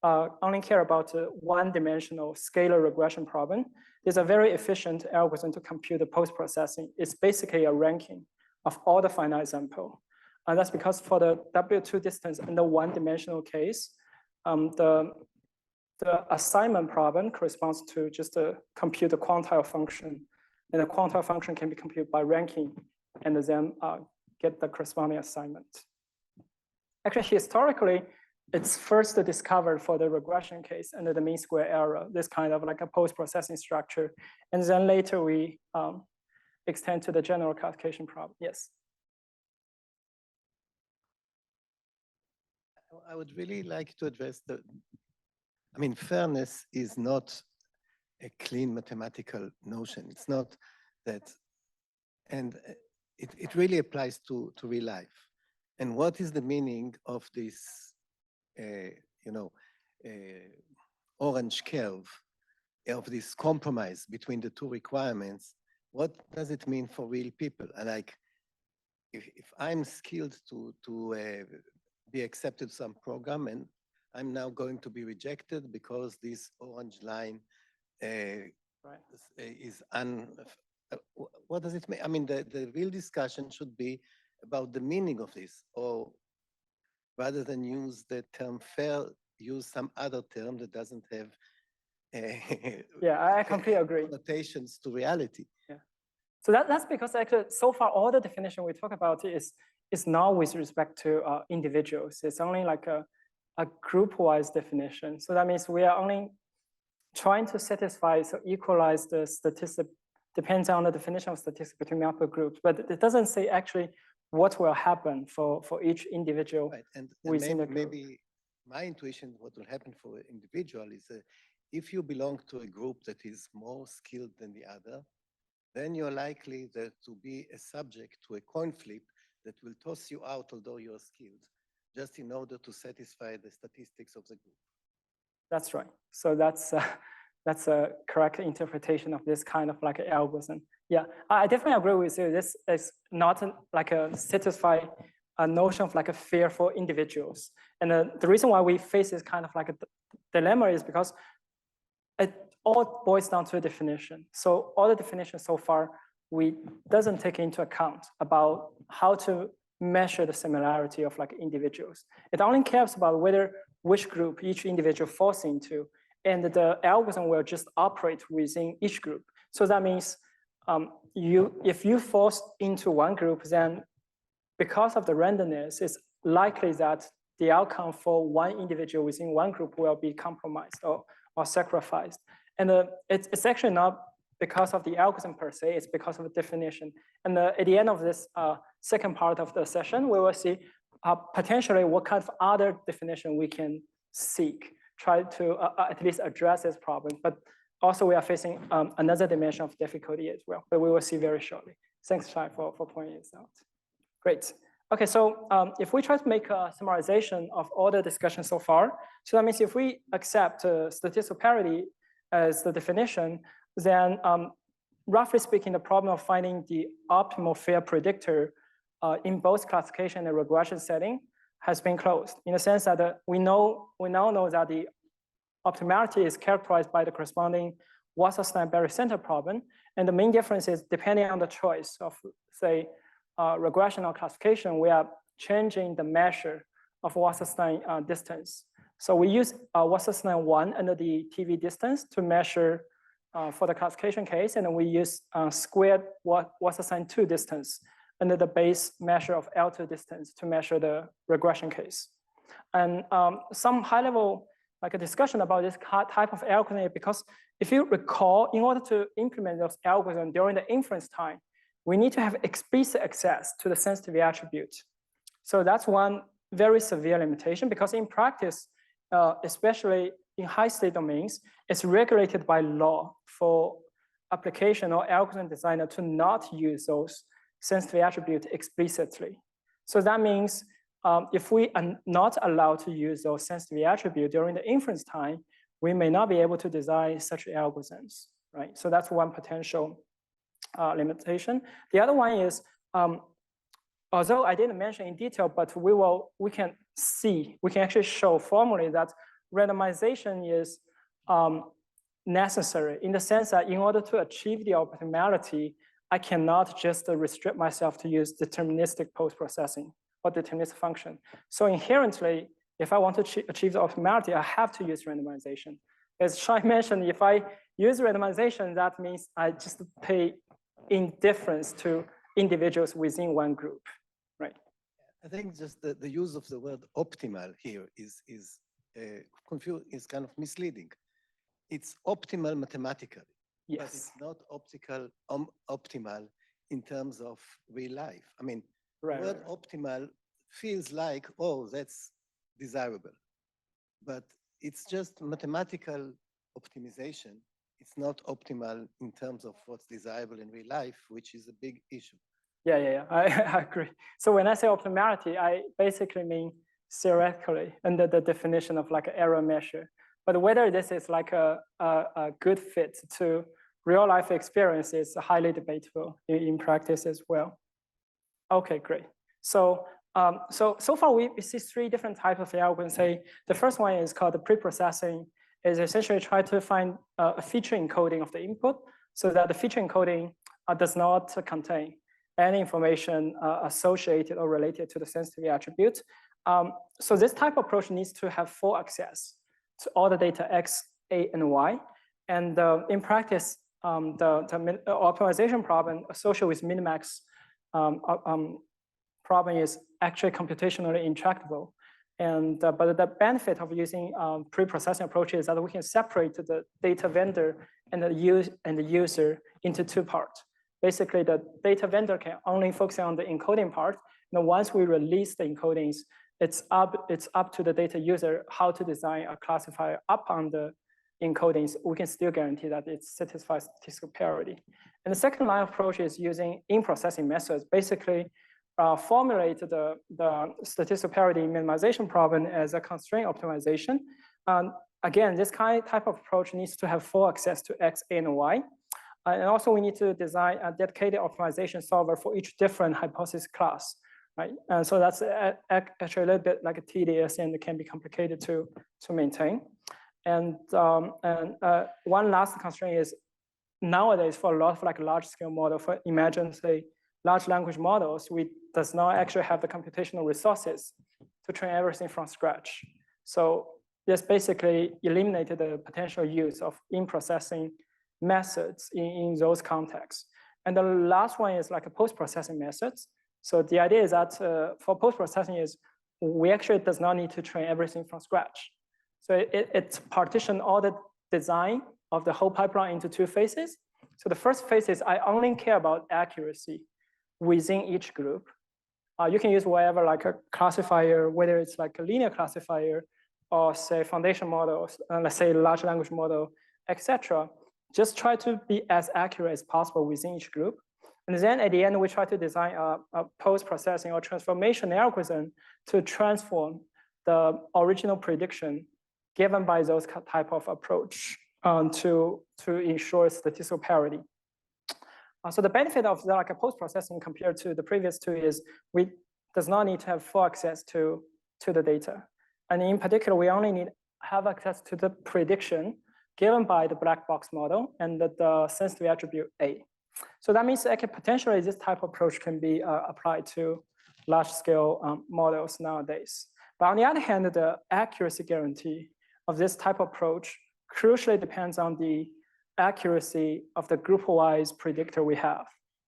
only care about one-dimensional scalar regression problem, is a very efficient algorithm to compute the post-processing. It's basically a ranking of all the finite sample. And that's because for the W2 distance in the one-dimensional case, the assignment problem corresponds to just compute the quantile function. And the quantile function can be computed by ranking and then get the corresponding assignment. Actually, historically, it's first discovered for the regression case under the mean square error, this kind of like a post-processing structure. And then later we extend to the general classification problem. Yes. I would really like to address fairness is not a clean mathematical notion. It's not that, and it really applies to real life. And what is the meaning of this, orange curve, of this compromise between the two requirements? What does it mean for real people? And like, if I'm skilled to be accepted to some program, and I'm now going to be rejected because this orange line is what does it mean? I mean, the real discussion should be about the meaning of this, or rather than use the term fair, use some other term that doesn't have I completely agree. Connotations to reality. Yeah. So that's because actually so far all the definition we talk about is not with respect to individuals. It's only like a group-wise definition. So that means we are only trying to satisfy, so equalize the statistic, depends on the definition of statistics between multiple groups, but it doesn't say actually what will happen for each individual. Right. And within the group. maybe my intuition, what will happen for an individual is if you belong to a group that is more skilled than the other, then you're likely to be a subject to a coin flip that will toss you out, although you're skilled, just in order to satisfy the statistics of the group. That's right. So that's a correct interpretation of this kind of like algorithm. Yeah, I definitely agree with you. This is not like a satisfy a notion of like a fair for individuals. And the reason why we face this kind of like a dilemma is because it all boils down to a definition. So all the definitions so far, we doesn't take into account about how to measure the similarity of like individuals. It only cares about which group each individual falls into, and the algorithm will just operate within each group. So that means if you fall into one group, then because of the randomness, it's likely that the outcome for one individual within one group will be compromised or sacrificed. And it's actually not because of the algorithm per se, it's because of the definition. And at the end of this second part of the session, we will see potentially what kind of other definition we can seek try to at least address this problem. But also we are facing another dimension of difficulty as well, but we will see very shortly. Thanks, Shai, for pointing this out. Great. Okay, so if we try to make a summarization of all the discussion so far, so that means if we accept statistical parity as the definition, then roughly speaking, the problem of finding the optimal fair predictor in both classification and regression setting has been closed, in the sense that we now know that the optimality is characterized by the corresponding Wasserstein-Berry center problem, and the main difference is depending on the choice of, say, regression or classification, we are changing the measure of Wasserstein distance. So we use Wasserstein 1 under the TV distance to measure for the classification case, and then we use squared Wasserstein 2 distance under the base measure of L2 distance to measure the regression case. And some high-level like a discussion about this type of algorithm, because if you recall, in order to implement those algorithms during the inference time, we need to have explicit access to the sensitivity attribute. So that's one very severe limitation, because in practice, especially in high-state domains, it's regulated by law for application or algorithm designer to not use those sensitivity attributes explicitly. So that means if we are not allowed to use those sensitivity attributes during the inference time, we may not be able to design such algorithms, right? So that's one potential limitation. The other one is, although I didn't mention in detail, but we can actually show formally that randomization is necessary, in the sense that in order to achieve the optimality, I cannot just restrict myself to use deterministic post-processing or deterministic function. So inherently, if I want to achieve the optimality, I have to use randomization. As Shai mentioned, if I use randomization, that means I just pay indifference to individuals within one group, right? I think just the use of the word optimal here is kind of misleading. It's optimal mathematically, yes, but it's not optimal in terms of real life. I mean, right, the word optimal feels like, oh, that's desirable, but it's just mathematical optimization. It's not optimal in terms of what's desirable in real life, which is a big issue. Yeah, I agree. So when I say optimality, I basically mean theoretically under the definition of like an error measure. But whether this is like a good fit to real life experience is highly debatable in practice as well. Okay, great. So so far we see three different types of algorithms. Say the first one is called the pre-processing. Is essentially try to find a feature encoding of the input, so that the feature encoding does not contain any information associated or related to the sensitivity attribute. So this type of approach needs to have full access to all the data X, A, and Y. And in practice, the optimization problem associated with minimax problem is actually computationally intractable. And but the benefit of using pre-processing approach is that we can separate the data vendor and the user into two parts. Basically, the data vendor can only focus on the encoding part. And once we release the encodings, it's up to the data user how to design a classifier up on the encodings. We can still guarantee that it satisfies statistical parity. And the second line approach is using in-processing methods. Basically, formulate the statistical parity minimization problem as a constraint optimization. Again, this type of approach needs to have full access to X, A, and Y. And also we need to design a dedicated optimization solver for each different hypothesis class, right? And so that's actually a little bit like a tedious and it can be complicated to maintain. And one last constraint is nowadays for a lot of like large scale model, for imagine say large language models, we does not actually have the computational resources to train everything from scratch. So this basically eliminated the potential use of in-processing methods in those contexts. And the last one is like a post-processing methods. So the idea is that for post-processing is we actually does not need to train everything from scratch. So it's partitioned all the design of the whole pipeline into two phases. So the first phase is I only care about accuracy within each group. You can use whatever like a classifier, whether it's like a linear classifier or say foundation models, let's say large language model, etc. Just try to be as accurate as possible within each group. And then at the end, we try to design a post-processing or transformation algorithm to transform the original prediction given by those type of approach to ensure statistical parity. So the benefit of like a post-processing compared to the previous two is we does not need to have full access to the data. And in particular, we only need have access to the prediction given by the black box model and the sensitive attribute A. So that means that potentially this type of approach can be applied to large scale models nowadays. But on the other hand, the accuracy guarantee of this type of approach crucially depends on the accuracy of the group-wise predictor we have,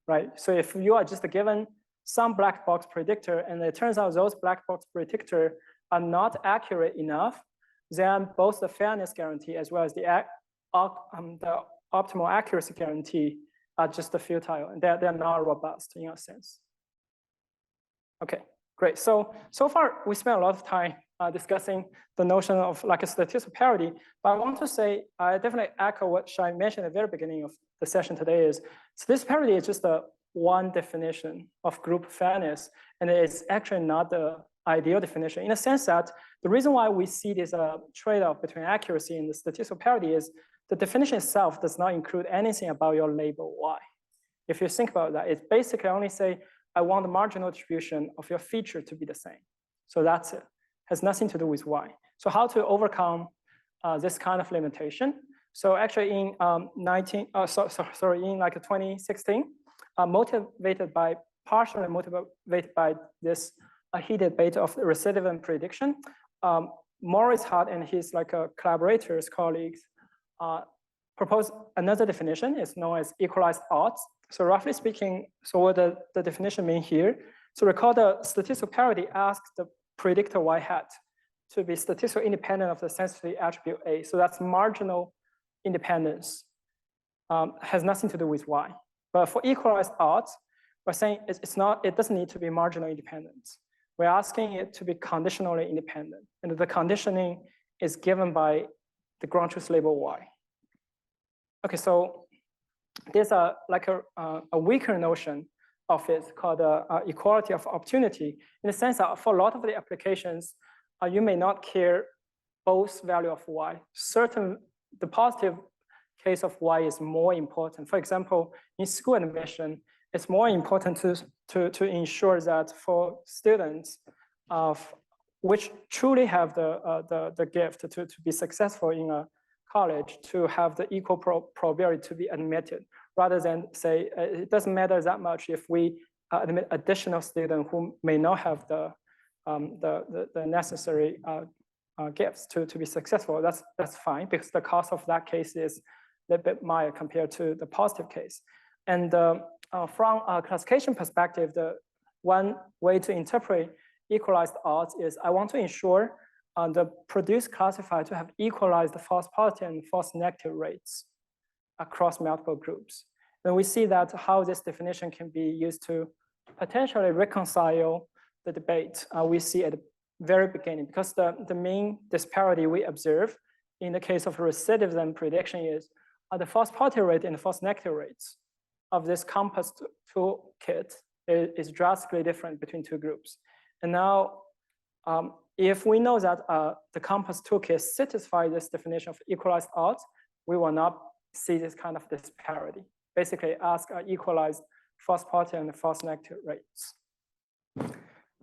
right? So if you are just given some black box predictor and it turns out those black box predictor are not accurate enough, then both the fairness guarantee as well as the optimal accuracy guarantee are just futile, and they're not robust in a sense. Okay, great. So far we spent a lot of time discussing the notion of like a statistical parity, but I want to say, I definitely echo what Shai mentioned at the very beginning of the session today is, statistical parity is just one definition of group fairness, and it's actually not the ideal definition in the sense that the reason why we see this trade-off between accuracy and the statistical parity is the definition itself does not include anything about your label Y. If you think about that, it basically only say, I want the marginal distribution of your feature to be the same. So that's it. Has nothing to do with Y. So how to overcome this kind of limitation? So actually in in like 2016, partially motivated by this heated debate of recidivism prediction, Morris Hart and his collaborators, colleagues, proposed another definition. It's known as equalized odds. So roughly speaking, so what the definition mean here? So recall the statistical parity asks the predictor y hat to be statistically independent of the sensitivity attribute A. So that's marginal independence. Has nothing to do with Y. But for equalized odds, we're saying it doesn't need to be marginal independence. We're asking it to be conditionally independent. And the conditioning is given by the ground truth label Y. Okay, so there's a weaker notion of it called equality of opportunity, in the sense that for a lot of the applications, you may not care both value of Y. The positive case of Y is more important. For example, in school admission, it's more important to ensure that for students which truly have the gift to be successful in a college, to have the equal probability to be admitted, rather than say, it doesn't matter that much if we admit additional students who may not have the necessary gifts to be successful. That's fine, because the cost of that case is a little bit mild compared to the positive case. And from a classification perspective, the one way to interpret equalized odds is I want to ensure the produced classifier to have equalized the false positive and false negative rates across multiple groups. And we see that how this definition can be used to potentially reconcile the debate we see at the very beginning, because the main disparity we observe in the case of recidivism prediction is the false positive rate and the false negative rates of this compass toolkit is drastically different between two groups. And now, if we know that the compass toolkit satisfies this definition of equalized odds, we will not see this kind of disparity. Basically, ask equalized false positive and false negative rates.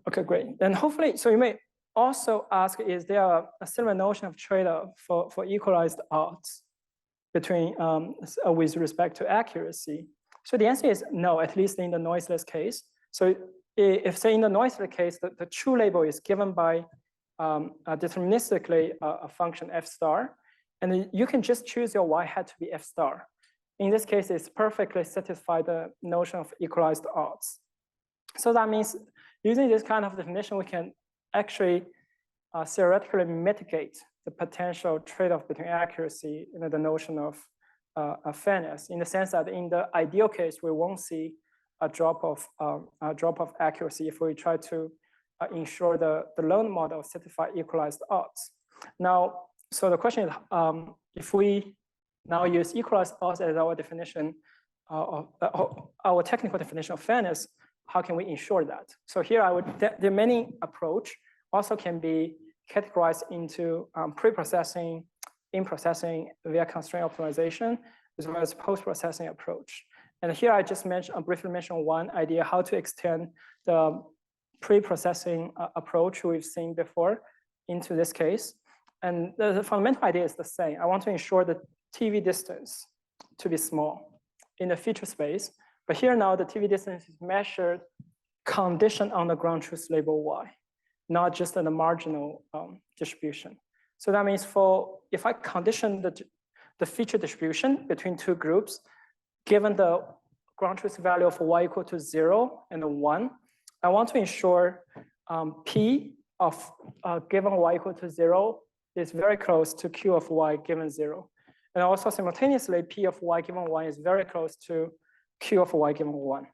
Okay, great. And hopefully, so you may also ask, is there a similar notion of trade-off for equalized odds between with respect to accuracy? So the answer is no, at least in the noiseless case. So if say in the noiseless case, the true label is given by deterministically a function f star, and you can just choose your y hat to be f star. In this case, it's perfectly satisfy the notion of equalized odds. So that means using this kind of definition, we can actually theoretically mitigate the potential trade-off between accuracy and the notion of fairness, in the sense that in the ideal case, we won't see a drop of accuracy if we try to ensure the learned model satisfy equalized odds. Now, so the question is, if we now use equalized odds as our definition, our technical definition of fairness, how can we ensure that? So here the many approach also can be categorized into pre-processing, in-processing via constraint optimization, as well as post-processing approach. And here I just briefly mentioned one idea, how to extend the pre-processing approach we've seen before into this case. And the fundamental idea is the same. I want to ensure the TV distance to be small in the feature space. But here now the TV distance is measured conditioned on the ground truth label Y, not just on the marginal distribution. So that means if I condition the feature distribution between two groups, given the ground truth value of Y equal to 0 and 1, I want to ensure P of given Y equal to 0 is very close to Q of Y given 0. And also simultaneously, P of Y given 1 is very close to Q of Y given 1.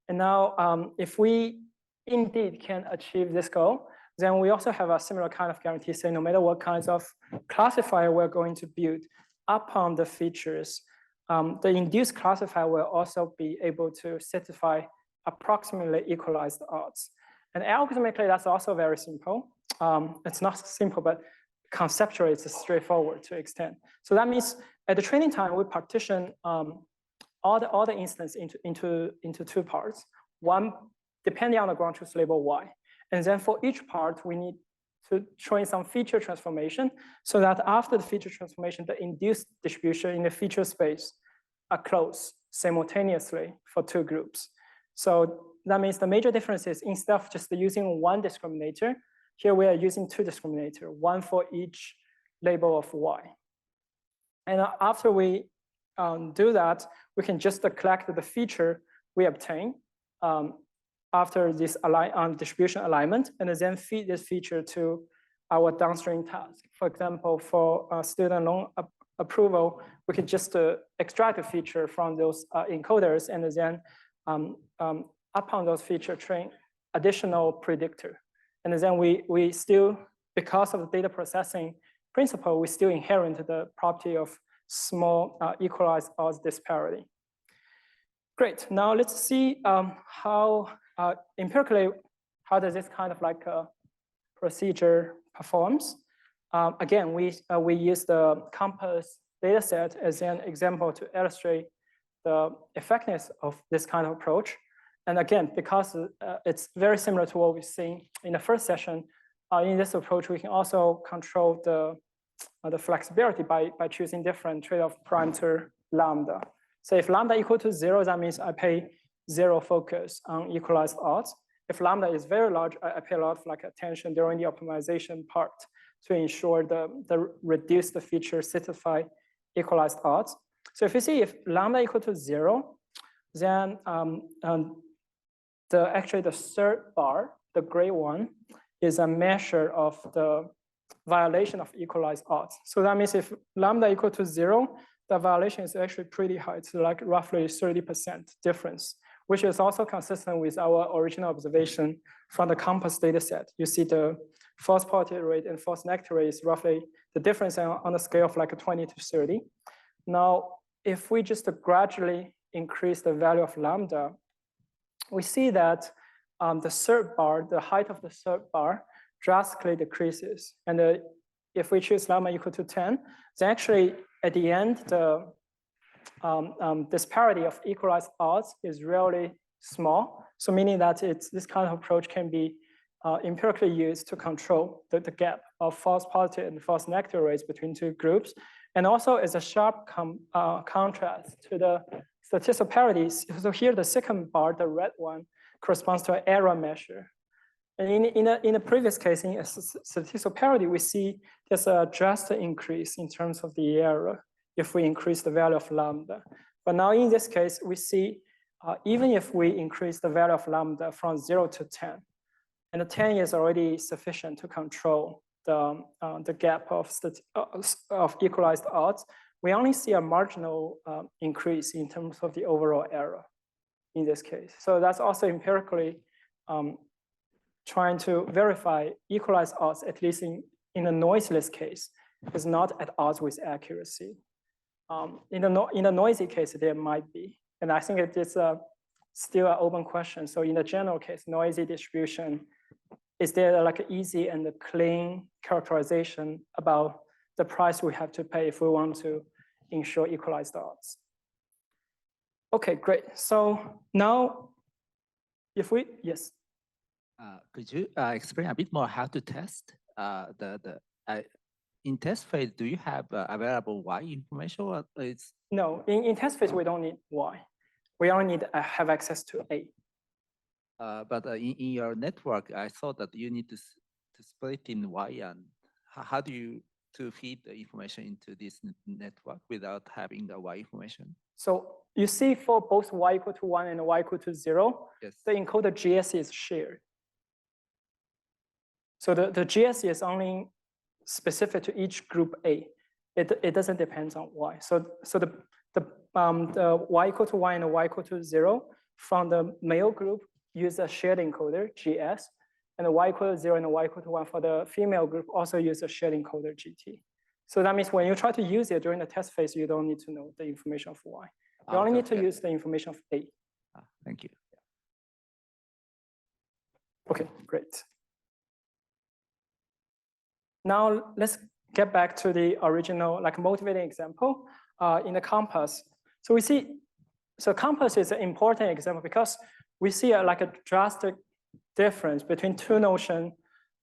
And now, if we indeed can achieve this goal, then we also have a similar kind of guarantee, saying no matter what kinds of classifier we're going to build upon the features, the induced classifier will also be able to satisfy approximately equalized odds. And algorithmically, that's also very simple. It's not simple, but conceptually, it's straightforward to extend. So that means at the training time, we partition all the instances into two parts. One, depending on the ground truth label Y. And then for each part, we need to train some feature transformation so that after the feature transformation, the induced distribution in the feature space are close simultaneously for two groups. So that means the major difference is instead of just using one discriminator, here we are using two discriminators, one for each label of Y. And after we do that, we can just collect the feature we obtain after this distribution alignment, and then feed this feature to our downstream task. For example, for student loan approval, we can just extract the feature from those encoders, and then upon those feature, train additional predictor. And then we still, because of the data processing principle, we still inherit the property of small equalized odds disparity. Great. Now let's see how empirically, how does this kind of like a procedure performs. Again, we use the Compass data set as an example to illustrate the effectiveness of this kind of approach. And again, because it's very similar to what we've seen in the first session, in this approach, we can also control the flexibility by choosing different trade-off parameter lambda. So if lambda equal to 0, that means I pay 0 focus on equalized odds. If lambda is very large, I pay a lot of like attention during the optimization part to ensure the reduced feature satisfy equalized odds. So if you see if lambda equal to 0, then actually the third bar, the gray one, is a measure of the violation of equalized odds. So that means if lambda equal to 0, the violation is actually pretty high. It's like roughly 30% difference, which is also consistent with our original observation from the Compass data set. You see the false positive rate and false negative rate is roughly the difference on a scale of like 20 to 30. Now, if we just gradually increase the value of lambda, we see that the third bar, the height of the third bar drastically decreases. And if we choose lambda equal to 10, then actually at the end, the disparity of equalized odds is really small. So meaning that this kind of approach can be empirically used to control the gap of false positive and false negative rates between two groups. And also as a sharp contrast to the statistical parity. So here the second bar, the red one, corresponds to an error measure. And in a previous case, in a statistical parity, we see there's a drastic increase in terms of the error if we increase the value of lambda. But now in this case, we see even if we increase the value of lambda from 0 to 10, and the 10 is already sufficient to control the gap of equalized odds, we only see a marginal increase in terms of the overall error in this case. So that's also empirically trying to verify equalized odds, at least in a noiseless case is not at odds with accuracy. In a noisy case, there might be. And I think it is still an open question. So in the general case, noisy distribution, is there like an easy and a clean characterization about the price we have to pay if we want to ensure equalized odds? Okay, great. So now, if we, yes. Could you explain a bit more how to test in test phase? Do you have available Y information, or it's no? In test phase, we don't need Y. We only need have access to A. But in your network, I thought that you need to split in Y, and how do you to feed the information into this network without having the Y information? So you see, for both Y equal to 1 and Y equal to 0, yes, the encoder GSE is shared. So the GSE is only specific to each group A. It doesn't depend on Y. So the Y equal to 1 and Y equal to 0 from the male group use a shared encoder GS, and the Y equal to 0 and the Y equal to 1 for the female group also use a shared encoder GT. So that means when you try to use it during the test phase, you don't need to know the information of Y. You only need to use the information of A. Thank you. Okay, great. Now let's get back to the original like motivating example in the compass. So we see, so compass is an important example because we see like a drastic difference between two notions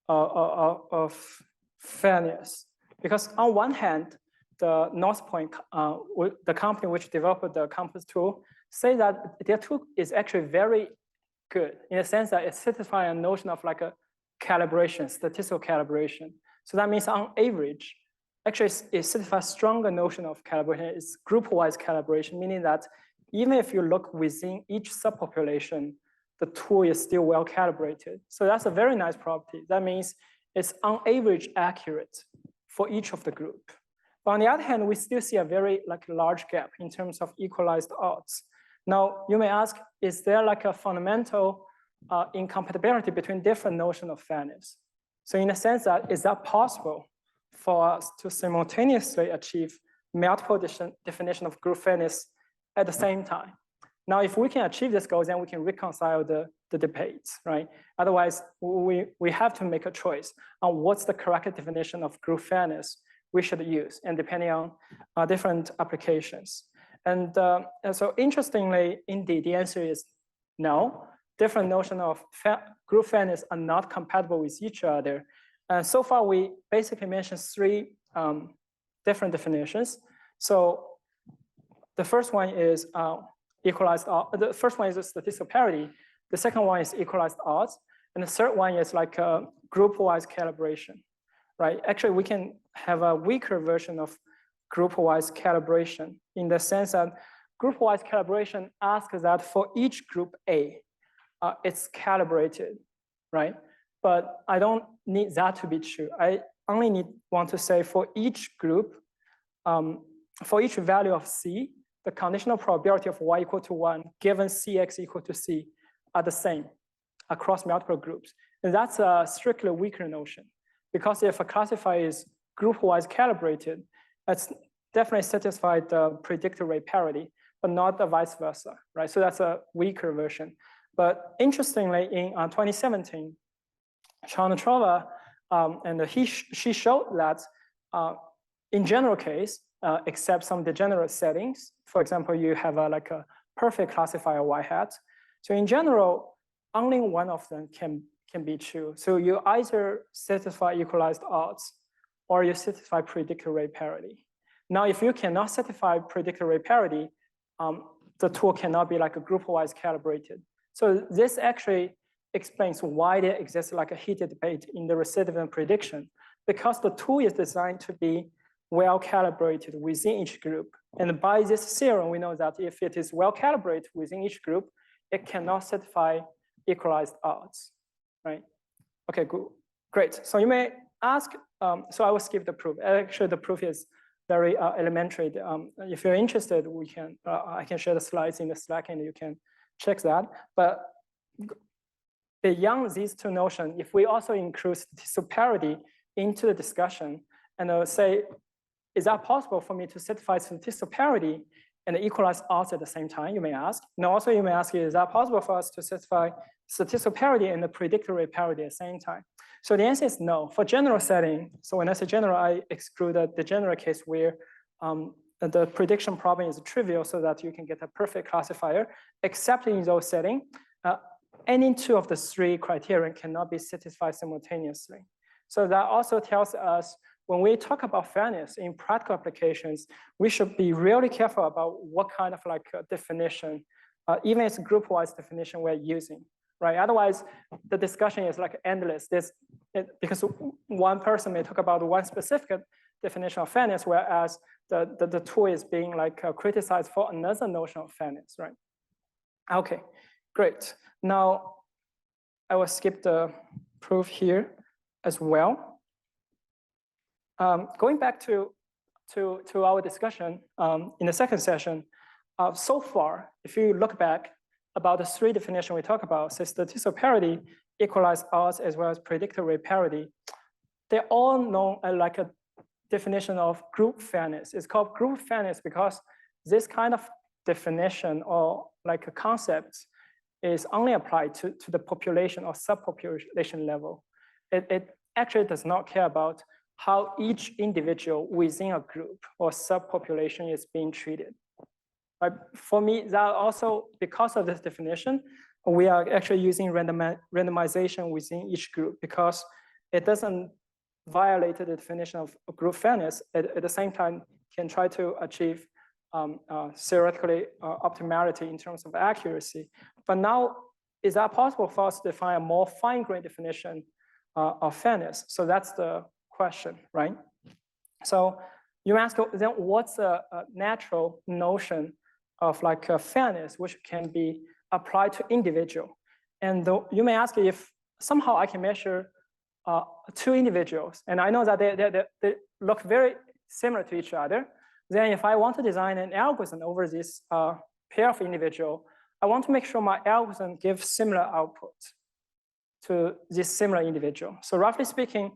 of fairness. Because on one hand, the North Point, the company which developed the compass tool, say that their tool is actually very good in the sense that it satisfies a notion of like a calibration, statistical calibration. So that means on average, actually it satisfies stronger notion of calibration. It's group-wise calibration, meaning that even if you look within each subpopulation, the tool is still well calibrated. So that's a very nice property. That means it's on average accurate for each of the group. But on the other hand, we still see a very like large gap in terms of equalized odds. Now, you may ask, is there like a fundamental incompatibility between different notions of fairness? So in a sense that, is that possible for us to simultaneously achieve multiple definition of group fairness at the same time? Now, if we can achieve this goal, then we can reconcile the debates, right? Otherwise, we have to make a choice on what's the correct definition of group fairness we should use, and depending on different applications. And so interestingly, indeed, the answer is no. Different notions of group fairness are not compatible with each other. And so far, we basically mentioned three different definitions. So the first one is equalized odds. The first one is a statistical parity. The second one is equalized odds. And the third one is like a group-wise calibration, right? Actually, we can have a weaker version of group-wise calibration in the sense that group-wise calibration asks that for each group A, it's calibrated, right? But I don't need that to be true. I only want to say for each group, for each value of C, the conditional probability of Y equal to 1 given CX equal to C are the same across multiple groups. And that's a strictly weaker notion, because if a classifier is group-wise calibrated, it's definitely satisfied the predictor rate parity, but not the vice versa, right? So that's a weaker version. But interestingly, in 2017, Chantrova and she showed that in general case, except some degenerate settings, for example, you have like a perfect classifier Y hat. So in general, only one of them can be true. So you either satisfy equalized odds or you satisfy predictor rate parity. Now, if you cannot satisfy predictor rate parity, the tool cannot be like a group-wise calibrated. So this actually explains why there exists like a heated debate in the recidivant prediction, because the tool is designed to be well calibrated within each group. And by this theorem, we know that if it is well calibrated within each group, it cannot satisfy equalized odds, right? Okay, good, great. So you may ask, so I will skip the proof. Actually, the proof is very elementary. If you're interested, we can, I can share the slides in the Slack and you can check that. But beyond these two notions, if we also include statistical parity into the discussion and say, is that possible for me to satisfy statistical parity and equalize odds at the same time, you may ask. And also you may ask, is that possible for us to satisfy statistical parity and the predictor rate parity at the same time? So the answer is no. For general setting, so when I say general, I exclude the general case where the prediction problem is trivial so that you can get a perfect classifier, except in those settings, any two of the three criteria cannot be satisfied simultaneously. So that also tells us when we talk about fairness in practical applications, we should be really careful about what kind of like definition, even if it's group-wise definition we're using, right? Otherwise, the discussion is like endless. Because one person may talk about one specific definition of fairness, whereas the tool is being like criticized for another notion of fairness, right? Okay, great. Now, I will skip the proof here as well. Going back to our discussion in the second session, so far, if you look back about the three definitions we talk about, say statistical parity, equalized odds, as well as predictor rate parity, they're all known as like a definition of group fairness. It's called group fairness because this kind of definition or like a concept is only applied to the population or subpopulation level. It actually does not care about how each individual within a group or subpopulation is being treated. Right? For me, that also, because of this definition, we are actually using randomization within each group because it doesn't violate the definition of group fairness. At the same time, can try to achieve theoretically optimality in terms of accuracy. But now, is that possible for us to define a more fine-grained definition of fairness? So that's the question, right? So you ask, then what's a natural notion of like fairness, which can be applied to individual? And you may ask if somehow I can measure two individuals, and I know that they look very similar to each other. Then if I want to design an algorithm over this pair of individual, I want to make sure my algorithm gives similar output to this similar individual. So roughly speaking,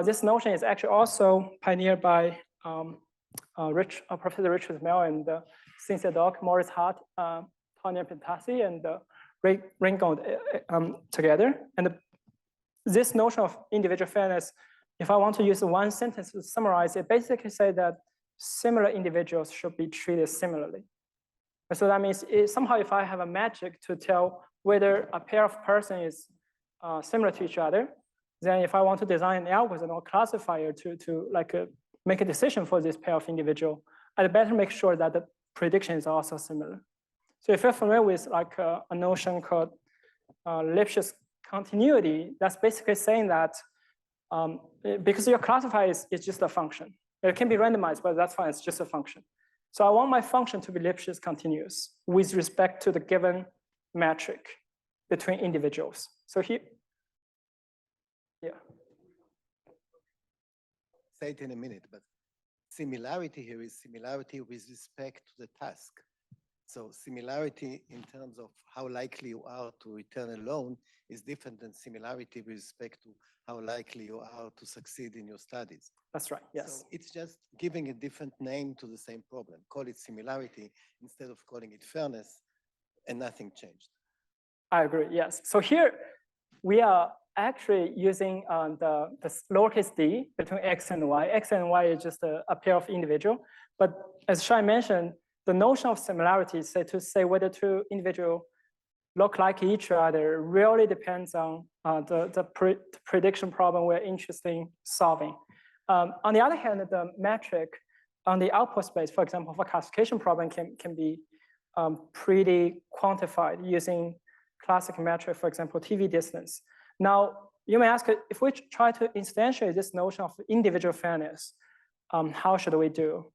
this notion is actually also pioneered by Professor Richard Mell and Cynthia Dock, Maurice Hart, Tanya Pentasi, and Ringgold together. And this notion of individual fairness, if I want to use one sentence to summarize it, basically say that similar individuals should be treated similarly. So that means somehow if I have a metric to tell whether a pair of persons is similar to each other, then if I want to design an algorithm or classifier to like make a decision for this pair of individual, I'd better make sure that the prediction is also similar. So if you're familiar with like a notion called Lipschitz continuity, that's basically saying that because your classifier is just a function. It can be randomized, but that's fine, it's just a function. So I want my function to be Lipschitz continuous with respect to the given metric between individuals. So here, yeah. Say it in a minute, but similarity here is similarity with respect to the task. So similarity in terms of how likely you are to return a loan is different than similarity with respect to how likely you are to succeed in your studies. That's right, yes. So it's just giving a different name to the same problem. Call it similarity instead of calling it fairness, and nothing changed. I agree, yes. So here we are actually using the lowercase d between x and y. X and y is just a pair of individual. But as Shai mentioned, the notion of similarity is to say whether two individuals look like each other really depends on the prediction problem we're interested in solving. On the other hand, the metric on the output space, for example, for classification problem can be pretty quantified using classic metric, for example, TV distance. Now, you may ask, if we try to instantiate this notion of individual fairness, how should we do?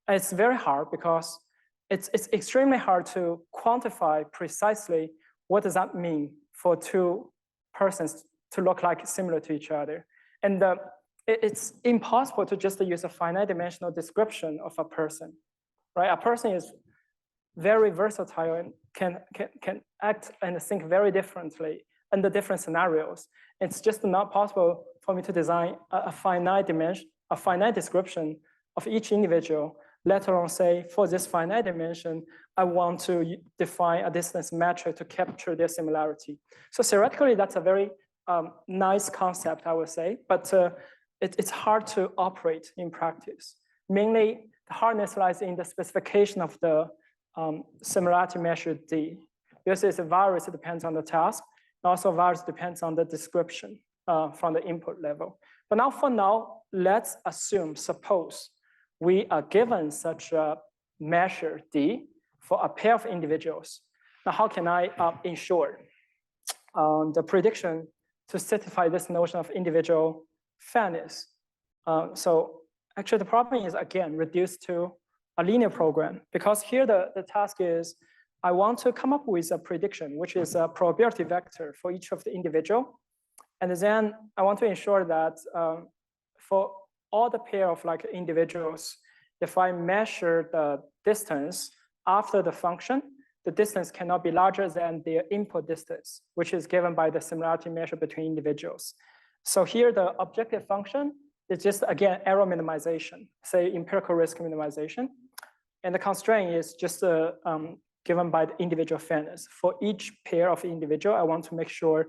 It's very hard because it's extremely hard to quantify precisely what does that mean for two persons to look like similar to each other. And it's impossible to just use a finite dimensional description of a person, right? A person is very versatile and can act and think very differently under different scenarios. It's just not possible for me to design a finite dimension, a finite description of each individual, let alone say, for this finite dimension, I want to define a distance metric to capture their similarity. So theoretically, that's a very nice concept, I would say, but it's hard to operate in practice. Mainly, the hardness lies in the specification of the similarity measure D. This is a virus, it depends on the task. Also, virus depends on the description from the input level. But now, for now, let's assume, suppose we are given such a measure D for a pair of individuals. Now, how can I ensure the prediction to satisfy this notion of individual fairness? So actually, the problem is, again, reduced to a linear program, because here the task is, I want to come up with a prediction, which is a probability vector for each of the individual. And then I want to ensure that for all the pair of like individuals, if I measure the distance after the function, the distance cannot be larger than their input distance, which is given by the similarity measure between individuals. So here the objective function is just, again, error minimization, say empirical risk minimization. And the constraint is just given by the individual fairness. For each pair of individual, I want to make sure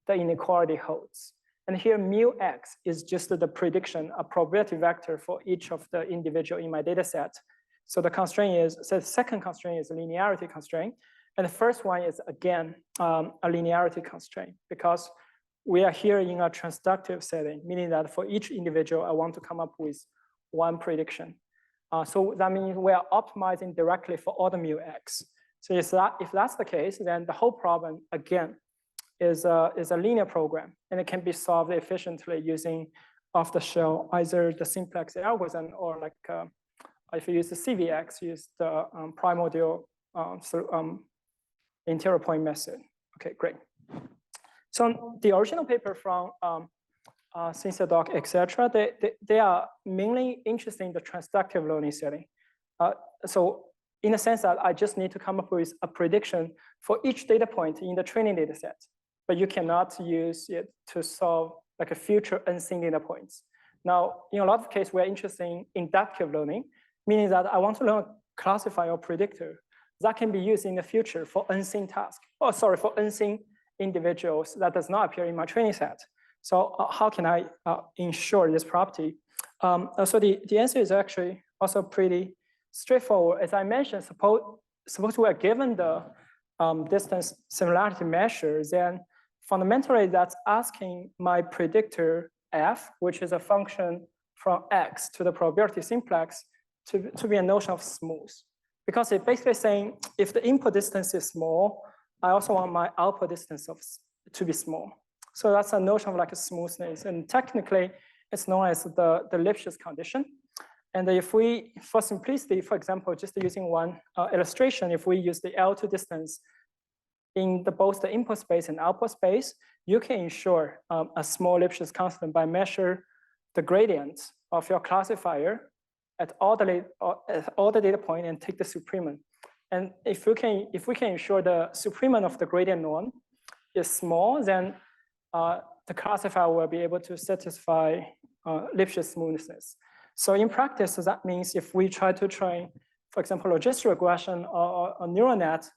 the inequality holds. And here mu x is just the prediction, a probability vector for each of the individual in my data set. So the constraint is, so the second constraint is a linearity constraint. And the first one is, again, a linearity constraint, because we are here in a transductive setting, meaning that for each individual, I want to come up with one prediction. So that means we are optimizing directly for all the mu x. So if that's the case, then the whole problem, again, is a linear program, and it can be solved efficiently using off-the-shelf, either the simplex algorithm or like if you use the CVX, use the primordial interior point method. Okay, great. So the original paper from Doc, etc., they are mainly interested in the transductive learning setting. So in the sense that I just need to come up with a prediction for each data point in the training data set, but you cannot use it to solve like a future unseen data points. Now, in a lot of cases, we're interested in inductive learning, meaning that I want to learn a classifier or predictor that can be used in the future for unseen tasks, for unseen individuals that does not appear in my training set. So how can I ensure this property? So the answer is actually also pretty straightforward. As I mentioned, suppose we are given the distance similarity measure, then fundamentally that's asking my predictor f, which is a function from x to the probability simplex, to be a notion of smooth. Because it's basically saying, if the input distance is small, I also want my output distance to be small. So that's a notion of like a smoothness. And technically, it's known as the Lipschitz condition. And if we, for simplicity, for example, just using one illustration, if we use the L2 distance in both the input space and output space, you can ensure a small Lipschitz constant by measure the gradient of your classifier at all the data point and take the supremum. And if we can ensure the supremum of the gradient norm is small, then the classifier will be able to satisfy Lipschitz smoothness. So in practice, that means if we try to train, for example, logistic regression or a neural net,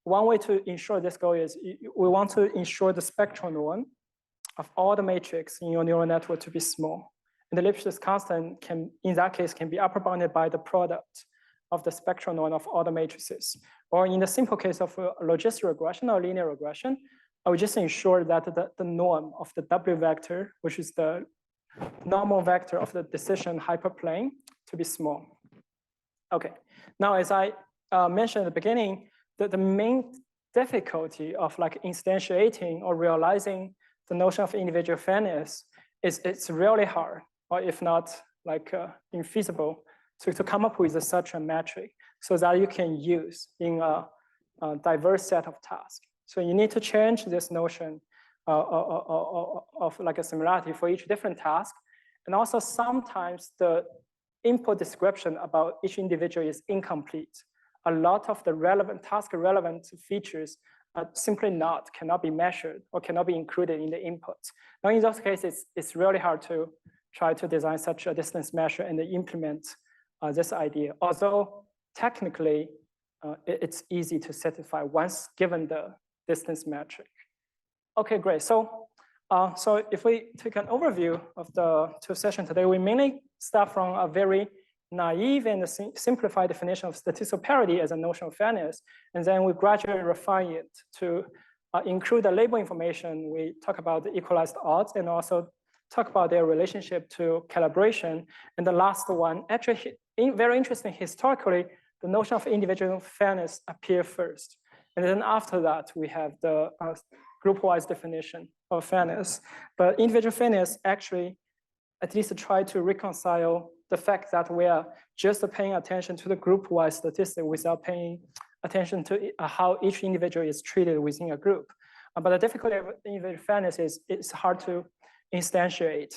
one way to ensure this goal is we want to ensure the spectral norm of all the matrix in your neural network to be small. And the Lipschitz constant can, in that case, can be upper bounded by the product of the spectral norm of all the matrices. Or in the simple case of logistic regression or linear regression, I would just ensure that the norm of the W vector, which is the normal vector of the decision hyperplane, to be small. Okay, now as I mentioned at the beginning, the main difficulty of like instantiating or realizing the notion of individual fairness is it's really hard, or if not like infeasible, to come up with such a metric so that you can use in a diverse set of tasks. So you need to change this notion of like a similarity for each different task. And also sometimes the input description about each individual is incomplete. A lot of the relevant task relevant features simply cannot be measured or cannot be included in the input. Now, in those cases, it's really hard to try to design such a distance measure and implement this idea. Although technically, it's easy to satisfy once given the distance metric. Okay, great. So if we take an overview of the two sessions today, we mainly start from a very naive and simplified definition of statistical parity as a notion of fairness, and then we gradually refine it to include the label information. We talk about the equalized odds and also talk about their relationship to calibration. And the last one, actually very interesting, historically, the notion of individual fairness appeared first. And then after that, we have the group-wise definition of fairness. But individual fairness actually at least try to reconcile the fact that we are just paying attention to the group-wise statistic without paying attention to how each individual is treated within a group. But the difficulty of individual fairness is it's hard to instantiate.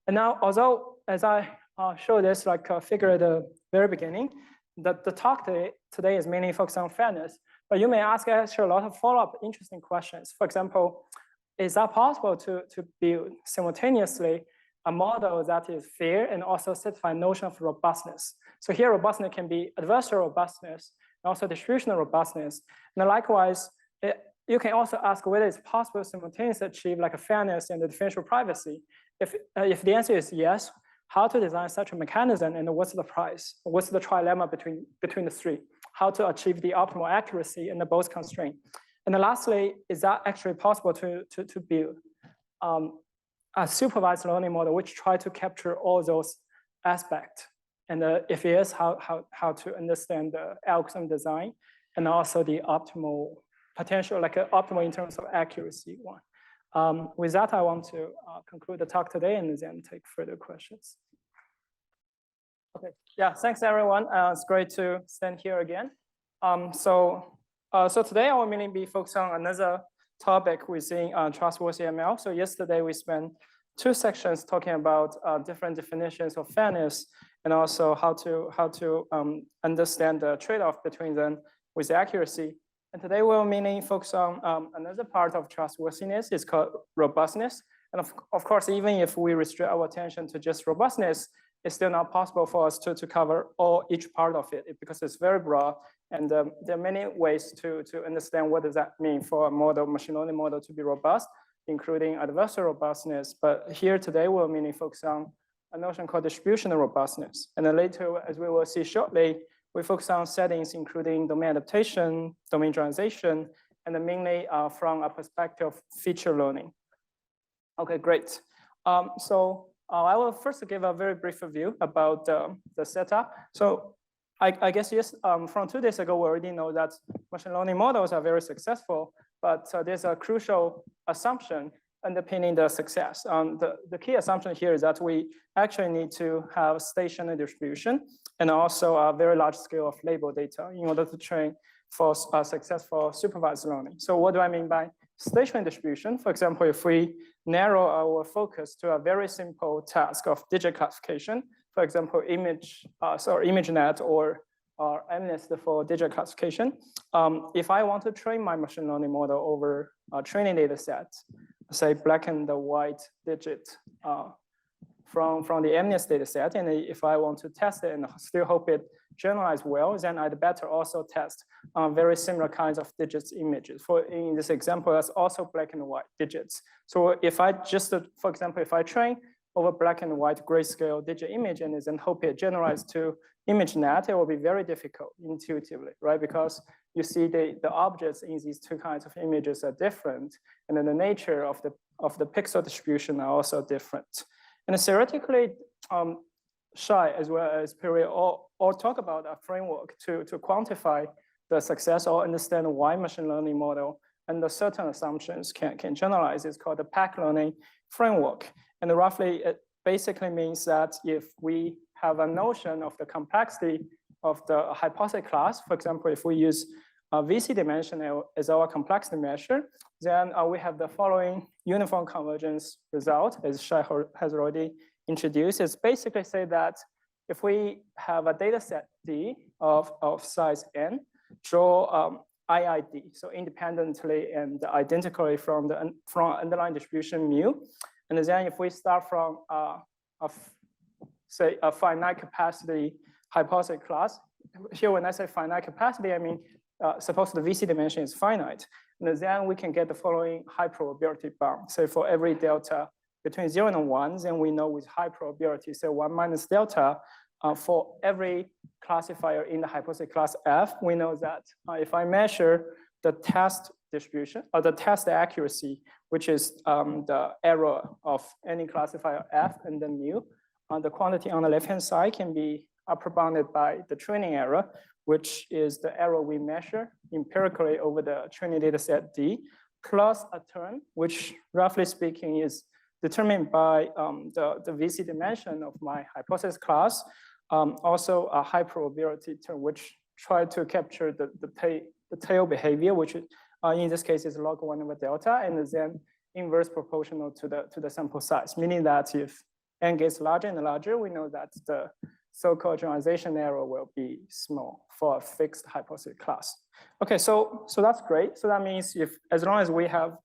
And now, although as I showed this figure at the very beginning, the talk today is mainly focused on fairness, but you may ask actually a lot of follow-up interesting questions. For example, is that possible to build simultaneously a model that is fair and also satisfy notion of robustness? So here robustness can be adversarial robustness and also distributional robustness. And likewise, you can also ask whether it's possible to simultaneously achieve a fairness and the differential privacy. If the answer is yes, how to design such a mechanism and what's the price? What's the trilemma between the three? How to achieve the optimal accuracy in the both constraint? And then lastly, is that actually possible to build a supervised learning model which try to capture all those aspects? And if yes, how to understand the algorithm design and also the optimal potential, optimal in terms of accuracy one. With that, I want to conclude the talk today and then take further questions. Okay, yeah, thanks everyone. It's great to stand here again. So today I will mainly be focused on another topic within Trustworthy ML. So yesterday we spent 2 sections talking about different definitions of fairness and also how to understand the trade-off between them with accuracy. And today we'll mainly focus on another part of trustworthiness. It's called robustness. And of course, even if we restrict our attention to just robustness, it's still not possible for us to cover each part of it because it's very broad. And there are many ways to understand what does that mean for a model, machine learning model to be robust, including adversarial robustness. But here today, we'll mainly focus on a notion called distributional robustness. And then later, as we will see shortly, we focus on settings, including domain adaptation, domain generalization, and then mainly from a perspective of feature learning. Okay, great. So I will first give a very brief review about the setup. So I guess, yes, from 2 days ago, we already know that machine learning models are very successful, but there's a crucial assumption underpinning the success. The key assumption here is that we actually need to have stationary distribution and also a very large scale of label data in order to train for successful supervised learning. So what do I mean by stationary distribution? For example, if we narrow our focus to a very simple task of digit classification, for example, ImageNet or MLSS for digit classification, if I want to train my machine learning model over a training data set, say black and white digit from the MLSS data set, and if I want to test it and still hope it generalizes well, then I'd better also test very similar kinds of digits images. In this example, that's also black and white digits. So if I just, for example, if I train over black and white grayscale digit image and then hope it generalizes to ImageNet, it will be very difficult intuitively, right? Because you see the objects in these 2 kinds of images are different, and then the nature of the pixel distribution are also different. And theoretically, Shai as well as Piri all talk about a framework to quantify the success or understand why machine learning model under certain assumptions can generalize. It's called the pack learning framework. And roughly, it basically means that if we have a notion of the complexity of the hypothesis class, for example, if we use VC dimension as our complexity measure, then we have the following uniform convergence result, as Shai has already introduced. It's basically say that if we have a data set D of size n, draw IID, so independently and identically from the underlying distribution mu. And then if we start from say a finite capacity hypothesis class, here when I say finite capacity, I mean suppose the VC dimension is finite, and then we can get the following high probability bound. So for every delta between 0 and 1, then we know with high probability, so 1 minus delta, for every classifier in the hypothesis class F, we know that if I measure the test distribution or the test accuracy, which is the error of any classifier F and then mu, the quantity on the left-hand side can be upper bounded by the training error, which is the error we measure empirically over the training data set D, plus a term, which roughly speaking is determined by the VC dimension of my hypothesis class, also a high probability term, which try to capture the tail behavior, which in this case is log 1 over delta, and then inverse proportional to the sample size, meaning that if n gets larger and larger, we know that the so-called generalization error will be small for a fixed hypothesis class. Okay, so that's great. So that means as long as we have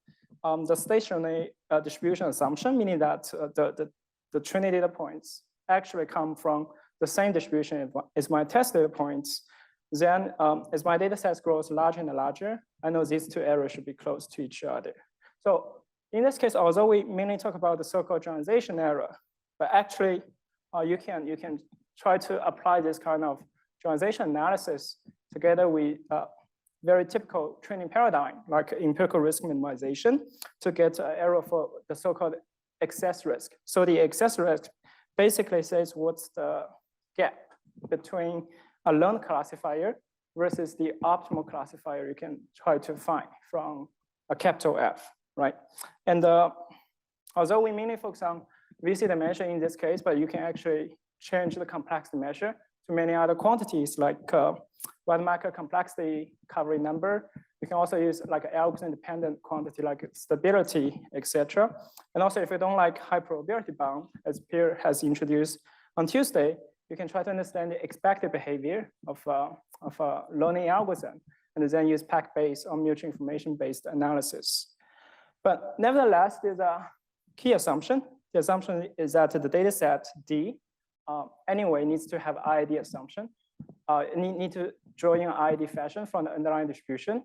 the stationary distribution assumption, meaning that the training data points actually come from the same distribution as my test data points, then as my data sets grows larger and larger, I know these two errors should be close to each other. So in this case, although we mainly talk about the so-called generalization error, but actually you can try to apply this kind of generalization analysis together with very typical training paradigm, like empirical risk minimization, to get an error for the so-called excess risk. So the excess risk basically says what's the gap between a learned classifier versus the optimal classifier you can try to find from a capital F, right? And although we mainly focus on VC dimension in this case, but you can actually change the complexity measure to many other quantities like one macro complexity covering number. You can also use like an algorithm independent quantity like stability, etc. And also if you don't like high probability bound, as Pierre has introduced on Tuesday, you can try to understand the expected behavior of a learning algorithm and then use pack-based or mutual information-based analysis. But nevertheless, there's a key assumption. The assumption is that the data set D anyway needs to have IID assumption. Need to draw in an IID fashion from the underlying distribution.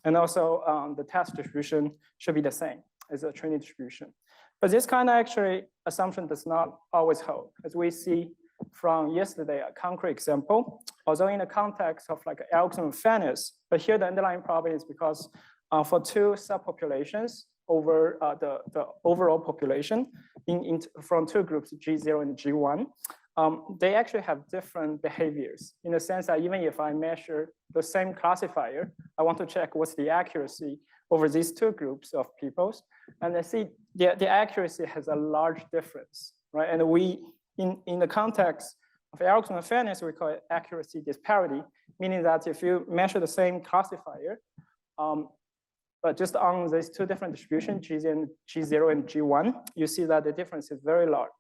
And also the test distribution should be the same as the training distribution. But this kind of actually assumption does not always hold. As we see from yesterday, a concrete example, although in the context of like algorithm of fairness, but here the underlying problem is because for two subpopulations over the overall population from two groups, G0 and G1, they actually have different behaviors in the sense that even if I measure the same classifier, I want to check what's the accuracy over these two groups of peoples. And I see the accuracy has a large difference, right? And we, in the context of algorithm of fairness, we call it accuracy disparity, meaning that if you measure the same classifier, but just on these two different distributions, G0 and G1, you see that the difference is very large.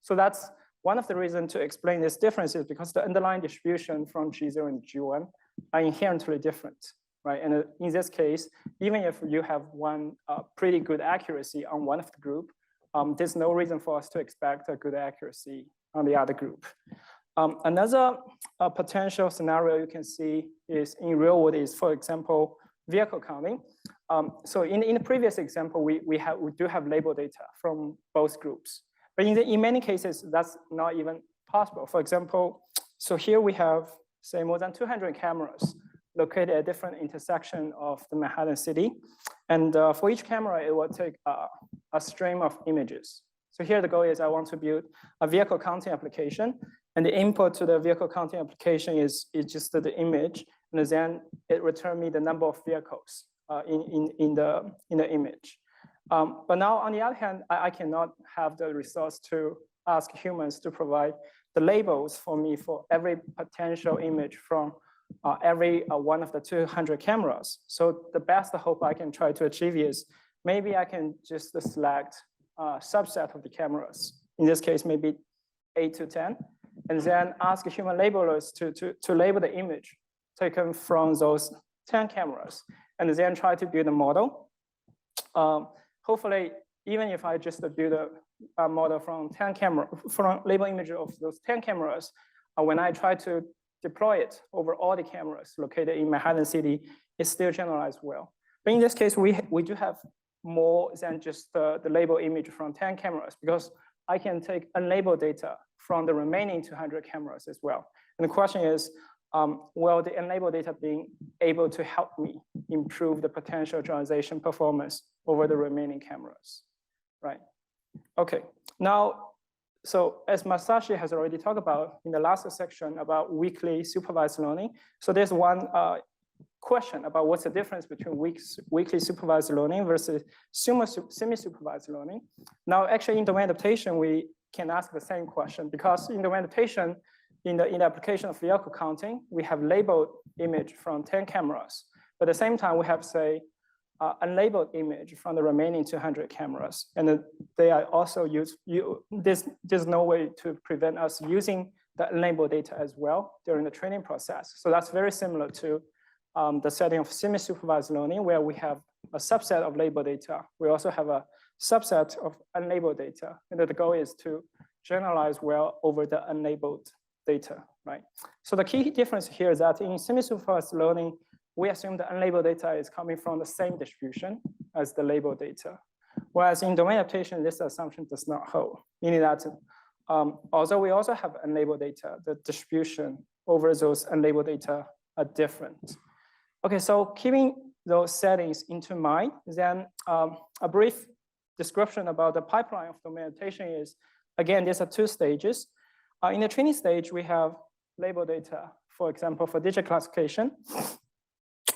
So that's one of the reasons to explain this difference is because the underlying distribution from G0 and G1 are inherently different, right? And in this case, even if you have one pretty good accuracy on one of the group, there's no reason for us to expect a good accuracy on the other group. Another potential scenario you can see is in real world is, for example, vehicle counting. So in the previous example, we do have label data from both groups. But in many cases, that's not even possible. For example, so here we have, say, more than 200 cameras located at different intersection of the Manhattan city. And for each camera, it will take a stream of images. So here the goal is I want to build a vehicle counting application. And the input to the vehicle counting application is just the image. And then it returns me the number of vehicles in the image. But now, on the other hand, I cannot have the resource to ask humans to provide the labels for me for every potential image from every one of the 200 cameras. So the best hope I can try to achieve is maybe I can just select a subset of the cameras. In this case, maybe 8 to 10, and then ask human labelers to label the image taken from those 10 cameras, and then try to build a model. Hopefully, even if I just build a model from label image of those 10 cameras, when I try to deploy it over all the cameras located in Manhattan City, it's still generalized well. But in this case, we do have more than just the label image from 10 cameras, because I can take unlabeled data from the remaining 200 cameras as well. And the question is, will the unlabeled data being able to help me improve the potential generalization performance over the remaining cameras, right? Okay, now, so as Masashi has already talked about in the last section about weakly supervised learning, so there's one question about what's the difference between weakly supervised learning versus semi-supervised learning. Now, actually, in domain adaptation, we can ask the same question, because in domain adaptation, in the application of vehicle counting, we have labeled image from 10 cameras. But at the same time, we have, say, unlabeled image from the remaining 200 cameras. And they are also used, there's no way to prevent us using the unlabeled data as well during the training process. So that's very similar to the setting of semi-supervised learning, where we have a subset of labeled data. We also have a subset of unlabeled data. And the goal is to generalize well over the unlabeled data, right? So the key difference here is that in semi-supervised learning, we assume the unlabeled data is coming from the same distribution as the labeled data. Whereas in domain adaptation, this assumption does not hold, meaning that although we also have unlabeled data, the distribution over those unlabeled data are different. Okay, so keeping those settings into mind, then a brief description about the pipeline of domain adaptation is, again, these are two stages. In the training stage, we have label data, for example, for digit classification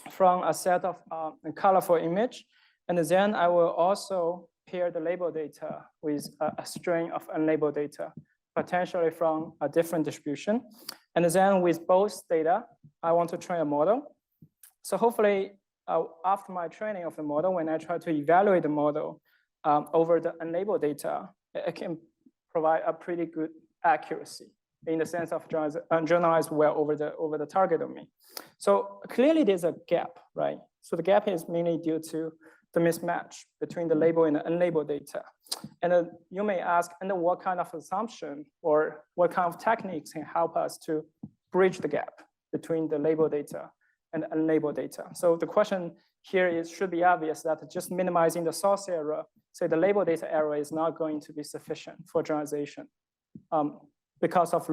from a set of colorful image. And then I will also pair the label data with a string of unlabeled data, potentially from a different distribution. And then with both data, I want to train a model. So hopefully, after my training of the model, when I try to evaluate the model over the unlabeled data, it can provide a pretty good accuracy in the sense of generalize well over the target domain. So clearly there's a gap, right? So the gap is mainly due to the mismatch between the label and the unlabeled data. And then you may ask, and then what kind of assumption or what kind of techniques can help us to bridge the gap between the labeled data and unlabeled data? So the question here is, should be obvious that just minimizing the source error, say the label data error, is not going to be sufficient for generalization because of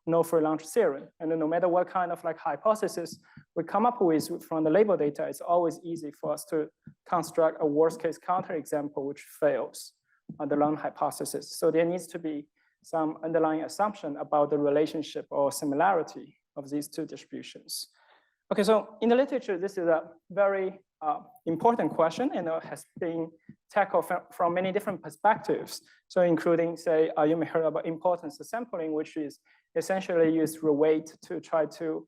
no free lunch theorem. And then no matter what kind of hypothesis we come up with from the label data, it's always easy for us to construct a worst case counterexample which fails the learn hypothesis. So there needs to be some underlying assumption about the relationship or similarity of these two distributions. Okay, so in the literature, this is a very important question, and it has been tackled from many different perspectives. So including, say, you may heard about importance of sampling, which is essentially use weight to try to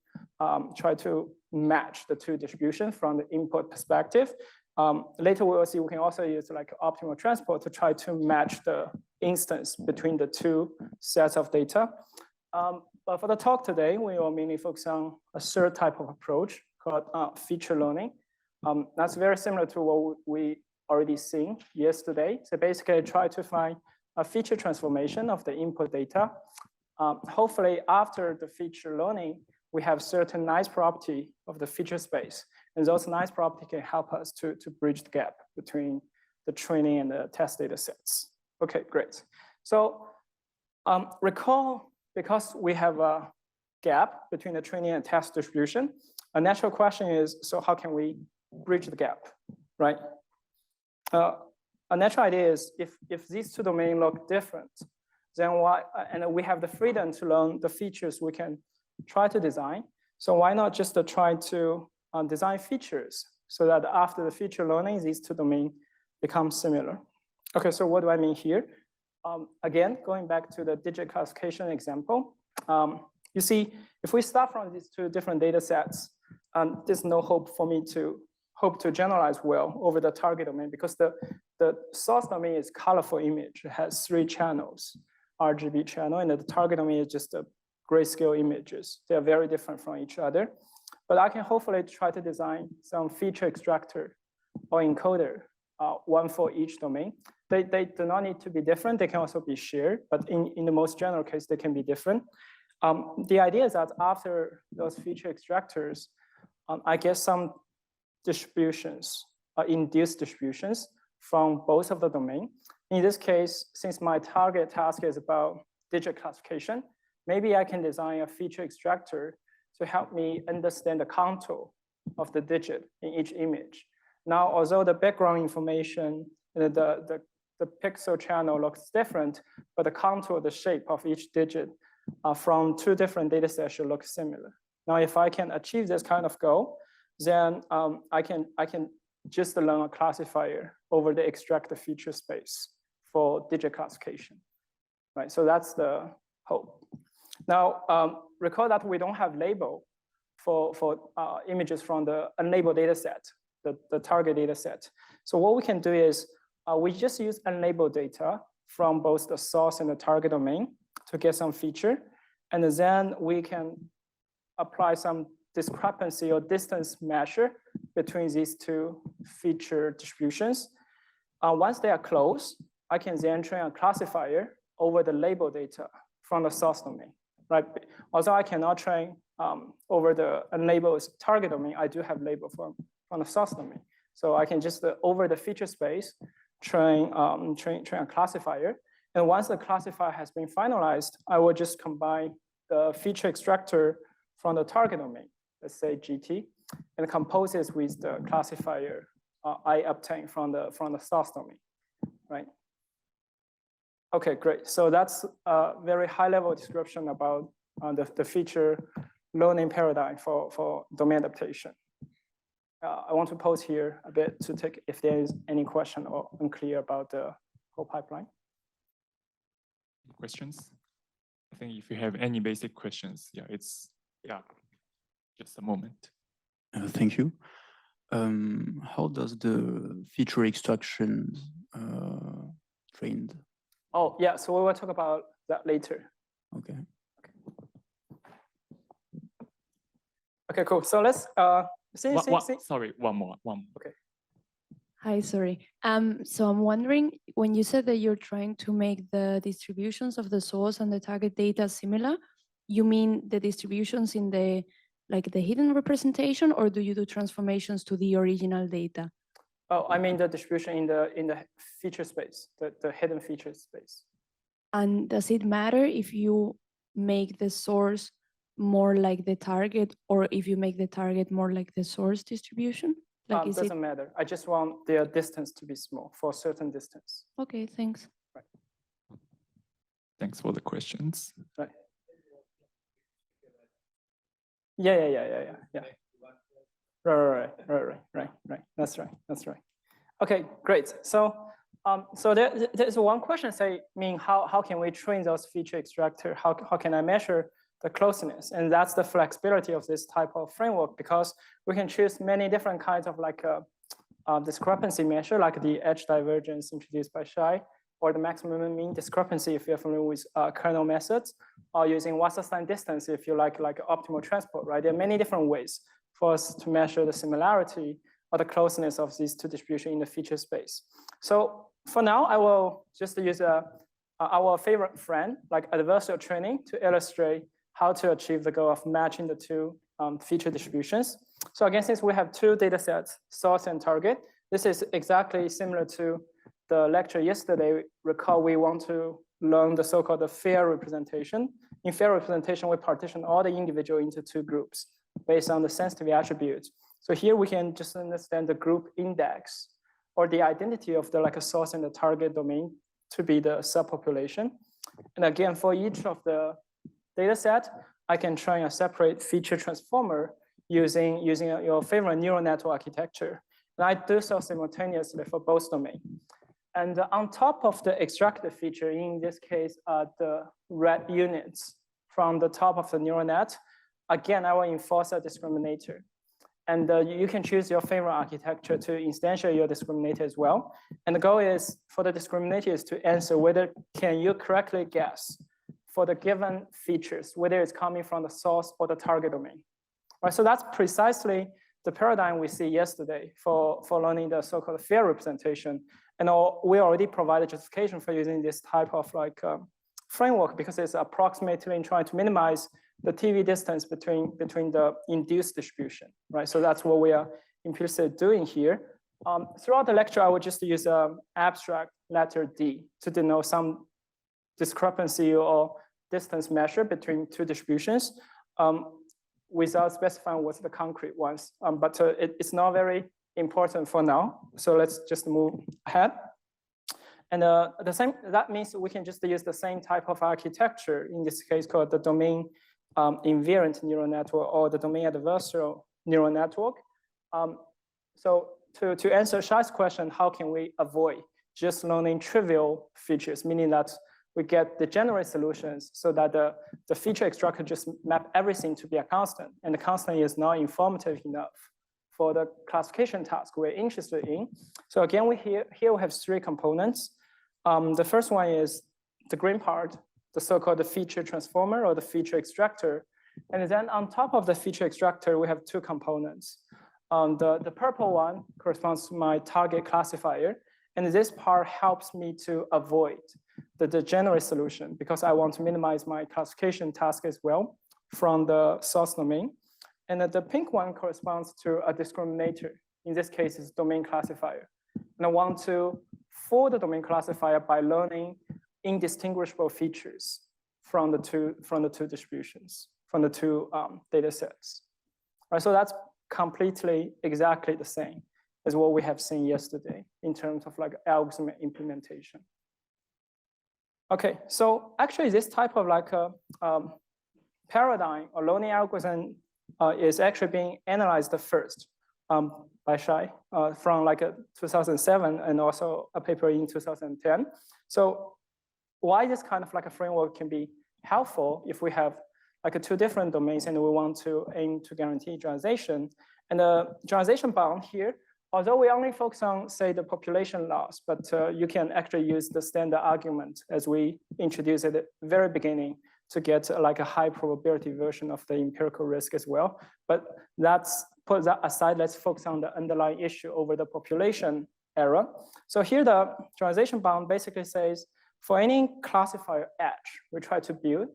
match the two distributions from the input perspective. Later we will see we can also use optimal transport to try to match the instance between the two sets of data. But for the talk today, we will mainly focus on a third type of approach called feature learning. That's very similar to what we already seen yesterday. So basically try to find a feature transformation of the input data. Hopefully after the feature learning, we have certain nice property of the feature space. And those nice property can help us to bridge the gap between the training and the test data sets. Okay, great. So recall, because we have a gap between the training and test distribution, a natural question is, so how can we bridge the gap, right? A natural idea is if these two domains look different, then why, and we have the freedom to learn the features we can try to design. So why not just try to design features so that after the feature learning, these two domains become similar. Okay, so what do I mean here? Again, going back to the digit classification example, you see, if we start from these two different data sets, there's no hope for me to generalize well over the target domain, because the source domain is colorful image. It has 3 channels, RGB channel, and the target domain is just a grayscale images. They are very different from each other. but I can hopefully try to design some feature extractor or encoder, one for each domain. They do not need to be different. They can also be shared, but in the most general case, they can be different. The idea is that after those feature extractors, I get some distributions, induced distributions from both of the domain. In this case, since my target task is about digit classification, maybe I can design a feature extractor to help me understand the contour of the digit in each image. Now, although the background information, the pixel channel looks different, but the contour, the shape of each digit from two different data sets should look similar. Now, if I can achieve this kind of goal, then I can just learn a classifier over the extracted feature space for digit classification, right? So that's the hope. Now, recall that we don't have label for images from the unlabeled data set, the target data set. So what we can do is we just use unlabeled data from both the source and the target domain to get some feature. And then we can apply some discrepancy or distance measure between these two feature distributions. Once they are close, I can then train a classifier over the label data from the source domain, right? Although I cannot train over the unlabeled target domain, I do have label from the source domain. So I can just, over the feature space, train a classifier. And once the classifier has been finalized, I will just combine the feature extractor from the target domain, let's say GT, and compose it with the classifier I obtained from the source domain, right? Okay, great. So that's a very high-level description about the feature learning paradigm for domain adaptation. I want to pause here a bit to take if there is any question or unclear about the whole pipeline. Questions? I think if you have any basic questions, just a moment. Thank you. How does the feature extraction trained? Oh, yeah, so we will talk about that later. Okay. Okay, cool. So let's Sorry, one more. Okay. Hi, sorry. So I'm wondering, when you said that you're trying to make the distributions of the source and the target data similar, you mean the distributions in the hidden representation, or do you do transformations to the original data? Oh, I mean the distribution in the feature space, the hidden feature space. And does it matter if you make the source more like the target, or if you make the target more like the source distribution? Like, doesn't matter. I just want their distance to be small for a certain distance. Okay, thanks. Right. Thanks for the questions. Right. Yeah. Right. That's right. Okay, great. So there's one question how can we train those feature extractor? How can I measure the closeness? And that's the flexibility of this type of framework, because we can choose many different kinds of discrepancy measure, like the edge divergence introduced by Shai, or the maximum mean discrepancy if you're familiar with kernel methods, or using Wasserstein distance if you like optimal transport, right? There are many different ways for us to measure the similarity or the closeness of these two distributions in the feature space. So for now, I will just use our favorite friend, like adversarial training, to illustrate how to achieve the goal of matching the two feature distributions. So again, since we have two data sets, source and target, this is exactly similar to the lecture yesterday. Recall we want to learn the so-called fair representation. In fair representation, we partition all the individual into two groups based on the sensitivity attributes. So here we can just understand the group index or the identity of the source and the target domain to be the subpopulation. And again, for each of the data set, I can train a separate feature transformer using your favorite neural network architecture. And I do so simultaneously for both domains. And on top of the extracted feature, in this case, the red units from the top of the neural net, again, I will enforce a discriminator. And you can choose your favorite architecture to instantiate your discriminator as well. And the goal is for the discriminator is to answer whether can you correctly guess for the given features, whether it's coming from the source or the target domain. right? So that's precisely the paradigm we see yesterday for learning the so-called fair representation. And we already provided justification for using this type of like framework because it's approximately trying to minimize the TV distance between the induced distribution, right? So that's what we are implicitly doing here. Throughout the lecture, I would just use abstract letter D to denote some discrepancy or distance measure between two distributions without specifying what's the concrete ones. But it's not very important for now. So let's just move ahead. And that means we can just use the same type of architecture, in this case called the domain invariant neural network or the domain adversarial neural network. So to answer Shai's question, how can we avoid just learning trivial features, meaning that we get degenerate solutions so that the feature extractor just map everything to be a constant, and the constant is not informative enough for the classification task we're interested in. So again, here we have three components. The first one is the green part, the so-called feature transformer or the feature extractor. And then on top of the feature extractor, we have two components. The purple one corresponds to my target classifier. And this part helps me to avoid the degenerate solution because I want to minimize my classification task as well from the source domain. And the pink one corresponds to a discriminator. In this case, it's domain classifier. And I want to fool the domain classifier by learning indistinguishable features from the two distributions, from the two data sets. Right, so that's completely exactly the same as what we have seen yesterday in terms of like algorithmic implementation. Okay, so actually this type of like a paradigm or learning algorithm is actually being analyzed first by Shai from like 2007 and also a paper in 2010. So why this kind of like a framework can be helpful if we have like two different domains and we want to aim to guarantee generalization. And the generalization bound here, although we only focus on, say, the population loss, but you can actually use the standard argument as we introduced at the very beginning to get like a high probability version of the empirical risk as well. But put that aside, let's focus on the underlying issue over the population error. So here the generalization bound basically says, for any classifier H we try to build,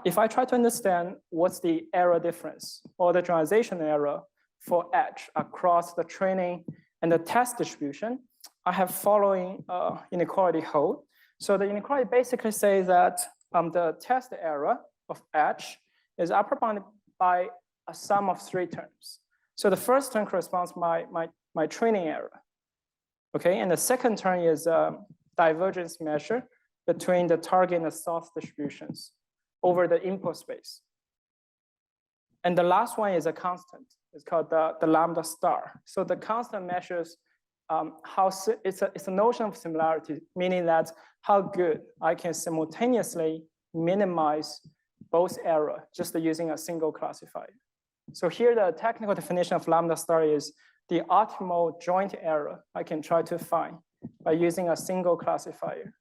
if I try to understand what's the error difference or the generalization error for H across the training and the test distribution, I have following inequality hold. So the inequality basically says that the test error of H is upper bounded by a sum of three terms. So the first term corresponds to my training error. Okay, and the second term is divergence measure between the target and the source distributions over the input space. And the last one is a constant. It's called the lambda star. So the constant measures it's a notion of similarity, meaning that how good I can simultaneously minimize both error just using a single classifier. So here the technical definition of lambda star is the optimal joint error I can try to find by using a single classifier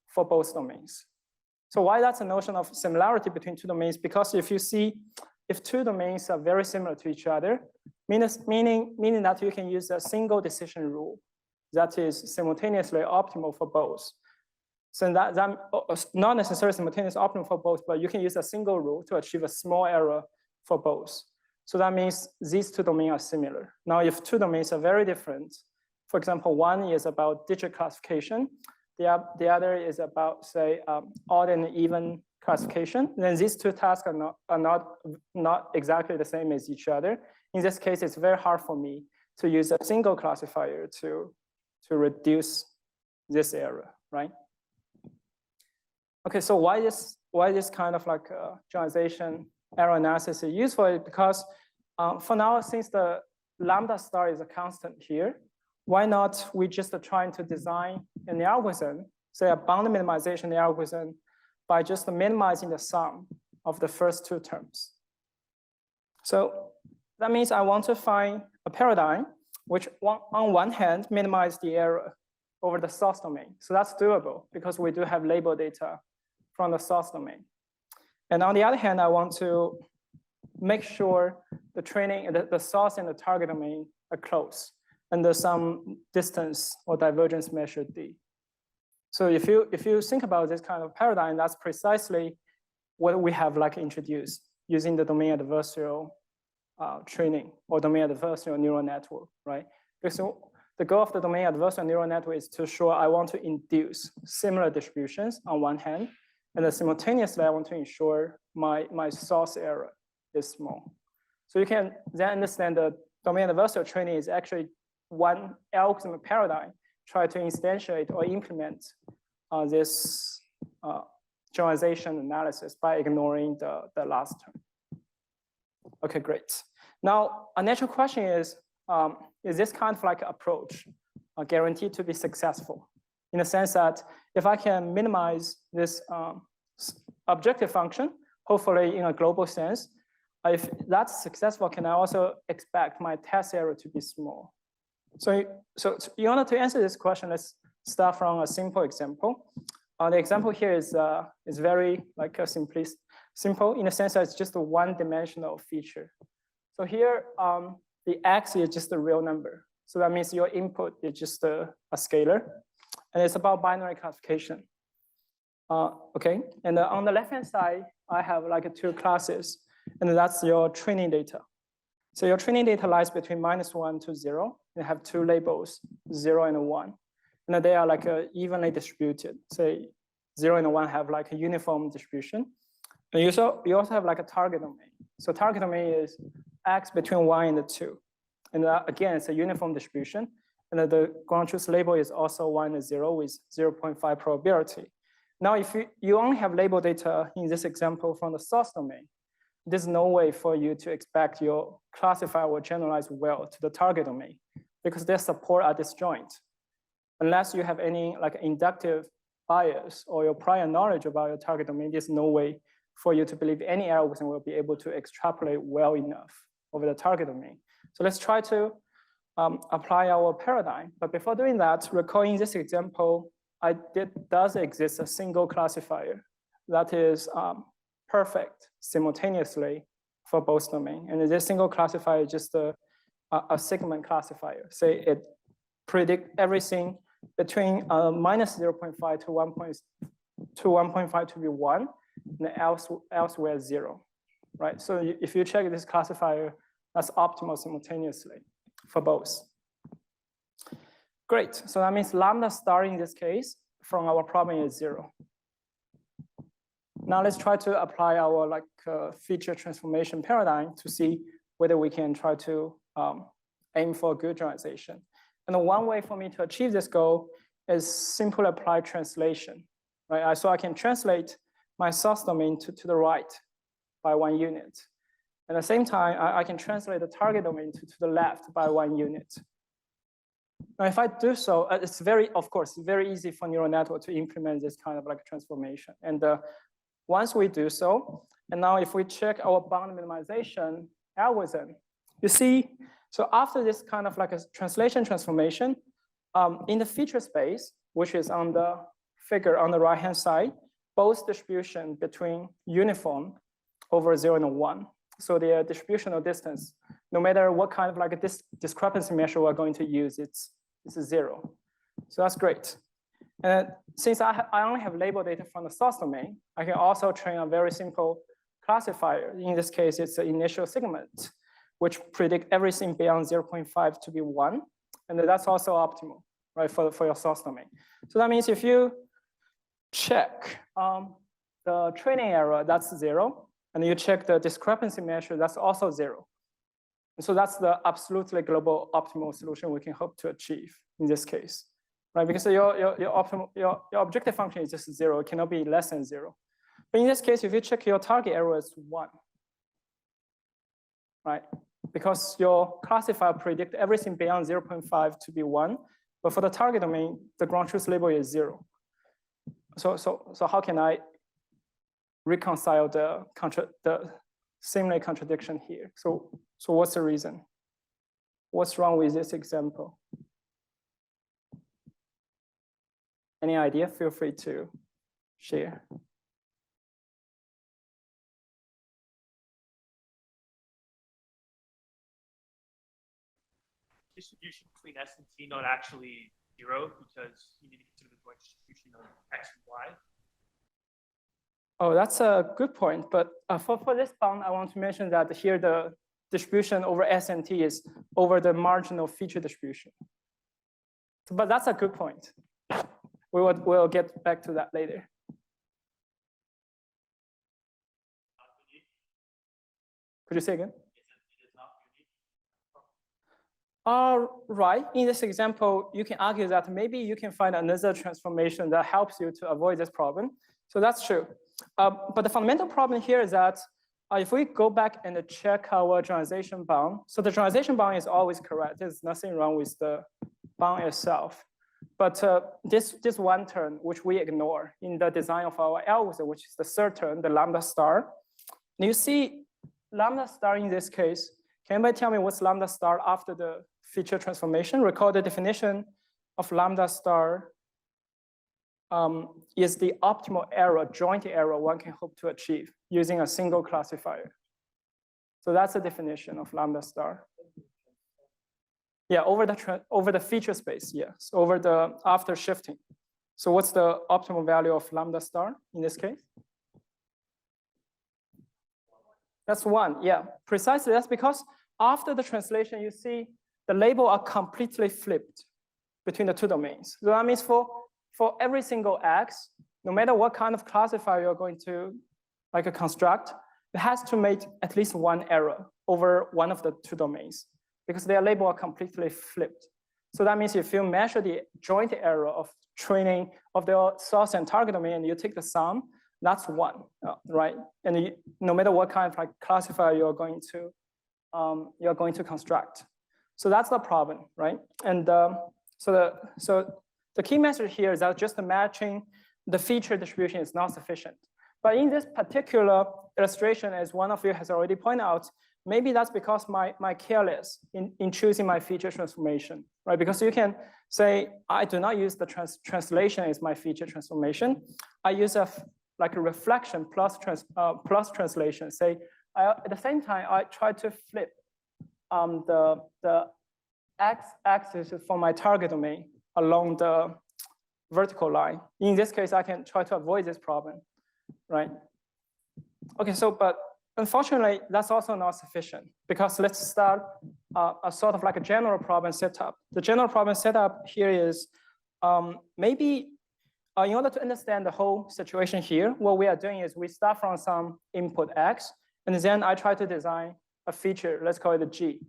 for both domains. So why that's a notion of similarity between two domains? Because if you see, if two domains are very similar to each other, meaning that you can use a single decision rule that is simultaneously optimal for both. So that not necessarily simultaneously optimal for both, but you can use a single rule to achieve a small error for both. So that means these two domains are similar. Now, if two domains are very different, for example, one is about digit classification, the other is about, say, odd and even classification, then these two tasks are not exactly the same as each other. In this case, it's very hard for me to use a single classifier to reduce this error, right? Okay, so why this kind of like generalization error analysis is useful? Because for now, since the lambda star is a constant here, why not we just trying to design an algorithm, say a bound minimization algorithm, by just minimizing the sum of the first two terms. So that means I want to find a paradigm which on one hand minimize the error over the source domain. So that's doable because we do have label data from the source domain. And on the other hand, I want to make sure the training, the source and the target domain are close, and there's some distance or divergence measure D. So if you think about this kind of paradigm, that's precisely what we have like introduced using the domain adversarial training or domain adversarial neural network, right? Because the goal of the domain adversarial neural network is to show I want to induce similar distributions on one hand, and then simultaneously I want to ensure my source error is small. So you can then understand the domain adversarial training is actually one algorithmic paradigm try to instantiate or implement this generalization analysis by ignoring the last term. Okay, great. Now, a natural question is this kind of like approach guaranteed to be successful? In the sense that if I can minimize this objective function, hopefully in a global sense, if that's successful, can I also expect my test error to be small? So in order to answer this question, let's start from a simple example. The example here is very like a simple in the sense that it's just a one-dimensional feature. So here, the x is just a real number. So that means your input is just a scalar, and it's about binary classification. Okay, and on the left-hand side, I have like two classes, and that's your training data. So your training data lies between -1 to 0. You have two labels, 0 and 1. And they are like evenly distributed. Say 0 and 1 have like a uniform distribution. And you also have like a target domain. So target domain is x between 1 and 2. And again, it's a uniform distribution. And the ground truth label is also 1 and 0 with 0.5 probability. Now, if you only have label data in this example from the source domain, there's no way for you to expect your classifier will generalize well to the target domain because their support are disjoint. Unless you have any like inductive bias or your prior knowledge about your target domain, there's no way for you to believe any algorithm will be able to extrapolate well enough over the target domain. So let's try to apply our paradigm. But before doing that, recalling this example, does exist a single classifier that is perfect simultaneously for both domains. And this single classifier is just a segment classifier. Say it predict everything between -0.5 to 1.5 to be 1, and elsewhere 0, right? So if you check this classifier, that's optimal simultaneously for both. Great, so that means lambda star in this case from our problem is 0. Now let's try to apply our like feature transformation paradigm to see whether we can try to aim for good generalization. And the one way for me to achieve this goal is simply apply translation, right? So I can translate my source domain to the right by 1 unit. At the same time, I can translate the target domain to the left by 1 unit. Now, if I do so, it's of course, very easy for neural network to implement this kind of like transformation. And once we do so, and now if we check our bound minimization algorithm, you see, so after this kind of like a translation transformation, in the feature space, which is on the figure on the right-hand side, both distribution between uniform over 0 and 1. So the distributional distance, no matter what kind of like a discrepancy measure we're going to use, it's 0. So that's great. And since I only have label data from the source domain, I can also train a very simple classifier. In this case, it's an initial segment, which predict everything beyond 0.5 to be 1. And that's also optimal, right, for your source domain. So that means if you check the training error, that's 0. And you check the discrepancy measure, that's also 0. And so that's the absolutely global optimal solution we can hope to achieve in this case, right? Because your objective function is just 0, it cannot be less than 0. But in this case, if you check your target error is 1, right? Because your classifier predict everything beyond 0.5 to be 1, but for the target domain, the ground truth label is 0. So how can I reconcile the seemingly contradiction here? So what's the reason? What's wrong with this example? Any idea? Feel free to share. distribution between S and T not actually 0 because you need to consider the joint distribution of X and Y? Oh, that's a good point. But for this bound, I want to mention that here the distribution over S and T is over the marginal feature distribution. But that's a good point. We'll get back to that later. Could you say again? Right. In this example, you can argue that maybe you can find another transformation that helps you to avoid this problem. So that's true. But the fundamental problem here is that if we go back and check our generalization bound, so the generalization bound is always correct. There's nothing wrong with the bound itself. But this one term, which we ignore in the design of our algorithm, which is the third term, the lambda star. And you see lambda star in this case. Can anybody tell me what's lambda star after the feature transformation? Recall the definition of lambda star is the optimal error, joint error one can hope to achieve using a single classifier. So that's the definition of lambda star. Yeah, over the feature space, yes, over the after shifting. So what's the optimal value of lambda star in this case? That's 1, yeah, precisely. That's because after the translation, you see the label are completely flipped between the two domains. So that means for every single X, no matter what kind of classifier you're going to construct, it has to make at least one error over one of the two domains because their label are completely flipped. So that means if you measure the joint error of training of the source and target domain and you take the sum, that's 1, right? And no matter what kind of classifier you're going to construct. So that's the problem, right? And so the key message here is that just matching the feature distribution is not sufficient. But in this particular illustration, as one of you has already pointed out, maybe that's because my careless in choosing my feature transformation, right? Because you can say, I do not use the translation as my feature transformation. I use a reflection plus translation. Say, at the same time, I try to flip the x-axis for my target domain along the vertical line. In this case, I can try to avoid this problem, right? Okay, so but unfortunately, that's also not sufficient because let's start a sort of a general problem setup. The general problem setup here is maybe in order to understand the whole situation here, what we are doing is we start from some input X, and then I try to design a feature, let's call it a G.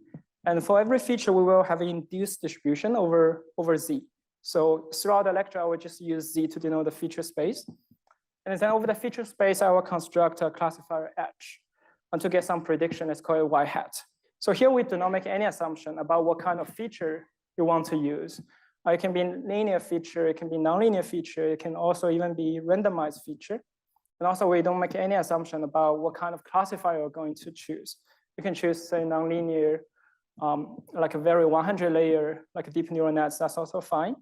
And for every feature, we will have an induced distribution over Z. So throughout the lecture, I will just use Z to denote the feature space. And then over the feature space, I will construct a classifier H. And to get some prediction, let's call it Y hat. So here we do not make any assumption about what kind of feature you want to use. It can be linear feature, it can be nonlinear feature, it can also even be randomized feature. And also we don't make any assumption about what kind of classifier you're going to choose. You can choose, say, nonlinear, like a very 100 layer, like a deep neural nets, that's also fine.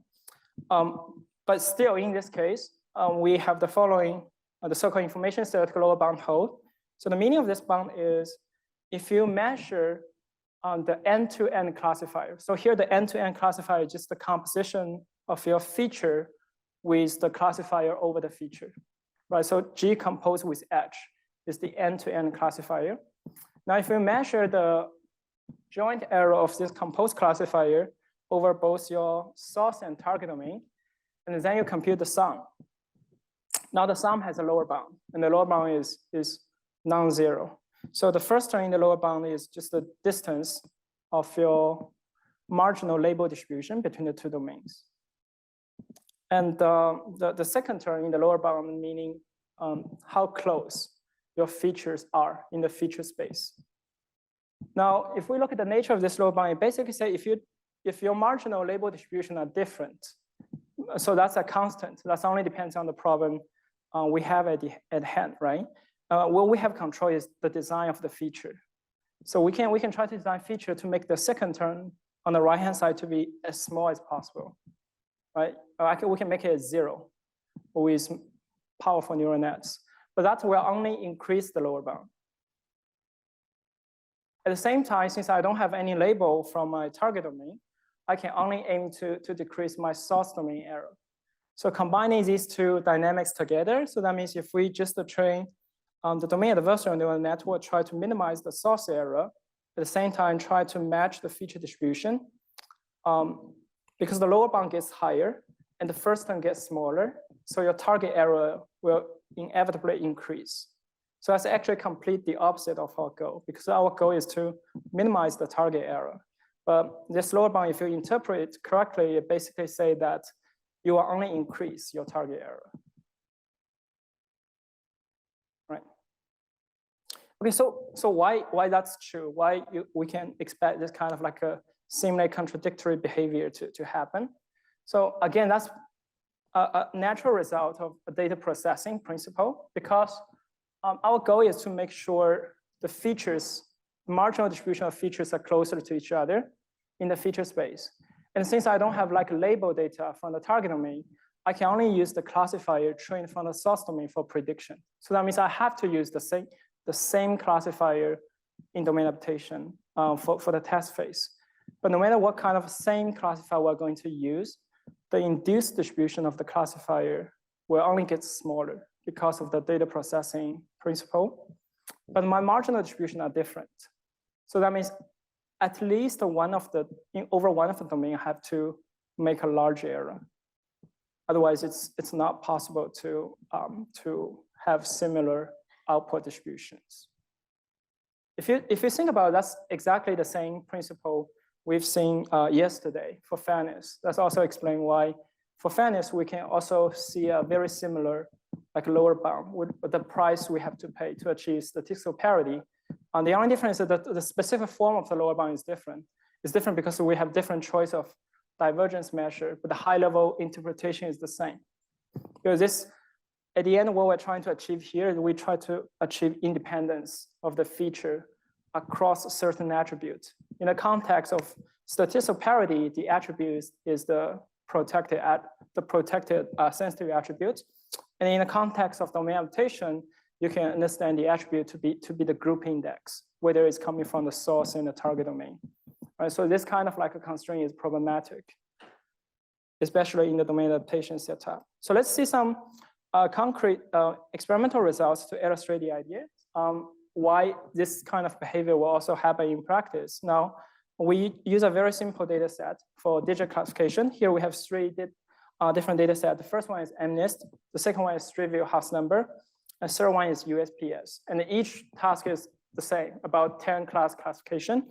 But still in this case, we have the following, the so-called information theoretical lower bound hold. So the meaning of this bound is if you measure the end-to-end classifier. So here the end-to-end classifier is just the composition of your feature with the classifier over the feature, right? So G composed with H is the end-to-end classifier. Now if you measure the joint error of this composed classifier over both your source and target domain, and then you compute the sum. Now the sum has a lower bound, and the lower bound is non-zero. So the first term in the lower bound is just the distance of your marginal label distribution between the two domains. And the second term in the lower bound meaning how close your features are in the feature space. Now, if we look at the nature of this lower bound, it basically say if your marginal label distribution are different, so that's a constant. That only depends on the problem we have at hand, right? What we have control is the design of the feature. So we can try to design feature to make the second term on the right-hand side to be as small as possible, right? We can make it 0 with powerful neural nets, but that will only increase the lower bound. At the same time, since I don't have any label from my target domain, I can only aim to decrease my source domain error. So combining these two dynamics together, so that means if we just train the domain adversarial neural network, try to minimize the source error, at the same time try to match the feature distribution, because the lower bound gets higher and the first term gets smaller, so your target error will inevitably increase. So that's actually complete the opposite of our goal, because our goal is to minimize the target error. But this lower bound, if you interpret it correctly, it basically say that you will only increase your target error. Right. Okay, so why that's true? Why we can expect this kind of like a seemingly contradictory behavior to happen? So again, that's a natural result of a data processing principle, because our goal is to make sure the features, marginal distribution of features are closer to each other in the feature space. And since I don't have like label data from the target domain, I can only use the classifier trained from the source domain for prediction. So that means I have to use the same classifier in domain adaptation for the test phase. But no matter what kind of same classifier we're going to use, the induced distribution of the classifier will only get smaller because of the data processing principle. But my marginal distribution are different. So that means at least over one of the domain, I have to make a large error. Otherwise, it's not possible to have similar output distributions. If you think about it, that's exactly the same principle we've seen yesterday for fairness. That's also explain why for fairness, we can also see a very similar like lower bound with the price we have to pay to achieve statistical parity. The only difference is that the specific form of the lower bound is different. It's different because we have different choice of divergence measure, but the high level interpretation is the same. Because this, at the end, what we're trying to achieve here is we try to achieve independence of the feature across certain attributes. In the context of statistical parity, the attribute is the protected sensitive attribute. And in the context of domain adaptation, you can understand the attribute to be the group index, whether it's coming from the source and the target domain. Right, so this kind of like a constraint is problematic, especially in the domain adaptation setup. So let's see some concrete experimental results to illustrate the idea. Why this kind of behavior will also happen in practice. Now, we use a very simple data set for digit classification. Here we have three different data sets. The first one is MNIST. The second one is street view house number. And the third one is USPS. And each task is the same, about 10 class classification.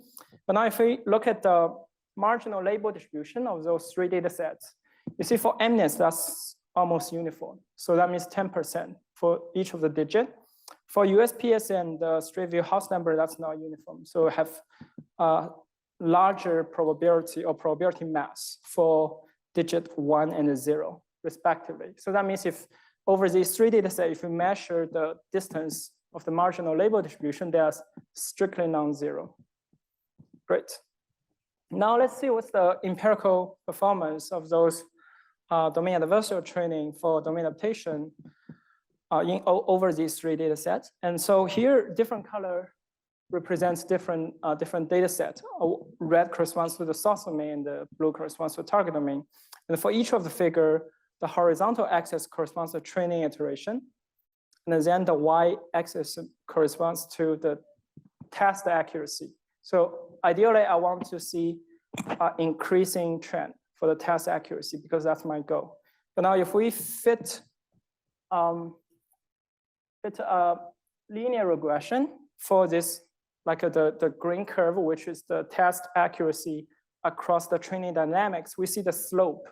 But now if we look at the marginal label distribution of those three data sets, you see for MNIST, that's almost uniform. So that means 10% for each of the digit. For USPS and the street view house number, that's not uniform. So we have larger probability or probability mass for digit 1 and 0, respectively. So that means if over these three data sets, if we measure the distance of the marginal label distribution, they are strictly non-zero. Great. Now let's see what's the empirical performance of those domain adversarial training for domain adaptation over these three data sets. And so here, different color represents different data sets. Red corresponds to the source domain, and the blue corresponds to the target domain. And for each of the figure, the horizontal axis corresponds to training iteration. And then the y-axis corresponds to the test accuracy. So ideally, I want to see increasing trend for the test accuracy because that's my goal. But now if we fit a linear regression for this, like the green curve, which is the test accuracy across the training dynamics, we see the slope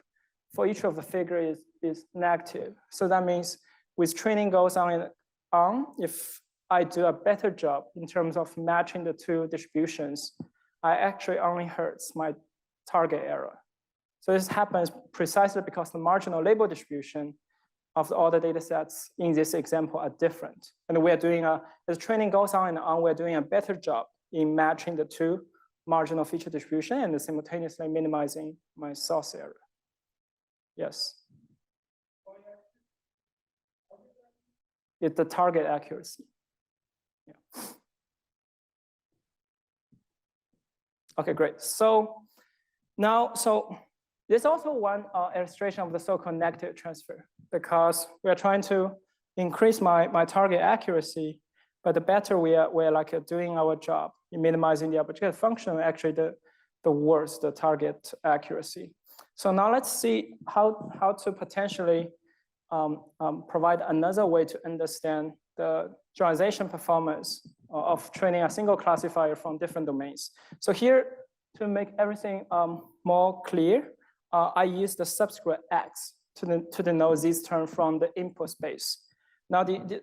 for each of the figure is negative. So that means with training goes on and on, if I do a better job in terms of matching the two distributions, I actually only hurts my target error. So this happens precisely because the marginal label distribution of all the data sets in this example are different. And we are doing as training goes on and on, we're doing a better job in matching the two marginal feature distribution and simultaneously minimizing my source error. Yes. It's the target accuracy. Yeah. Okay, great. So Now, so there's also one illustration of the so-called negative transfer, because we are trying to increase my target accuracy, but the better we're like doing our job in minimizing the objective function, actually the worse the target accuracy. So now let's see how to potentially provide another way to understand the generalization performance of training a single classifier from different domains. So here, to make everything more clear, I use the subscript X to denote this term from the input space. Now the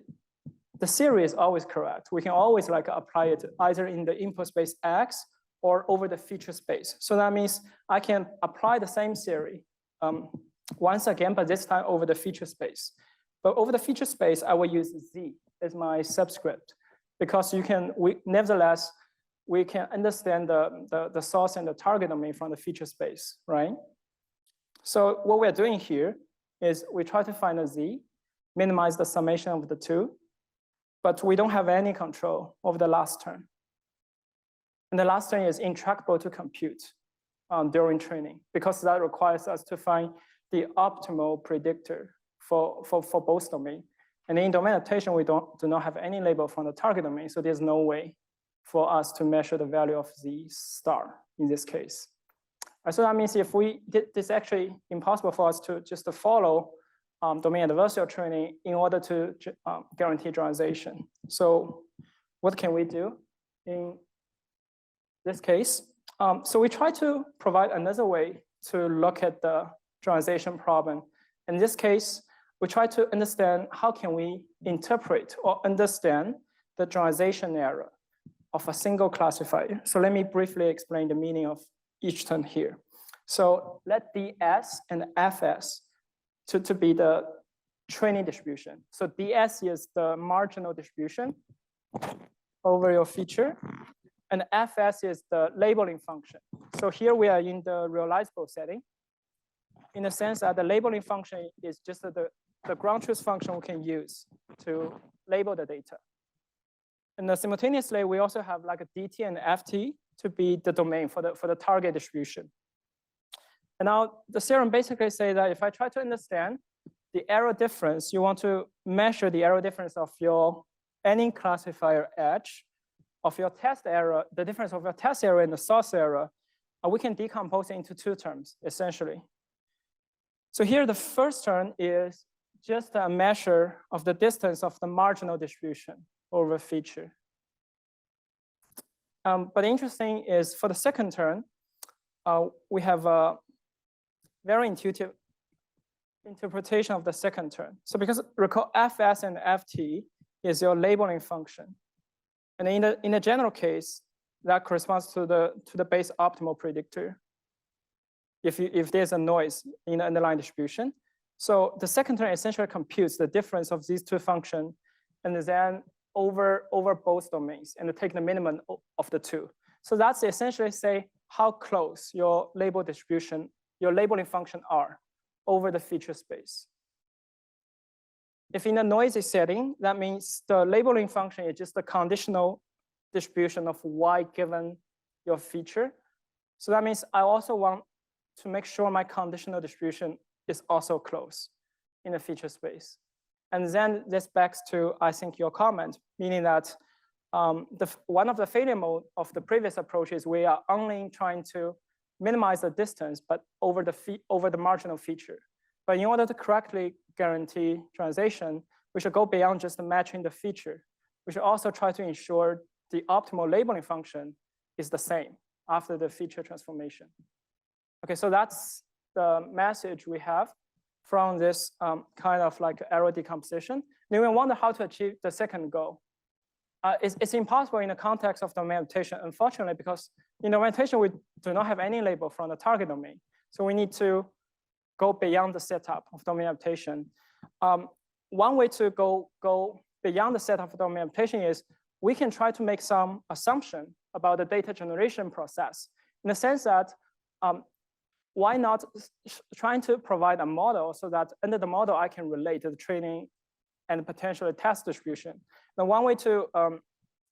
theory is always correct. We can always like apply it either in the input space X or over the feature space. So that means I can apply the same theory once again, but this time over the feature space. But over the feature space, I will use Z as my subscript, because nevertheless, we can understand the source and the target domain from the feature space, right? So what we're doing here is we try to find a Z, minimize the summation of the two, but we don't have any control over the last term. And the last term is intractable to compute during training, because that requires us to find the optimal predictor for both domains. And in domain adaptation, we do not have any label from the target domain, so there's no way for us to measure the value of Z star in this case. So that means if it's actually impossible for us to just follow domain adversarial training in order to guarantee generalization. So what can we do in this case? So we try to provide another way to look at the generalization problem. In this case, we try to understand how can we interpret or understand the generalization error of a single classifier. So let me briefly explain the meaning of each term here. So let DS and FS to be the training distribution. So DS is the marginal distribution over your feature, and FS is the labeling function. So here we are in the realizable setting, in the sense that the labeling function is just the ground truth function we can use to label the data. And simultaneously, we also have like a DT and FT to be the domain for the target distribution. And now the theorem basically says that if I try to understand the error difference, you want to measure the error difference of your any classifier edge of your test error, the difference of your test error and the source error, we can decompose it into two terms, essentially. So here, the first term is just a measure of the distance of the marginal distribution over a feature. But interesting is for the second term, we have a very intuitive interpretation of the second term. So because recall FS and FT is your labeling function. And in the general case, that corresponds to the base optimal predictor if there's a noise in the underlying distribution. So the second term essentially computes the difference of these two functions and then over both domains and take the minimum of the two. So that's essentially say how close your label distribution, your labeling function are over the feature space. If in a noisy setting, that means the labeling function is just the conditional distribution of Y given your feature. So that means I also want to make sure my conditional distribution is also close in the feature space. And then this backs to, I think, your comment, meaning that one of the failure mode of the previous approach is we are only trying to minimize the distance, but over the marginal feature. But in order to correctly guarantee translation, we should go beyond just matching the feature. We should also try to ensure the optimal labeling function is the same after the feature transformation. Okay, so that's the message we have from this kind of like error decomposition. Then we wonder how to achieve the second goal. It's impossible in the context of domain adaptation, unfortunately, because in domain adaptation, we do not have any label from the target domain. So we need to go beyond the setup of domain adaptation. One way to go beyond the setup of domain adaptation is we can try to make some assumption about the data generation process in the sense that why not trying to provide a model so that under the model I can relate to the training and potentially test distribution. Now, one way to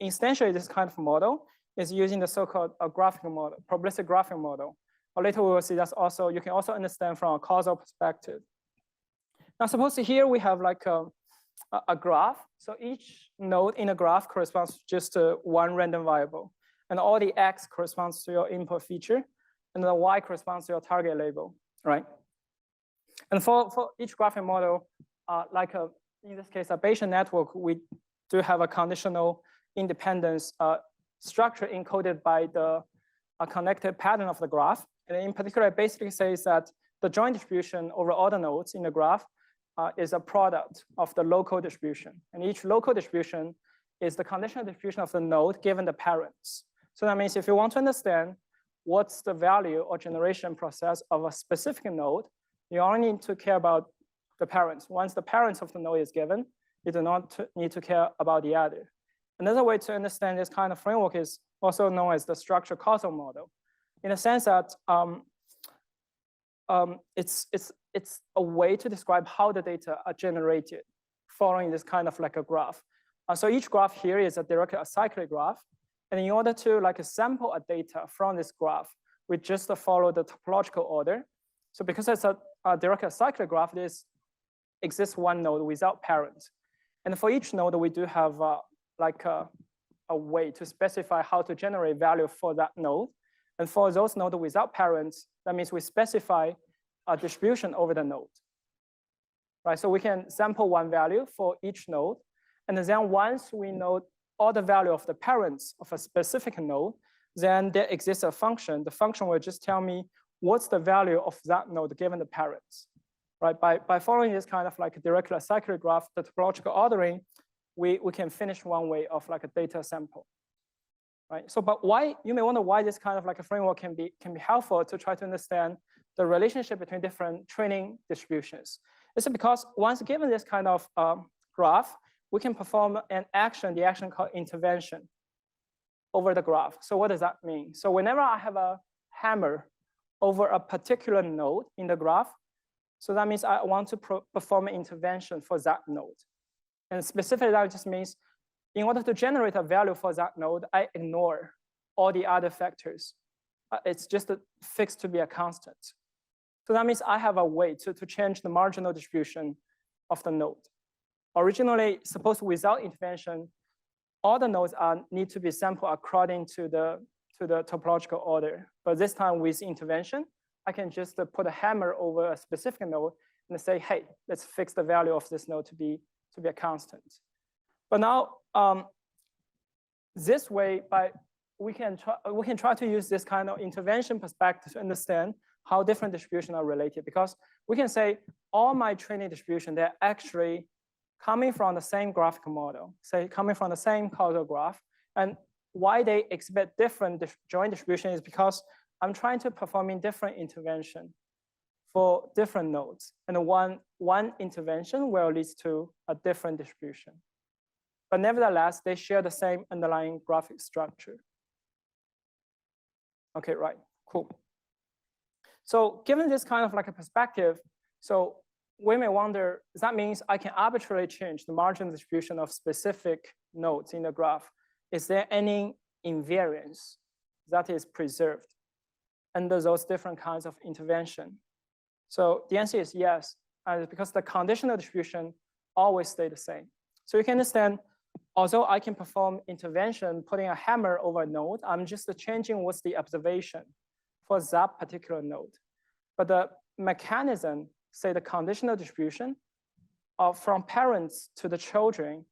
instantiate this kind of model is using the so-called graphical model, probabilistic graphical model, Or later we will see that's also, you can also understand from a causal perspective. Now suppose here we have like a graph. So each node in a graph corresponds to just one random variable. And all the X corresponds to your input feature. And the Y corresponds to your target label, right? And for each graphic model, in this case, a Bayesian network, we do have a conditional independence structure encoded by the connected pattern of the graph. And in particular, it basically says that the joint distribution over all the nodes in the graph is a product of the local distribution. And each local distribution is the conditional distribution of the node given the parents. So that means if you want to understand what's the value or generation process of a specific node, you only need to care about the parents. Once the parents of the node is given, you do not need to care about the other. Another way to understand this kind of framework is also known as the structure causal model, in the sense that it's a way to describe how the data are generated following this kind of like a graph. So each graph here is a directly acyclic graph. And in order to like sample a data from this graph, we just follow the topological order. So because it's a directly acyclic graph, there exists one node without parents. And for each node, we do have a way to specify how to generate value for that node. And for those nodes without parents, that means we specify a distribution over the node, right? So we can sample one value for each node. And then once we know all the value of the parents of a specific node, then there exists a function. The function will just tell me what's the value of that node given the parents, right? By following this kind of like a directly acyclic graph, the topological ordering, we can finish one way of like a data sample, right? So, but why, you may wonder why this kind of like a framework can be helpful to try to understand the relationship between different training distributions. It's because once given this kind of graph, we can perform an action, the action called intervention over the graph. So what does that mean? So whenever I have a hammer over a particular node in the graph, so that means I want to perform an intervention for that node. And specifically, that just means in order to generate a value for that node, I ignore all the other factors. It's just fixed to be a constant. So that means I have a way to change the marginal distribution of the node. Originally, suppose without intervention, all the nodes need to be sampled according to the topological order. But this time with intervention, I can just put a hammer over a specific node and say, hey, let's fix the value of this node to be a constant. But now, this way, we can try to use this kind of intervention perspective to understand how different distributions are related, because we can say all my training distribution, they're actually coming from the same graphical model, say coming from the same causal graph. And why they exhibit different joint distribution is because I'm trying to perform in different intervention for different nodes. And one intervention will lead to a different distribution. But nevertheless, they share the same underlying graphic structure. Okay, right, cool. So given this kind of like a perspective, so we may wonder, that means I can arbitrarily change the margin distribution of specific nodes in the graph. Is there any invariance that is preserved under those different kinds of intervention? So the answer is yes, because the conditional distribution always stay the same. So you can understand, although I can perform intervention, putting a hammer over a node, I'm just changing what's the observation for that particular node. But the mechanism, say the conditional distribution from parents to the children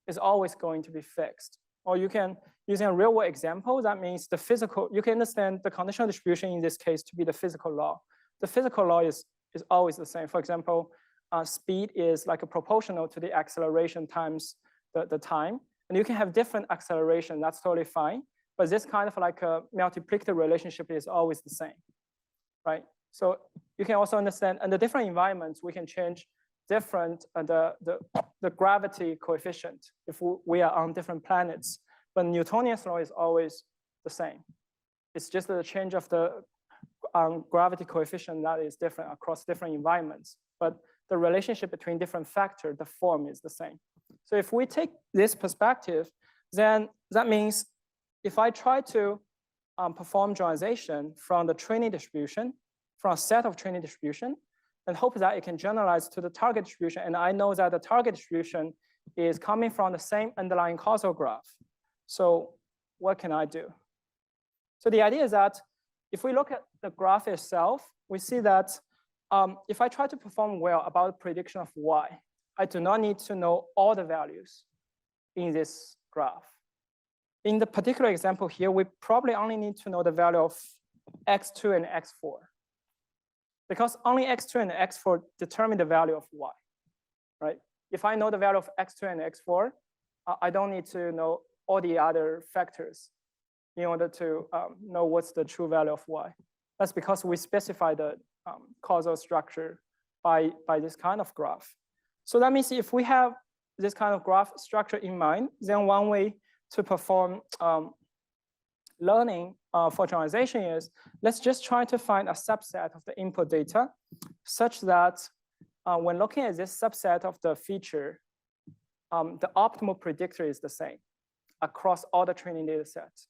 is always going to be fixed. Or you can, using a real world example, that means the physical, you can understand the conditional distribution in this case to be the physical law. The physical law is always the same. For example, speed is like a proportional to the acceleration times the time. And you can have different acceleration, that's totally fine. But this kind of like a multiplicative relationship is always the same, right? So you can also understand, under different environments, we can change different, the gravity coefficient if we are on different planets. But Newtonian law is always the same. It's just the change of the gravity coefficient that is different across different environments. But the relationship between different factors, the form is the same. So if we take this perspective, then that means if I try to perform generalization from the training distribution, from a set of training distribution, and hope that it can generalize to the target distribution. And I know that the target distribution is coming from the same underlying causal graph. So what can I do? So the idea is that if we look at the graph itself, we see that if I try to perform well about prediction of y, I do not need to know all the values in this graph. In the particular example here, we probably only need to know the value of x2 and x4, because only x2 and x4 determine the value of y, right? If I know the value of x2 and x4, I don't need to know all the other factors in order to know what's the true value of y. That's because we specify the causal structure by this kind of graph. So let me see if we have this kind of graph structure in mind, then one way to perform learning for generalization is, let's just try to find a subset of the input data such that when looking at this subset of the feature, the optimal predictor is the same across all the training data sets.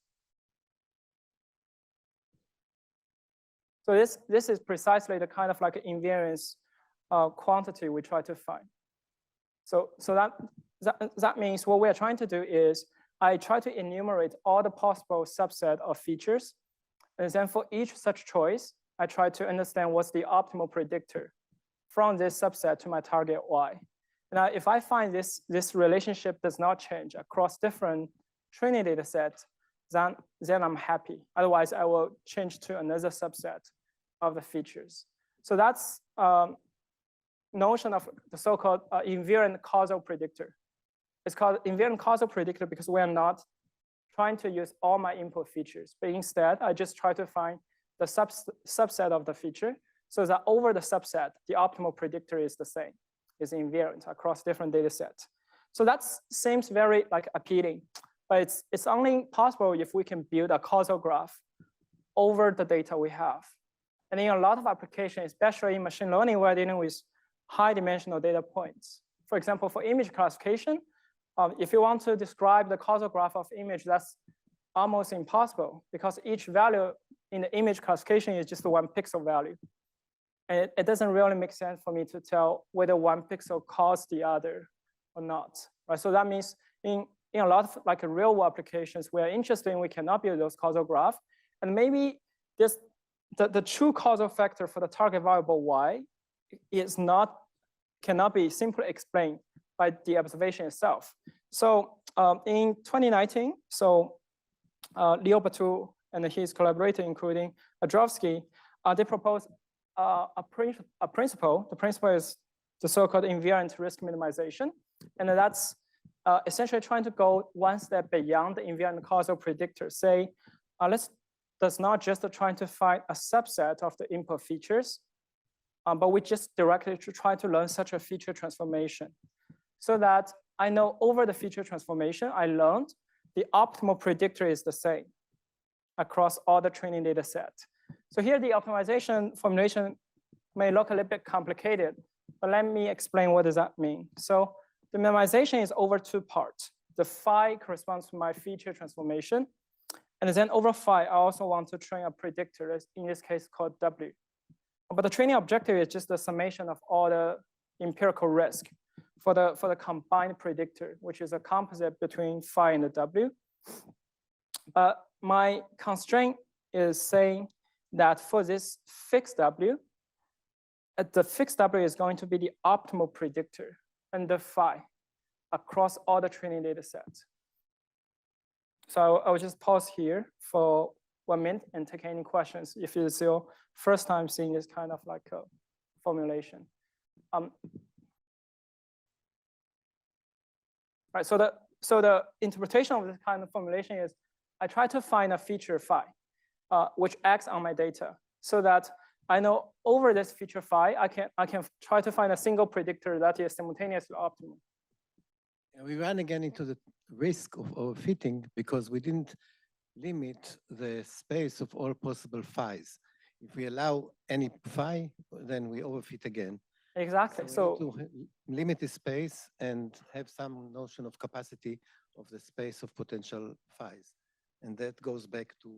So this is precisely the kind of like invariance quantity we try to find. So that means what we are trying to do is I try to enumerate all the possible subset of features. And then for each such choice, I try to understand what's the optimal predictor from this subset to my target y. Now, if I find this relationship does not change across different training data sets, then I'm happy. Otherwise, I will change to another subset of the features. So that's notion of the so-called invariant causal predictor. It's called invariant causal predictor because we are not trying to use all my input features, but instead, I just try to find the subset of the feature so that over the subset, the optimal predictor is the same, is invariant across different data sets. So that seems very like appealing, but it's only possible if we can build a causal graph over the data we have. And in a lot of applications, especially in machine learning, we're dealing with high dimensional data points. For example, for image classification, if you want to describe the causal graph of image, that's almost impossible because each value in the image classification is just one pixel value. And it doesn't really make sense for me to tell whether one pixel caused the other or not. Right? So that means in a lot of like real world applications we're interested in, we cannot build those causal graph. And maybe this the true causal factor for the target variable y is cannot be simply explained by the observation itself. So in 2019, Leo Batu and his collaborator, including Adrovsky, they proposed a principle. The principle is the so-called invariant risk minimization. And that's essentially trying to go one step beyond the invariant causal predictor. Say, let's not just trying to find a subset of the input features, but we just directly try to learn such a feature transformation so that I know over the feature transformation I learned, the optimal predictor is the same across all the training data set. So here the optimization formulation may look a little bit complicated, but let me explain what does that mean. So the minimization is over two parts. The phi corresponds to my feature transformation. And then over phi, I also want to train a predictor, in this case called W. But the training objective is just the summation of all the empirical risk for the combined predictor, which is a composite between phi and the W. But my constraint is saying that for this fixed W, the fixed W is going to be the optimal predictor under phi across all the training data sets. So I'll just pause here for 1 minute and take any questions if it's your first time seeing this kind of like a formulation. Right, so the interpretation of this kind of formulation is I try to find a feature phi, which acts on my data so that I know over this feature phi, I can try to find a single predictor that is simultaneously optimal. We ran again into the risk of overfitting because we didn't limit the space of all possible phis. If we allow any phi, then we overfit again. Exactly. So we need to limit the space and have some notion of capacity of the space of potential phis. And that goes back to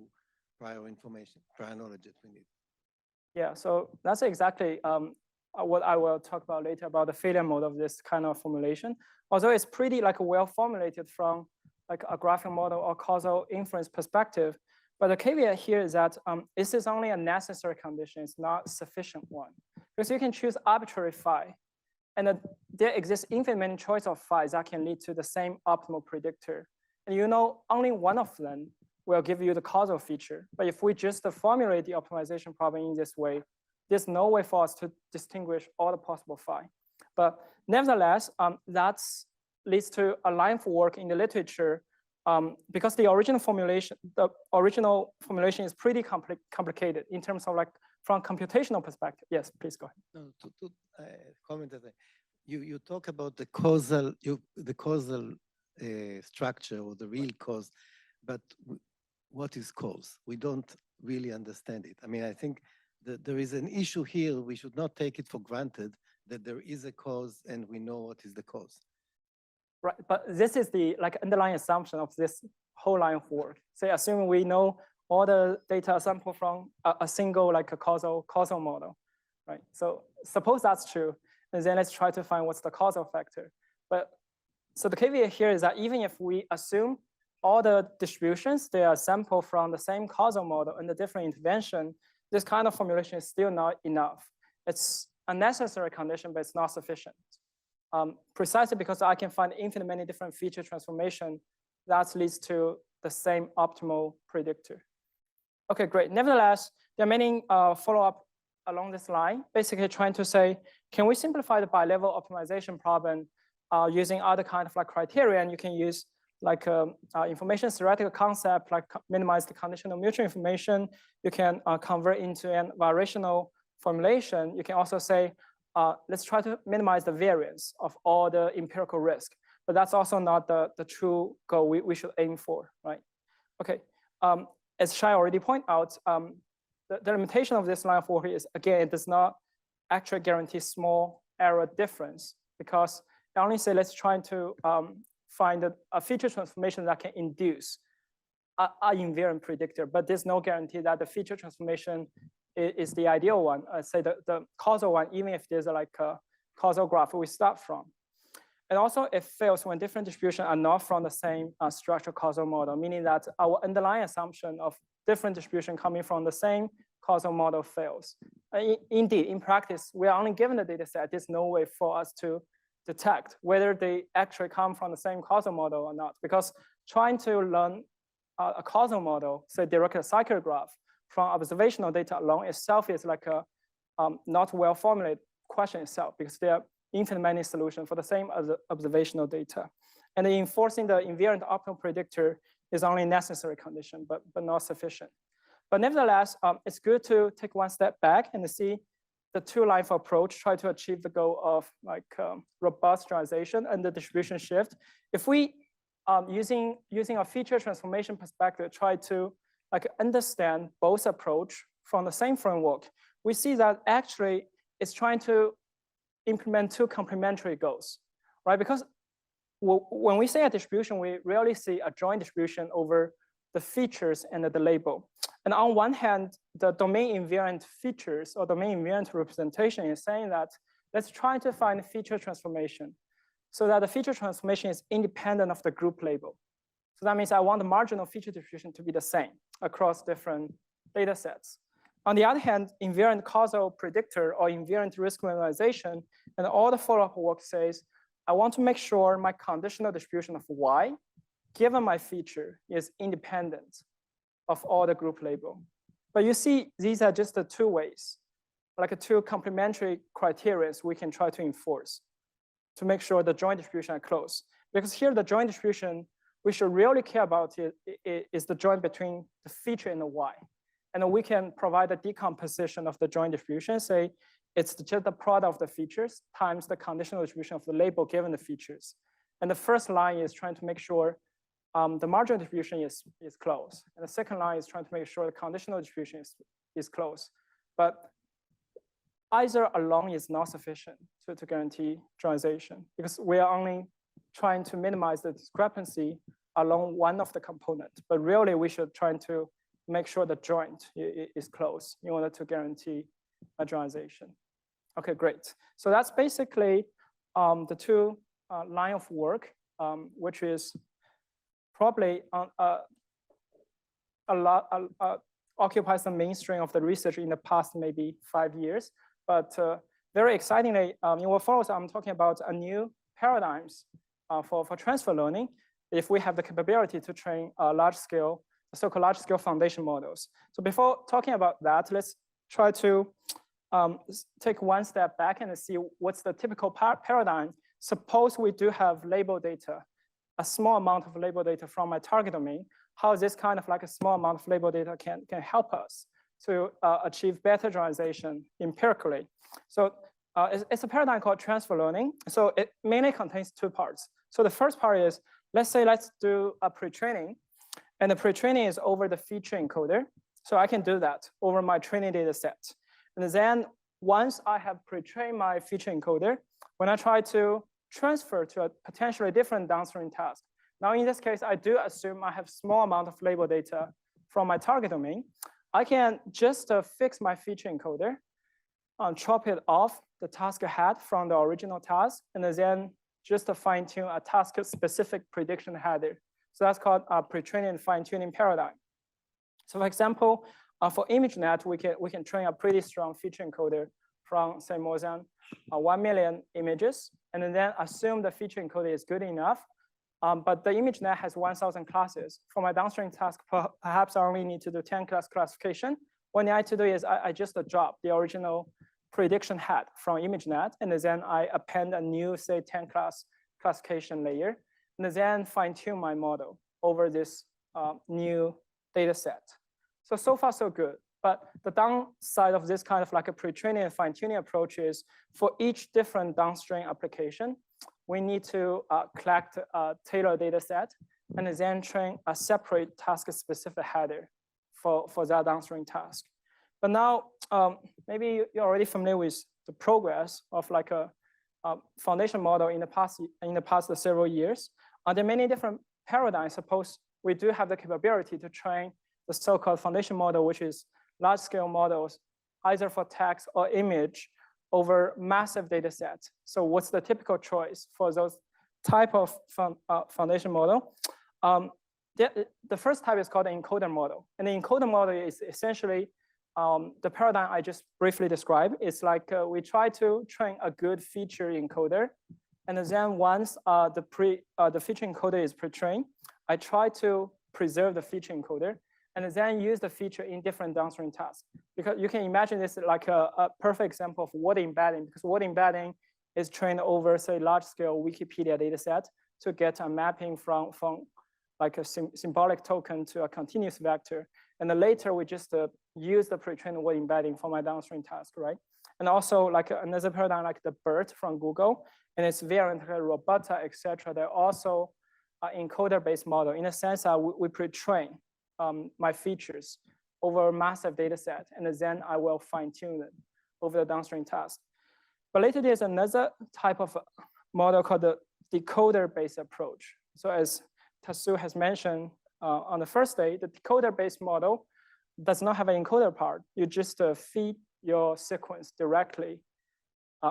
prior information, prior knowledge that we need. Yeah, so that's exactly what I will talk about later about the failure mode of this kind of formulation. Although it's pretty like well formulated from like a graphic model or causal inference perspective, but the caveat here is that this is only a necessary condition, it's not sufficient one. Because you can choose arbitrary phi, and there exists infinite many choice of phis that can lead to the same optimal predictor. And you know only one of them will give you the causal feature. But if we just formulate the optimization problem in this way, there's no way for us to distinguish all the possible phi. But nevertheless, that leads to a line of work in the literature because the original formulation is pretty complicated in terms of like from computational perspective. Yes, please go ahead. No, to comment that you talk about the causal structure or the real cause, but what is cause? We don't really understand it. I mean, I think that there is an issue here. We should not take it for granted that there is a cause and we know what is the cause. Right, but this is the like underlying assumption of this whole line of work. So assuming we know all the data sample from a single like a causal model, right? So suppose that's true, and then let's try to find what's the causal factor. But so the caveat here is that even if we assume all the distributions, they are sampled from the same causal model and the different intervention, this kind of formulation is still not enough. It's a necessary condition, but it's not sufficient. Precisely because I can find infinite many different feature transformation that leads to the same optimal predictor. Okay, great. Nevertheless, there are many follow-up along this line, basically trying to say, can we simplify the bi-level optimization problem using other kind of like criteria? And you can use like information theoretical concept, like minimize the conditional mutual information. You can convert into an variational formulation. You can also say, let's try to minimize the variance of all the empirical risk. But that's also not the true goal we should aim for, right? Okay, as Shai already pointed out, the limitation of this line of work is, again, it does not actually guarantee small error difference because I only say let's try to find a feature transformation that can induce an invariant predictor, but there's no guarantee that the feature transformation is the ideal one. Say the causal one, even if there's like a causal graph we start from. And also it fails when different distributions are not from the same structural causal model, meaning that our underlying assumption of different distribution coming from the same causal model fails. Indeed, in practice, we are only given the data set. There's no way for us to detect whether they actually come from the same causal model or not, because trying to learn a causal model, say direct cycle graph, from observational data alone itself is like a not well formulated question itself because there are infinite many solutions for the same as the observational data. And enforcing the invariant optimal predictor is only a necessary condition, but not sufficient. But nevertheless, it's good to take one step back and see the two-line approach, try to achieve the goal of like robust generalization and the distribution shift. If we, using a feature transformation perspective, try to like understand both approach from the same framework, we see that actually it's trying to implement two complementary goals, right? Because when we say a distribution, we rarely see a joint distribution over the features and the label. And on one hand, the domain invariant features or domain invariant representation is saying that let's try to find feature transformation so that the feature transformation is independent of the group label. So that means I want the marginal feature distribution to be the same across different data sets. On the other hand, invariant causal predictor or invariant risk minimization and all the follow-up work says, I want to make sure my conditional distribution of Y, given my feature, is independent of all the group label. But you see, these are just the two ways, like two complementary criteria we can try to enforce to make sure the joint distribution are close. Because here the joint distribution we should really care about is the joint between the feature and the Y. And we can provide a decomposition of the joint distribution, say it's just the product of the features times the conditional distribution of the label given the features. And the first line is trying to make sure the marginal distribution is close. And the second line is trying to make sure the conditional distribution is close. But either alone is not sufficient to guarantee generalization because we are only trying to minimize the discrepancy along one of the components. But really, we should try to make sure the joint is close in order to guarantee a generalization. Okay, great. So that's basically the two line of work, which is probably occupies the mainstream of the research in the past maybe 5 years. But very excitingly, in what follows, I'm talking about a new paradigms for transfer learning. If we have the capability to train large-scale, so-called large-scale foundation models. So before talking about that, let's try to take one step back and see what's the typical paradigm. Suppose we do have label data, a small amount of label data from my target domain. How this kind of like a small amount of label data can help us to achieve better generalization empirically. So it's a paradigm called transfer learning. So it mainly contains two parts. So the first part is, let's do a pre-training, and the pre-training is over the feature encoder. So I can do that over my training data set. And then once I have pre-trained my feature encoder, when I try to transfer to a potentially different downstream task. Now in this case, I do assume I have small amount of label data from my target domain. I can just fix my feature encoder, chop it off the task head from the original task, and then just to fine tune a task-specific prediction header. So that's called a pre-training and fine-tuning paradigm. So for example, for ImageNet, we can train a pretty strong feature encoder from say more than 1 million images, and then assume the feature encoder is good enough. But the ImageNet has 1,000 classes. For my downstream task, perhaps I only need to do 10 class classification. What I need to do is I just drop the original prediction head from ImageNet, and then I append a new, say, 10 class classification layer, and then fine tune my model over this new data set. So far, so good. But the downside of this kind of like a pre-training and fine-tuning approach is for each different downstream application, we need to collect a tailored data set and then train a separate task-specific header for that downstream task. But now, maybe you're already familiar with the progress of like a foundation model in the past several years. There are many different paradigms. Suppose we do have the capability to train the so-called foundation model, which is large-scale models, either for text or image, over massive data sets. So what's the typical choice for those type of foundation model? The first type is called the encoder model. And the encoder model is essentially the paradigm I just briefly described. It's like we try to train a good feature encoder. And then once the feature encoder is pre-trained, I try to preserve the feature encoder and then use the feature in different downstream tasks. Because you can imagine this like a perfect example of word embedding, because word embedding is trained over, say, large-scale Wikipedia data set to get a mapping from like a symbolic token to a continuous vector. And then later we just use the pre-trained word embedding for my downstream task, right? And also like another paradigm like the BERT from Google and its variant like Robota, etc. They're also encoder-based model in a sense that we pre-train my features over a massive data set, and then I will fine-tune it over the downstream task. But later there's another type of model called the decoder-based approach. So as Tasu has mentioned on the first day, the decoder-based model does not have an encoder part. You just feed your sequence directly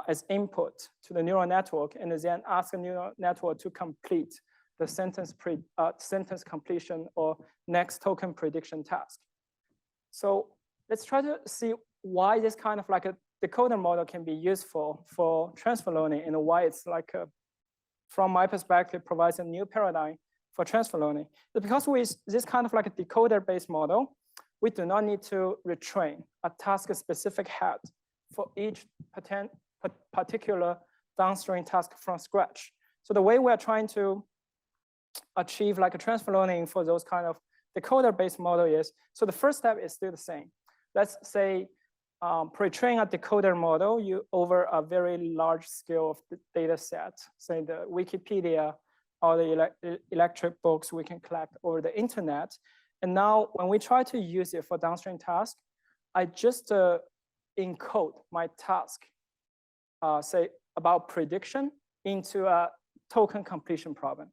as input to the neural network, and then ask the neural network to complete the sentence completion or next token prediction task. So let's try to see why this kind of like a decoder model can be useful for transfer learning and why it's like, from my perspective, provides a new paradigm for transfer learning. Because with this kind of like a decoder-based model, we do not need to retrain a task-specific head for each particular downstream task from scratch. So the way we're trying to achieve like a transfer learning for those kind of decoder-based model is, so the first step is still the same. Let's say pre-train a decoder model over a very large scale of the data set, say the Wikipedia or the electric books we can collect over the internet. And now when we try to use it for downstream task, I just encode my task, say about prediction into a token completion problem.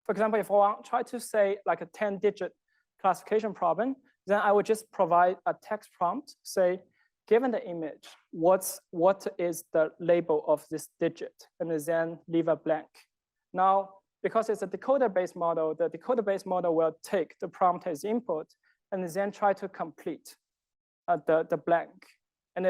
For example, if I try to say like a 10-digit classification problem, Then I would just provide a text prompt, say, given the image, what is the label of this digit? And then leave a blank. Now, because it's a decoder-based model, the decoder-based model will take the prompt as input and then try to complete the blank. And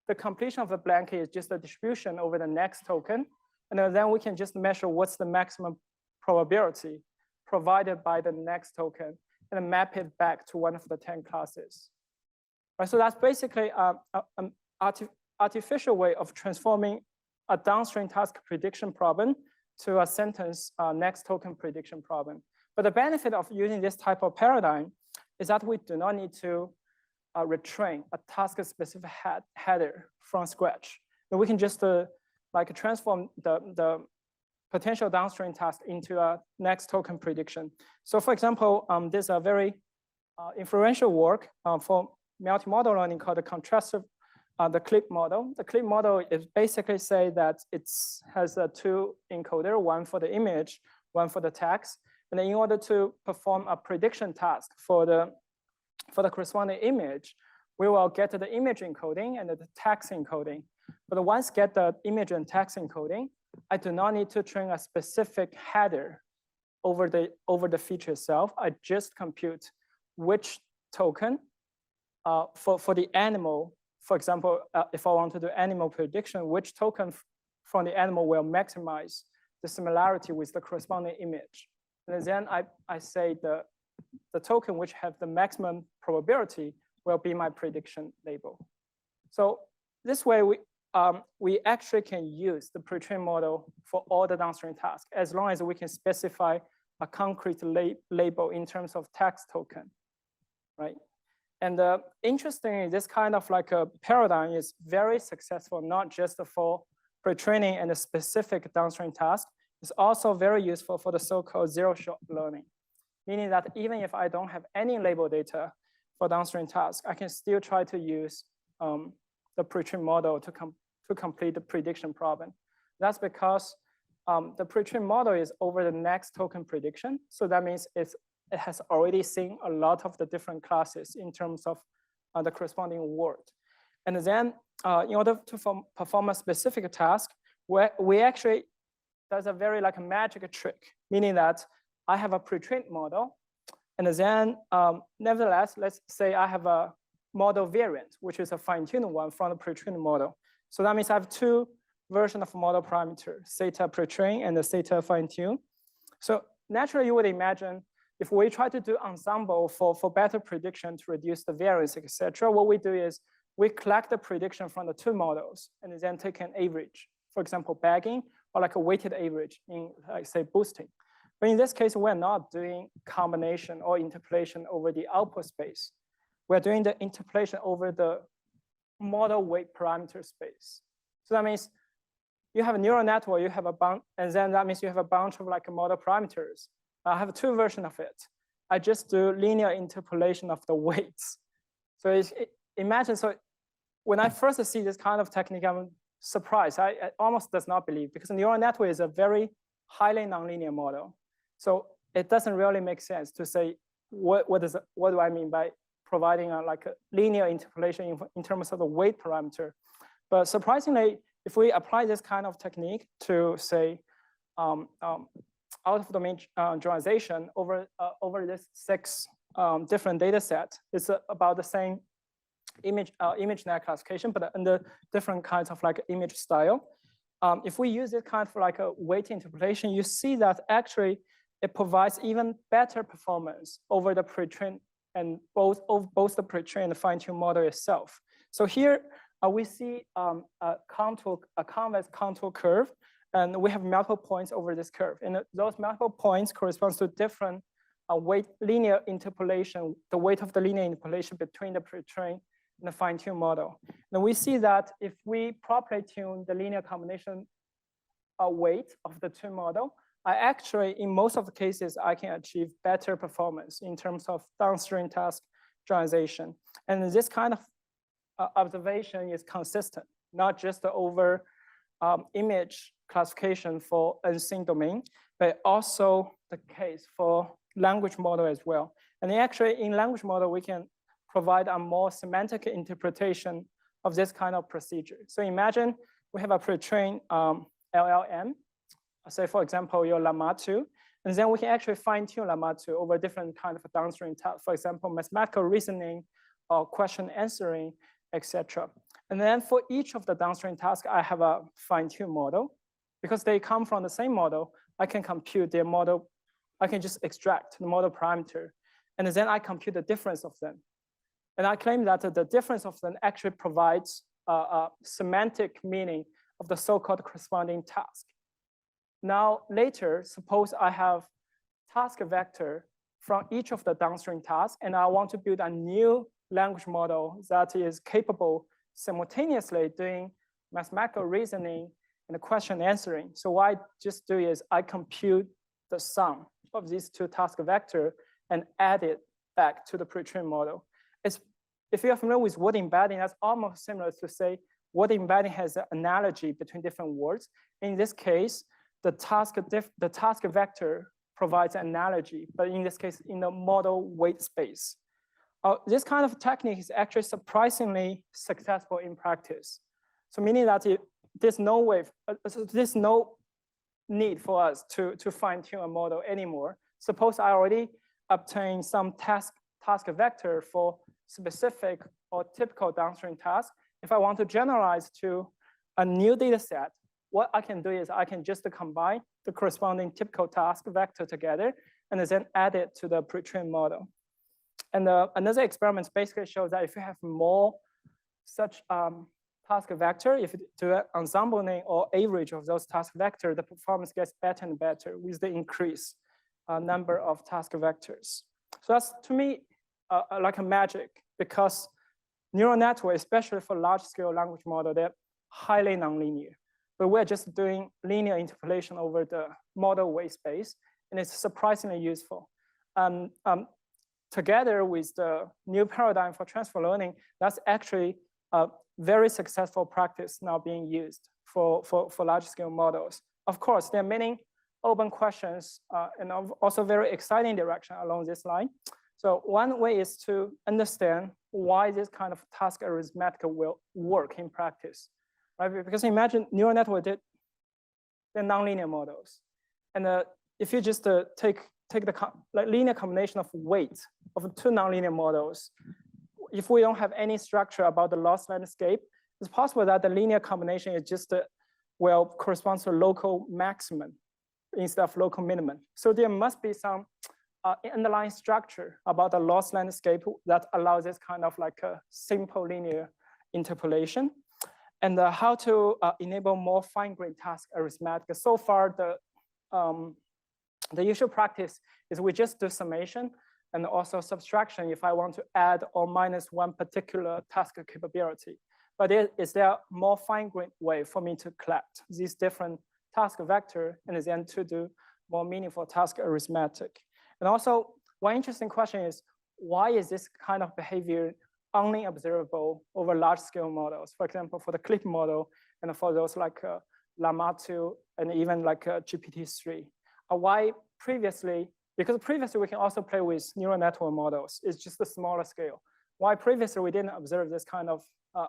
the completion of the blank is just a distribution over the next token. And then we can just measure what's the maximum probability provided by the next token and map it back to one of the 10 classes. Right, so that's basically an artificial way of transforming a downstream task prediction problem to a sentence next token prediction problem. But the benefit of using this type of paradigm is that we do not need to retrain a task-specific header from scratch. And we can just like transform the potential downstream task into a next token prediction. So for example, there's a very influential work for multimodal learning called the contrastive, the CLIP model. The CLIP model is basically say that it has two encoder, one for the image, one for the text. And then in order to perform a prediction task for the corresponding image, we will get the image encoding and the text encoding. But once get the image and text encoding, I do not need to train a specific header over the feature itself. I just compute which token for the animal. For example, if I want to do animal prediction, which token from the animal will maximize the similarity with the corresponding image. And then I say the token which have the maximum probability will be my prediction label. So this way, we actually can use the pre-trained model for all the downstream tasks, as long as we can specify a concrete label in terms of text token, right? And interestingly, this kind of like a paradigm is very successful, not just for pre-training and a specific downstream task. It's also very useful for the so-called zero-shot learning, meaning that even if I don't have any label data for downstream tasks, I can still try to use the pre-trained model to complete the prediction problem. That's because the pre-trained model is over the next token prediction. So that means it has already seen a lot of the different classes in terms of the corresponding word. And then in order to perform a specific task, we actually, there's a very like a magic trick, meaning that I have a pre-trained model. And then nevertheless, let's say I have a model variant, which is a fine-tuned one from the pre-trained model. So that means I have two versions of model parameter, theta pre-train and the theta fine-tune. So naturally, you would imagine if we try to do ensemble for better prediction to reduce the variance, etc., what we do is we collect the prediction from the two models and then take an average, for example, bagging or like a weighted average in, like, say, boosting. But in this case, we're not doing combination or interpolation over the output space. We're doing the interpolation over the model weight parameter space. So that means you have a neural network, you have a bunch, and then that means you have a bunch of like model parameters. I have two versions of it. I just do linear interpolation of the weights. So imagine, so when I first see this kind of technique, I'm surprised. I almost does not believe, because the neural network is a very highly nonlinear model. So it doesn't really make sense to say, what do I mean by providing like a linear interpolation in terms of the weight parameter. But surprisingly, if we apply this kind of technique to say out-of-domain generalization over this 6 different data set, it's about the same ImageNet classification, but under different kinds of like image style. If we use this kind of like a weight interpolation, you see that actually it provides even better performance over the pre-trained and both the pre-trained and the fine-tuned model itself. So here we see a convex contour curve, and we have multiple points over this curve. And those multiple points corresponds to different weight linear interpolation, the weight of the linear interpolation between the pre-trained and the fine-tuned model. And we see that if we properly tune the linear combination weight of the two model, I actually, in most of the cases, I can achieve better performance in terms of downstream task generalization. And this kind of observation is consistent, not just over image classification for unseen domain, but also the case for language model as well. And actually in language model, we can provide a more semantic interpretation of this kind of procedure. So imagine we have a pre-trained LLM, say for example, your Llama 2, and then we can actually fine tune Llama 2 over different kind of downstream tasks, for example, mathematical reasoning or question answering, etc. And then for each of the downstream tasks, I have a fine-tuned model. Because they come from the same model, I can compute their model. I can just extract the model parameter, and then I compute the difference of them. And I claim that the difference of them actually provides a semantic meaning of the so-called corresponding task. Now, later, suppose I have task vector from each of the downstream tasks, and I want to build a new language model that is capable simultaneously doing mathematical reasoning and the question answering. So what I just do is I compute the sum of these two task vector and add it back to the pre-trained model. If you're familiar with word embedding, that's almost similar to say word embedding has an analogy between different words. In this case, the task vector provides an analogy, but in this case, in the model weight space. This kind of technique is actually surprisingly successful in practice. So meaning that there's no need for us to fine tune a model anymore. Suppose I already obtained some task vector for specific or typical downstream task. If I want to generalize to a new data set, what I can do is I can just combine the corresponding typical task vector together and then add it to the pre-trained model. And another experiment basically shows that if you have more such task vector, if you do an ensembling or average of those task vector, the performance gets better and better with the increased number of task vectors. So that's, to me, like a magic, because neural network, especially for large-scale language model, they're highly nonlinear. But we're just doing linear interpolation over the model weight space, and it's surprisingly useful. Together with the new paradigm for transfer learning, that's actually a very successful practice now being used for large-scale models. Of course, there are many open questions and also very exciting direction along this line. So one way is to understand why this kind of task arithmetic will work in practice, right? Because imagine neural network, they're nonlinear models. And if you just take the linear combination of weight of two nonlinear models, if we don't have any structure about the loss landscape, it's possible that the linear combination is just, corresponds to local maximum instead of local minimum. So there must be some underlying structure about the loss landscape that allows this kind of like a simple linear interpolation. And how to enable more fine-grained task arithmetic. So far, the usual practice is we just do summation and also subtraction if I want to add or minus one particular task capability. But is there a more fine-grained way for me to collect these different task vector and then to do more meaningful task arithmetic? And also, one interesting question is, why is this kind of behavior only observable over large-scale models? For example, for the CLIP model and for those like Llama 2 and even like GPT-3. Why previously, because previously we can also play with neural network models, it's just a smaller scale. Why previously we didn't observe this kind of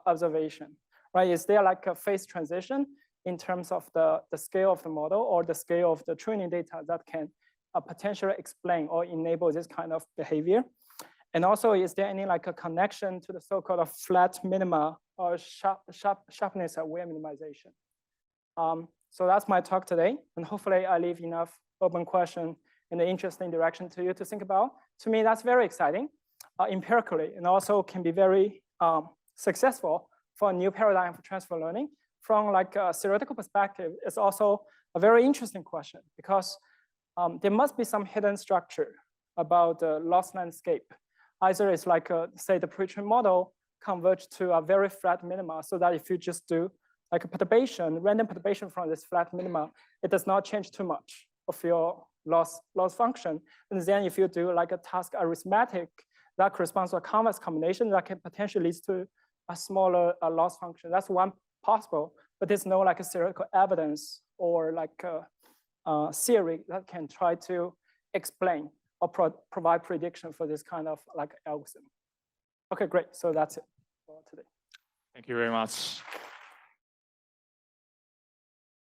observation, right? Is there like a phase transition in terms of the scale of the model or the scale of the training data that can potentially explain or enable this kind of behavior? And also, is there any like a connection to the so-called flat minima or sharpness aware minimization? So that's my talk today, and hopefully I leave enough open question in the interesting direction to you to think about. To me, that's very exciting empirically, and also can be very successful for a new paradigm for transfer learning. From like a theoretical perspective, it's also a very interesting question because there must be some hidden structure about the loss landscape. Either it's like, say, the pre-trained model converge to a very flat minima so that if you just do like a perturbation, random perturbation from this flat minima, it does not change too much of your loss function. And then if you do like a task arithmetic that corresponds to a convex combination that can potentially lead to a smaller loss function. That's one possible, but there's no like a theoretical evidence or like a theory that can try to explain or provide prediction for this kind of like algorithm. Okay, great. So that's it for today. Thank you very much.